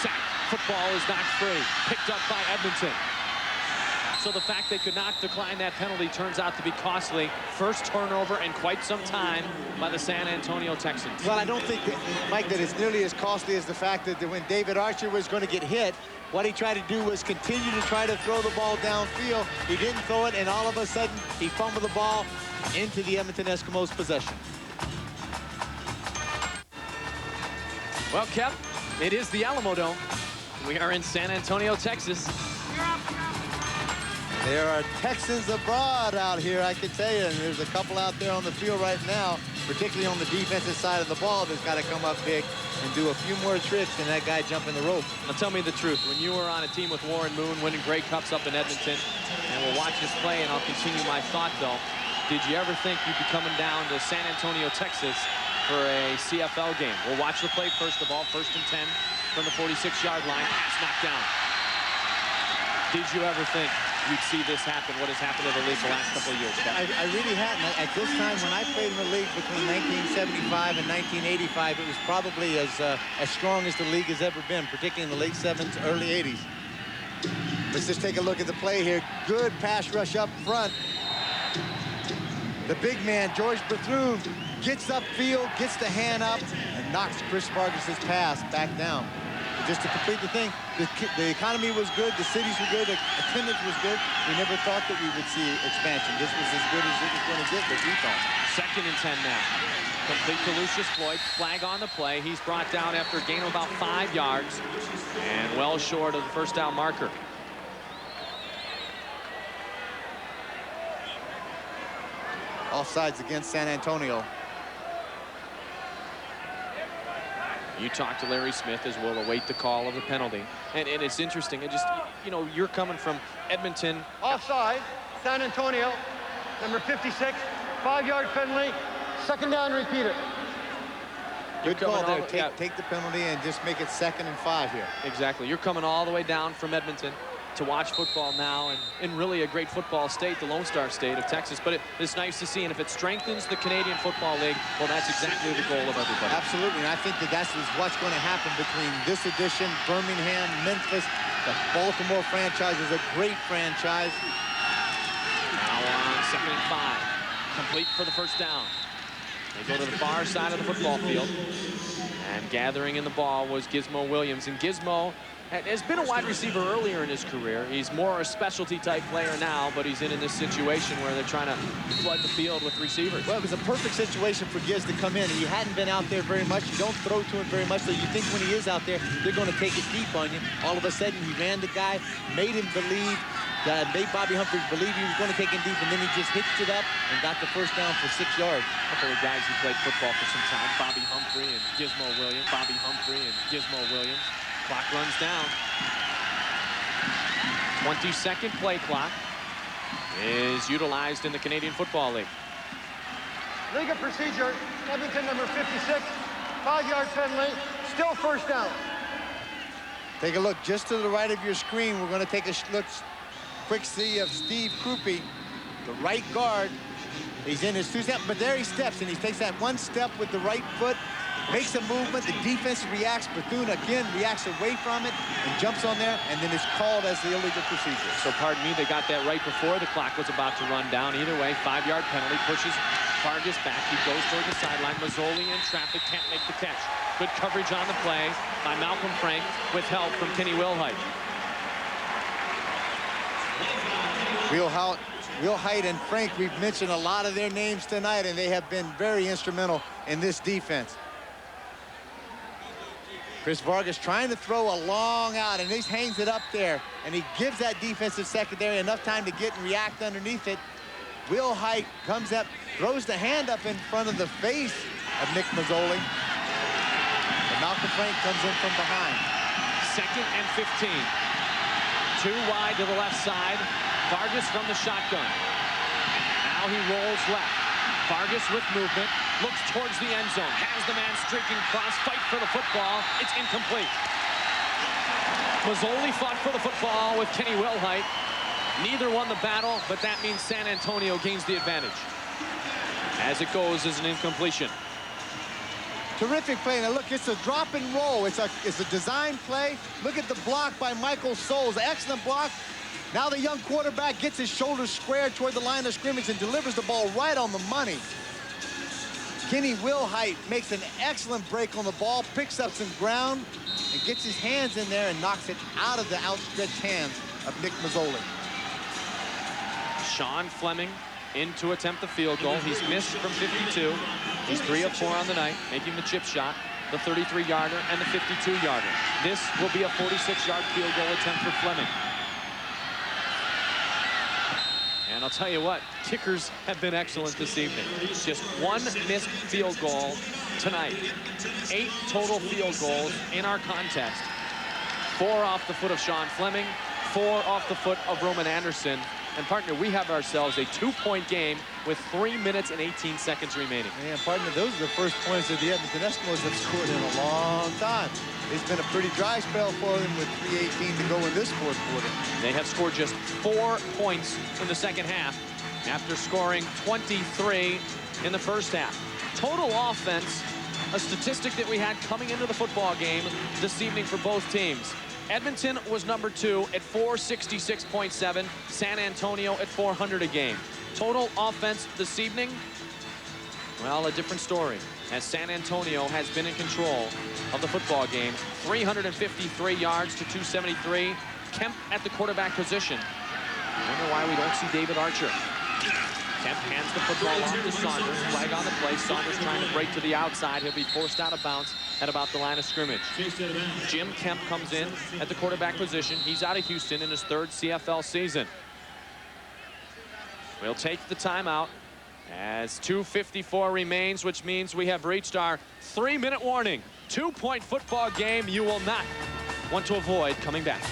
sack. Football is knocked free. Picked up by Edmonton. So the fact they could not decline that penalty turns out to be costly. First turnover in quite some time by the San Antonio Texans. Well, I don't think, Mike, that it's nearly as costly as the fact that when David Archer was going to get hit, what he tried to do was continue to try to throw the ball downfield. He didn't throw it, and all of a sudden, he fumbled the ball into the Edmonton Eskimos' possession. Well, Kev, it is the Alamo Dome. We are in San Antonio, Texas. There are Texans abroad out here, I can tell you, and there's a couple out there on the field right now, particularly on the defensive side of the ball, that's got to come up big and do a few more tricks than that guy jumping the rope. Now tell me the truth. When you were on a team with Warren Moon, winning Grey Cups up in Edmonton, and we'll watch this play, and I'll continue my thought, though. Did you ever think you'd be coming down to San Antonio, Texas for a CFL game? We'll watch the play first of all. 1st and 10 from the 46-yard line. Pass knocked down. Did you ever think you'd see this happen, what has happened to the league the last couple of years? I really hadn't. At this time, when I played in the league between 1975 and 1985, it was probably as strong as the league has ever been, particularly in the late 70s, early 80s. Let's just take a look at the play here. Good pass rush up front. The big man, George Bethune, gets upfield, gets the hand up, and knocks Chris Vargas's pass back down. Just to complete the thing, the economy was good, the cities were good, the attendance was good. We never thought that we would see expansion. This was as good as it was going to get, but we thought. 2nd and 10 now. Complete to Lucius Floyd. Flag on the play. He's brought down after a gain of about 5 yards and well short of the first down marker. Offsides against San Antonio. You talk to Larry Smith as we'll await the call of the penalty. And it's interesting. It just, you know, you're coming from Edmonton. Offside, San Antonio, number 56, 5-yard penalty, 2nd down, repeat it. Good call there. Take the penalty and just make it 2nd and 5 here. Exactly. You're coming all the way down from Edmonton to watch football now, and in really a great football state, the Lone Star State of Texas. But it's nice to see, and if it strengthens the Canadian Football League, well, that's exactly the goal of everybody. Absolutely, and I think that that's what's going to happen between this edition, Birmingham, Memphis. The Baltimore franchise is a great franchise. Now on 2nd and 5. Complete for the first down. They go to the far side of the football field. And gathering in the ball was Gizmo Williams. And Gizmo has been a wide receiver earlier in his career. He's more a specialty type player now, but he's in this situation where they're trying to flood the field with receivers. Well, it was a perfect situation for Giz to come in. He hadn't been out there very much. You don't throw to him very much, so you think when he is out there, they're going to take it deep on you. All of a sudden, he ran the guy, made him believe, made Bobby Humphrey believe he was going to take him deep, and then he just hitched it up and got the first down for 6 yards. A couple of guys who played football for some time, Bobby Humphrey and Gizmo Williams. Bobby Humphrey and Gizmo Williams. Clock runs down. 20-second play clock is utilized in the Canadian Football League. Legal procedure, Edmonton number 56, 5-yard penalty, still first down. Take a look just to the right of your screen. We're going to take a quick see of Steve Krupe, the right guard. He's in his 2-step, but there he steps, and he takes that 1 step with the right foot, makes a movement. The defense reacts. Bethune again reacts away from it and jumps on there, and then it's called as the illegal procedure. So pardon me, they got that right before the clock was about to run down. Either way, 5-yard penalty, pushes Vargas back. He goes toward the sideline. Mazzoli in traffic, can't make the catch. Good coverage on the play by Malcolm Frank with help from Kenny Wilhite. Wilhite and Frank, we've mentioned a lot of their names tonight, and they have been very instrumental in this defense. Chris Vargas trying to throw a long out, and he hangs it up there, and he gives that defensive secondary enough time to get and react underneath it. Wilhite comes up, throws the hand up in front of the face of Nick Mazzoli. And Malcolm Frank comes in from behind. 2nd and 15. 2 wide to the left side. Vargas from the shotgun. Now he rolls left. Vargas with movement, looks towards the end zone, has the man streaking across, fight for the football. It's incomplete. Mazzoli fought for the football with Kenny Wilhite. Neither won the battle, but that means San Antonio gains the advantage. As it goes as an incompletion. Terrific play. Now look, it's a drop and roll. It's a design play. Look at the block by Michael Souls. Excellent block. Now the young quarterback gets his shoulders squared toward the line of scrimmage and delivers the ball right on the money. Kenny Wilhite makes an excellent break on the ball, picks up some ground, and gets his hands in there and knocks it out of the outstretched hands of Nick Mazzoli. Sean Fleming in to attempt the field goal. He's missed from 52. He's 3 of 4 on the night, making the chip shot, the 33-yarder, and the 52-yarder. This will be a 46-yard field goal attempt for Fleming. And I'll tell you what, kickers have been excellent this evening. Just 1 missed field goal tonight. 8 total field goals in our contest. 4 off the foot of Sean Fleming, 4 off the foot of Roman Anderson. And partner, we have ourselves a 2-point game with 3 minutes and 18 seconds remaining. Man, partner, those are the first points that the Edmonton Eskimos have scored in a long time. It's been a pretty dry spell for them with 3:18 to go in this 4th quarter. They have scored just 4 points in the second half after scoring 23 in the first half. Total offense, a statistic that we had coming into the football game this evening for both teams. Edmonton was number 2 at 466.7. San Antonio at 400 a game. Total offense this evening, well, a different story, as San Antonio has been in control of the football game. 353 yards to 273. Kemp at the quarterback position. I wonder why we don't see David Archer. Kemp hands the football off to Saunders. Flag on the play. Saunders trying to break to the outside. He'll be forced out of bounds at about the line of scrimmage. Jim Kemp comes in at the quarterback position. He's out of Houston in his 3rd CFL season. We'll take the timeout as 2:54 remains, which means we have reached our 3-minute warning. 2-point football game you will not want to avoid coming back.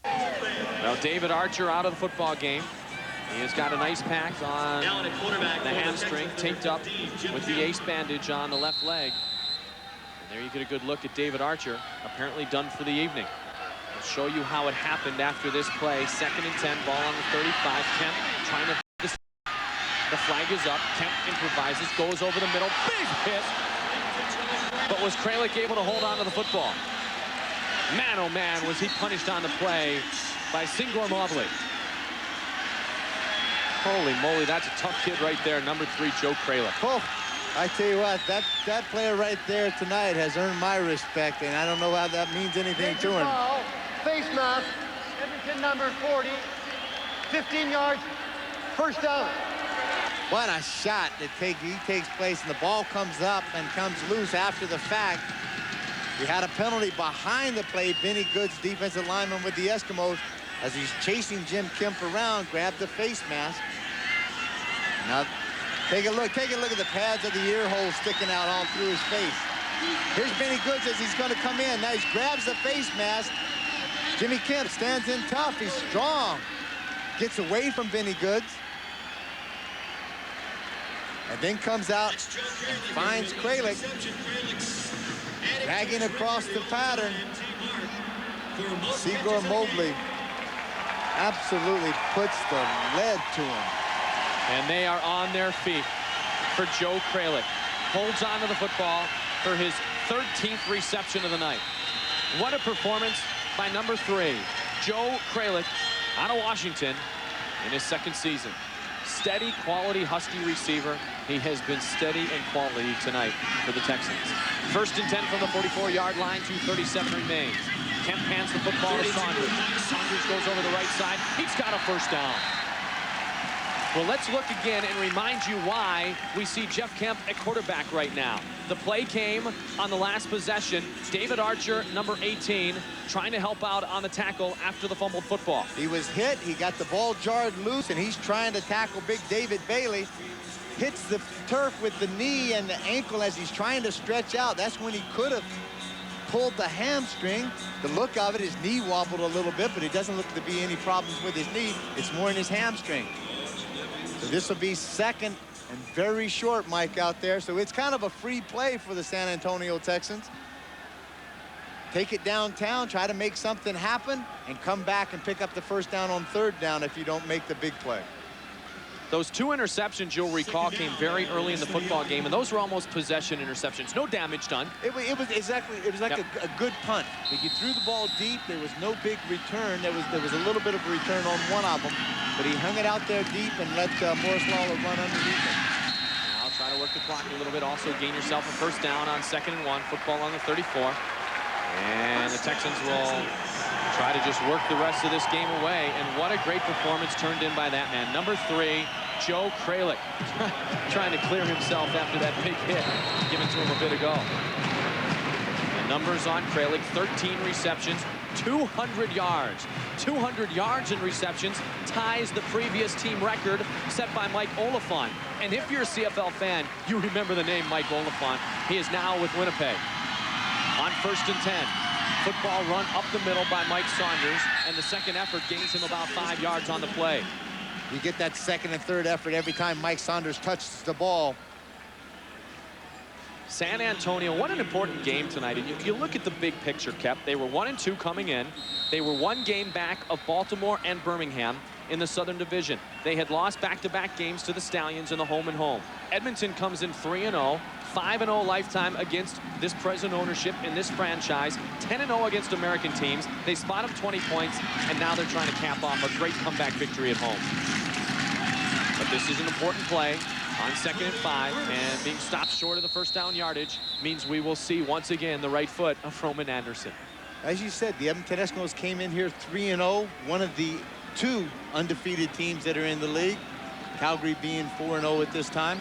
Well, David Archer out of the football game. He has got an ice pack on the hamstring, taped up with the ace bandage on the left leg. And there you get a good look at David Archer, apparently done for the evening. I'll show you how it happened after this play. 2nd and 10, ball on the 35. Kemp trying to... The flag is up. Kemp improvises, goes over the middle. Big hit. But was Kralik able to hold on to the football? Man, oh man, was he punished on the play by Singor Mobley. Holy moly, that's a tough kid right there, number 3, Joe Kralik. Oh, I tell you what, that player right there tonight has earned my respect, and I don't know how that means anything to him. Foul, face mask, Edmonton number 40, 15 yards, first down. What a shot that he takes place, and the ball comes up and comes loose after the fact. We had a penalty behind the play. Benny Goods, defensive lineman with the Eskimos, as he's chasing Jim Kemp around, grabbed the face mask. Now, take a look at the pads of the ear holes sticking out all through his face. Here's Benny Goods as he's going to come in. Now he grabs the face mask. Jimmy Kemp stands in tough. He's strong. Gets away from Benny Goods. And then comes out and finds Kralik, dragging across the pattern. Seagull Mobley absolutely puts the lead to him. And they are on their feet for Joe Kralik. Holds on to the football for his 13th reception of the night. What a performance by number 3, Joe Kralik, out of Washington in his 2nd season. Steady, quality Husky receiver. He has been steady and quality tonight for the Texans. 1st and 10 from the 44-yard line, 2:37 remains. Kemp hands the football to Saunders. Saunders goes over the right side. He's got a first down. Well, let's look again and remind you why we see Jeff Kemp at quarterback right now. The play came on the last possession. David Archer, number 18, trying to help out on the tackle after the fumbled football. He was hit. He got the ball jarred loose, and he's trying to tackle big David Bailey. Hits the turf with the knee and the ankle as he's trying to stretch out. That's when he could have pulled the hamstring. The look of it, his knee wobbled a little bit, but it doesn't look to be any problems with his knee. It's more in his hamstring. So this will be 2nd and very short, Mike, out there. So it's kind of a free play for the San Antonio Texans. Take it downtown, try to make something happen, and come back and pick up the first down on 3rd down if you don't make the big play. Those 2 interceptions, you'll recall, came very early in the football game, and those were almost possession interceptions. No damage done. It was like a good punt. He threw the ball deep. There was no big return. There was a little bit of a return on one of them, but he hung it out there deep and let Morris Lawler run underneath him. Now try to work the clock a little bit. Also gain yourself a first down on 2nd and 1. Football on the 34. And the Texans will try to just work the rest of this game away. And what a great performance turned in by that man. Number 3, Joe Kralik, trying to clear himself after that big hit given to him a bit ago. The numbers on Kralik: 13 receptions, 200 yards. 200 yards in receptions ties the previous team record set by Mike Oliphant. And if you're a CFL fan, you remember the name Mike Oliphant. He is now with Winnipeg. On 1st and 10, football run up the middle by Mike Saunders, and the 2nd effort gains him about 5 yards on the play. You get that 2nd and 3rd effort every time Mike Saunders touches the ball. San Antonio, what an important game tonight. And you look at the big picture, Kep. They were 1-2 coming in. They were 1 game back of Baltimore and Birmingham in the Southern Division. They had lost back-to-back games to the Stallions in the home and home. Edmonton comes in 3-0, 5-0 lifetime against this present ownership in this franchise, 10-0 against American teams. They spot them 20 points, and now they're trying to cap off a great comeback victory at home. But this is an important play on 2nd and 5, and being stopped short of the first down yardage means we will see once again the right foot of Roman Anderson. As you said, the Edmonton Eskimos came in here 3-0, one of the 2 undefeated teams that are in the league. Calgary being 4-0 at this time.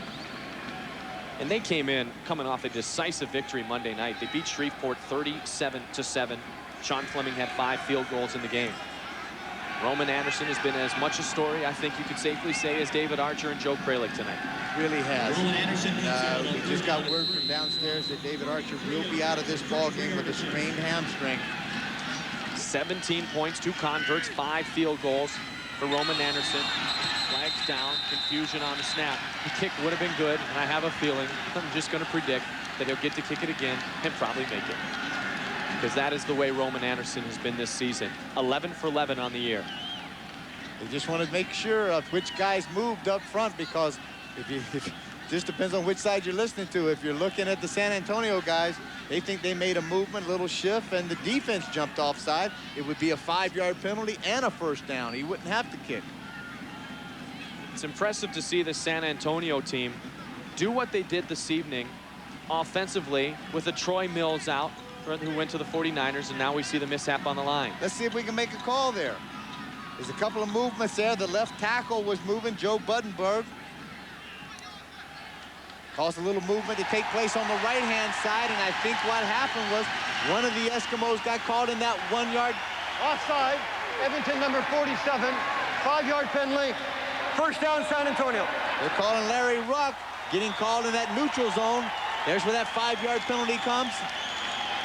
And they came in coming off a decisive victory Monday night. They beat Shreveport 37-7. Sean Fleming had 5 field goals in the game. Roman Anderson has been as much a story, I think you could safely say, as David Archer and Joe Kralik tonight. Really has. We just got word from downstairs that David Archer will be out of this ball game with a sprained hamstring. 17 points, 2 converts, 5 field goals for Roman Anderson. Flags down, confusion on the snap. The kick would have been good, and I have a feeling, I'm just going to predict that he'll get to kick it again and probably make it. Because that is the way Roman Anderson has been this season. 11 for 11 on the year. They just want to make sure of which guys moved up front, because if just depends on which side you're listening to. If you're looking at the San Antonio guys, they think they made a movement, little shift, and the defense jumped offside. It would be a 5-yard penalty and a first down. He wouldn't have to kick. It's impressive to see the San Antonio team do what they did this evening offensively with a Troy Mills out, who went to the 49ers, and now we see the mishap on the line. Let's see if we can make a call there. There's a couple of movements there. The left tackle was moving, Joe Buddenberg. Caused a little movement to take place on the right-hand side, and I think what happened was one of the Eskimos got caught in that 1-yard. Offside, Edmonton number 47, 5-yard penalty, first down San Antonio. They're calling Larry Ruck, getting called in that neutral zone. There's where that 5-yard penalty comes.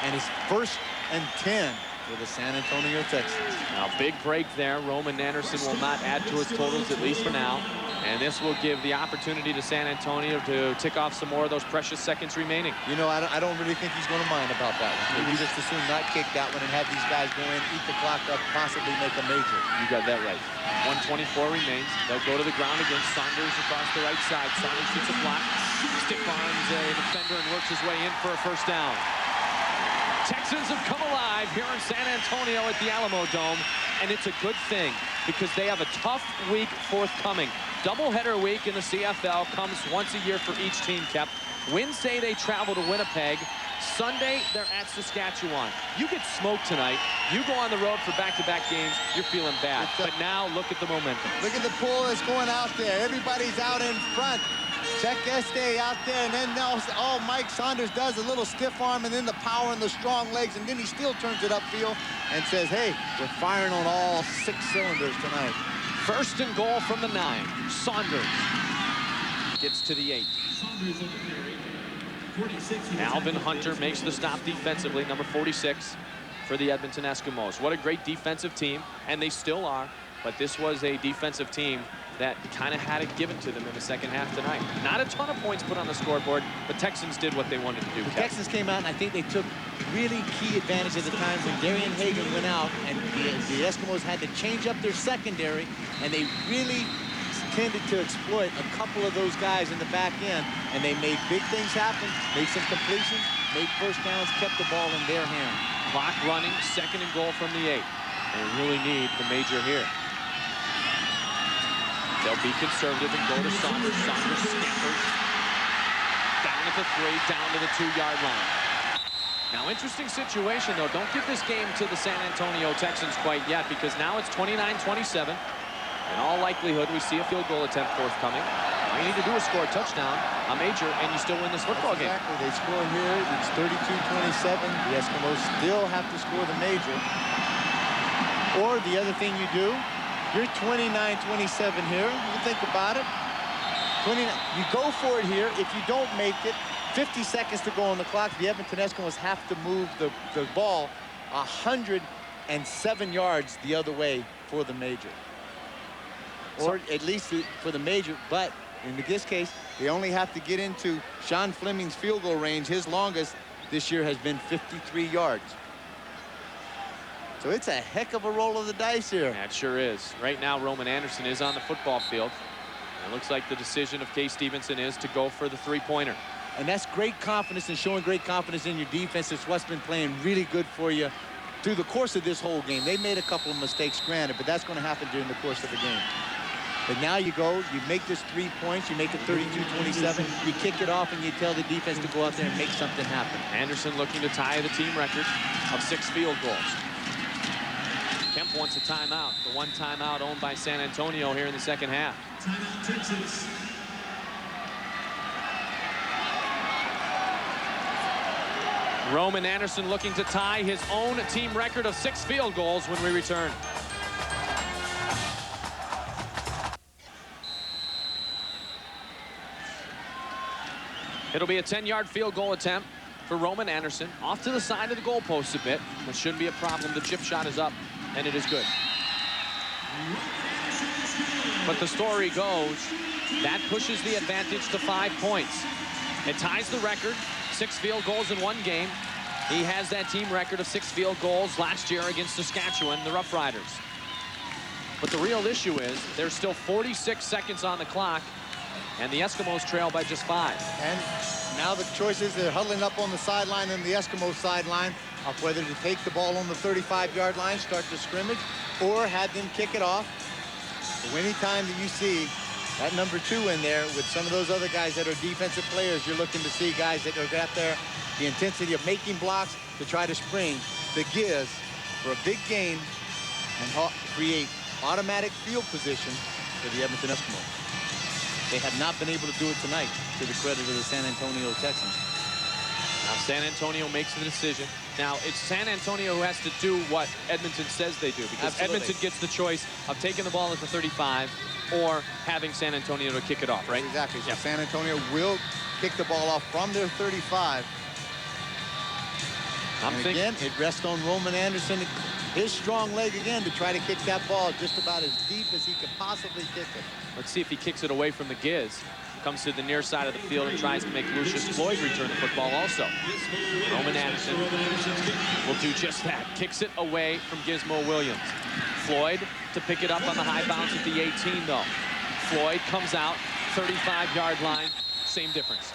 And it's 1st and 10 for the San Antonio Texans. Now, big break there. Roman Anderson will not add to his totals, at least for now. And this will give the opportunity to San Antonio to tick off some more of those precious seconds remaining. You know, I don't really think he's going to mind about that one. He just as soon not kick that one and have these guys go in, eat the clock up, possibly make a major. You got that right. 124 remains. They'll go to the ground again. Saunders across the right side. Saunders gets a block. Stiff arms a defender and works his way in for a first down. Texans have come alive here in San Antonio at the Alamo Dome, and it's a good thing because they have a tough week forthcoming. Doubleheader week in the CFL comes once a year for each team, Kep. Wednesday, they travel to Winnipeg. Sunday, they're at Saskatchewan. You get smoked tonight. You go on the road for back-to-back games, you're feeling bad. But now, look at the momentum. Look at the pull that's going out there. Everybody's out in front. Check Este out there, and then all Mike Saunders does a little stiff arm, and then the power and the strong legs, and then he still turns it upfield and says, hey, we're firing on all 6 cylinders tonight. First and goal from the 9. Saunders gets to the 8. Alvin Hunter makes the stop defensively, number 46 for the Edmonton Eskimos. What a great defensive team, and they still are, but this was a defensive team that kind of had it given to them in the second half tonight. Not a ton of points put on the scoreboard, but Texans did what they wanted to do. The Texans came out, and I think they took really key advantage of the times when Darian Hagan went out, and the Eskimos had to change up their secondary, and they really tended to exploit a couple of those guys in the back end, and they made big things happen, made some completions, made first downs, kept the ball in their hand. Clock running, second and goal from the 8. They really need the major here. They'll be conservative and go to Saunders. Saunders scampers down at the 3, down to the 2-yard line. Now, interesting situation, though. Don't give this game to the San Antonio Texans quite yet, because now it's 29-27. In all likelihood, we see a field goal attempt forthcoming. All you need to do is score a touchdown, a major, and you still win this football game. Exactly. They score here. It's 32-27. The Eskimos still have to score the major. Or the other thing you do, you're 29-27 here. You think about it. 29. You go for it here. If you don't make it, 50 seconds to go on the clock. The Edmonton Eskimos have to move the ball 107 yards the other way for the major. Or at least for the major, but in this case, they only have to get into Sean Fleming's field goal range. His longest this year has been 53 yards. So it's a heck of a roll of the dice here. Yeah, it sure is. Right now, Roman Anderson is on the football field. It looks like the decision of Kay Stevenson is to go for the 3-pointer. And that's great confidence and showing great confidence in your defense. It's what's been playing really good for you through the course of this whole game. They made a couple of mistakes, granted, but that's going to happen during the course of the game. But now you go, you make this 3 points, you make it 32-27, you kick it off, and you tell the defense to go out there and make something happen. Anderson looking to tie the team record of 6 field goals. Kemp wants a timeout. The one timeout owned by San Antonio here in the second half. Timeout, Texas. Roman Anderson looking to tie his own team record of 6 field goals when we return. It'll be a 10-yard field goal attempt for Roman Anderson. Off to the side of the goalpost a bit, which shouldn't be a problem. The chip shot is up, and it is good. But the story goes, that pushes the advantage to 5 points. It ties the record, 6 field goals in 1 game. He has that team record of 6 field goals last year against Saskatchewan, the Rough Riders. But the real issue is there's still 46 seconds on the clock, and the Eskimos trail by just 5. And now the choice is they're huddling up on the sideline and the Eskimo sideline of whether to take the ball on the 35-yard line, start the scrimmage, or have them kick it off. So anytime that you see that number 2 in there with some of those other guys that are defensive players, you're looking to see guys that are out there, the intensity of making blocks to try to spring the gives for a big game and create automatic field position for the Edmonton Eskimos. They have not been able to do it tonight, to the credit of the San Antonio Texans. Now San Antonio makes the decision. Now it's San Antonio who has to do what Edmonton says they do, because Absolutely. Edmonton gets the choice of taking the ball at the 35 or having San Antonio to kick it off, right? Exactly. So Yep. San Antonio will kick the ball off from their 35. Again, it rests on Roman Anderson, his strong leg again, to try to kick that ball just about as deep as he could possibly kick it. Let's see if he kicks it away from the Giz. Comes to the near side of the field and tries to make Lucius Floyd return the football also. Roman Anderson will do just that. Kicks it away from Gizmo Williams. Floyd to pick it up on the high bounce at the 18, though. Floyd comes out, 35-yard line, same difference.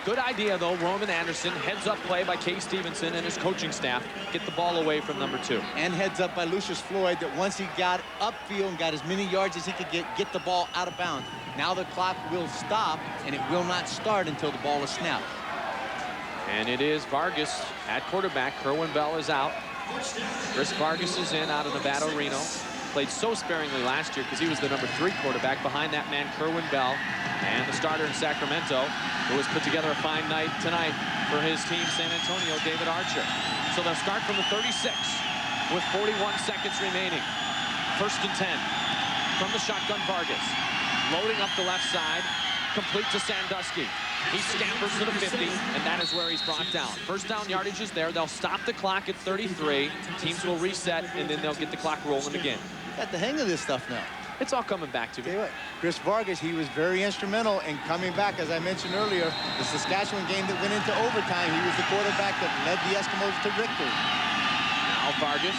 Good idea, though. Roman Anderson, heads-up play by Kay Stevenson and his coaching staff. Get the ball away from number 2. And heads up by Lucius Floyd, that once he got upfield and got as many yards as he could get the ball out of bounds. Now the clock will stop, and it will not start until the ball is snapped. And it is Vargas at quarterback. Kerwin Bell is out. Chris Vargas is in out of Nevada Reno. Played so sparingly last year because he was the number 3 quarterback behind that man, Kerwin Bell, and the starter in Sacramento, who has put together a fine night tonight for his team, San Antonio, David Archer. So they'll start from the 36 with 41 seconds remaining. 1st and 10 from the shotgun. Vargas loading up the left side, complete to Sandusky. He scampers to the 50, and that is where he's brought down. First down yardage is there. They'll stop the clock at 33. Teams will reset, and then they'll get the clock rolling again. Got the hang of this stuff now. It's all coming back to me. Tell you what, Chris Vargas, he was very instrumental in coming back. As I mentioned earlier, the Saskatchewan game that went into overtime, he was the quarterback that led the Eskimos to victory. Now Vargas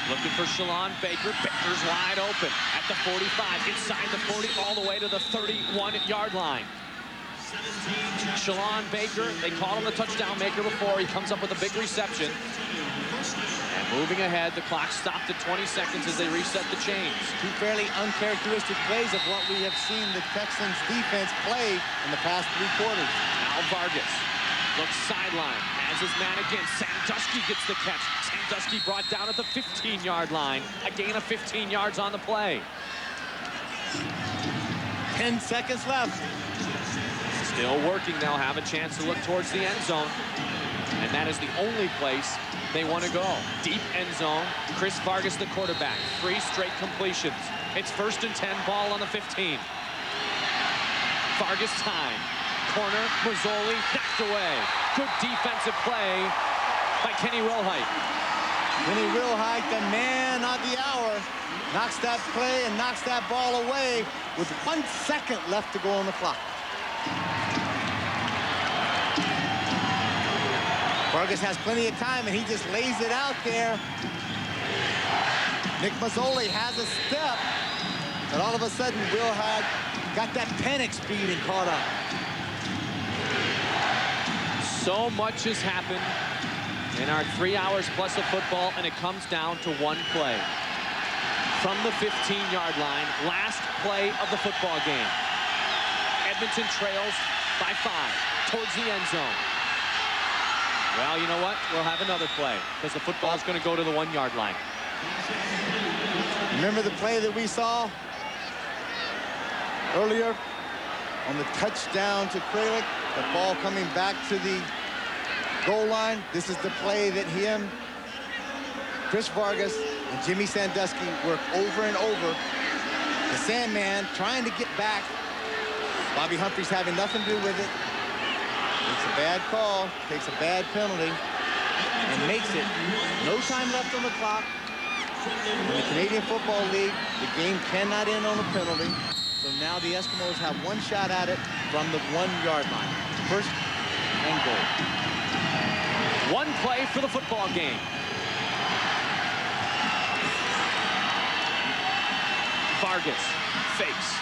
looking for Shalon Baker. Baker's wide open at the 45, inside the 40, all the way to the 31-yard line. Shalon Baker, they called him the touchdown maker before. He comes up with a big reception. And moving ahead, the clock stopped at 20 seconds as they reset the chains. 2 fairly uncharacteristic plays of what we have seen the Texans defense play in the past 3 quarters. Now Vargas looks sideline, has his man again. Sandusky gets the catch. Sandusky brought down at the 15-yard line. A gain of 15 yards on the play. 10 seconds left. Still working. They'll have a chance to look towards the end zone. And that is the only place they want to go. Deep end zone. Chris Vargas, the quarterback. 3 straight completions. It's 1st and 10, ball on the 15. Vargas time. Corner, Mazzoli knocked away. Good defensive play by Kenny Wilhite. Kenny Wilhite, the man of the hour, knocks that play and knocks that ball away with 1 second left to go on the clock. Vargas has plenty of time, and he just lays it out there. Nick Mazzoli has a step, but all of a sudden, Wilhite got that panic speed and caught up. So much has happened in our 3 hours plus of football, and it comes down to 1 play. From the 15-yard line, last play of the football game. Edmonton trails by 5 towards the end zone. Well, you know what? We'll have another play because the football is going to go to the 1-yard line. Remember the play that we saw earlier on the touchdown to Kralik? The ball coming back to the goal line. This is the play that him, Chris Vargas, and Jimmy Sandusky work over and over. The Sandman trying to get back. Bobby Humphries having nothing to do with it. Takes a bad call, takes a bad penalty, and makes it. No time left on the clock. In the Canadian Football League, the game cannot end on a penalty. So now the Eskimos have 1 shot at it from the 1-yard line. 1st and goal. 1 play for the football game. Vargas fakes,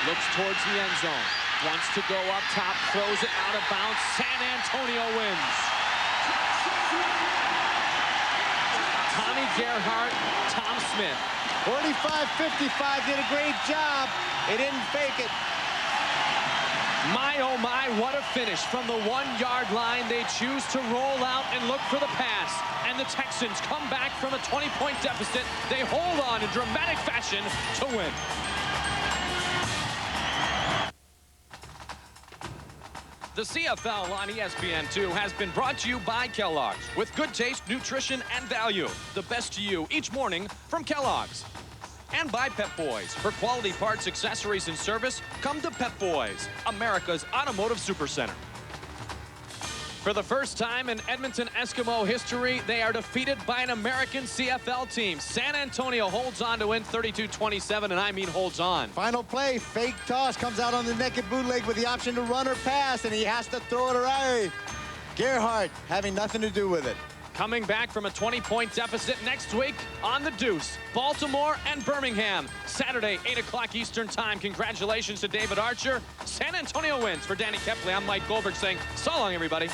looks towards the end zone. Wants to go up top, throws it out of bounds. San Antonio wins. Tommy Gerhardt, Tom Smith. 45-55 did a great job. They didn't fake it. My, oh my, what a finish. From the 1-yard line, they choose to roll out and look for the pass. And the Texans come back from a 20-point deficit. They hold on in dramatic fashion to win. The CFL on ESPN2 has been brought to you by Kellogg's. With good taste, nutrition, and value. The best to you each morning from Kellogg's. And by Pep Boys. For quality parts, accessories, and service, come to Pep Boys, America's automotive supercenter. For the first time in Edmonton Eskimo history, they are defeated by an American CFL team. San Antonio holds on to win 32-27, and I mean holds on. Final play, fake toss, comes out on the naked bootleg with the option to run or pass, and he has to throw it away. Gerhardt having nothing to do with it. Coming back from a 20-point deficit next week on the Deuce, Baltimore and Birmingham. Saturday, 8 o'clock Eastern time. Congratulations to David Archer. San Antonio wins. For Danny Kepley, I'm Mike Goldberg saying so long, everybody.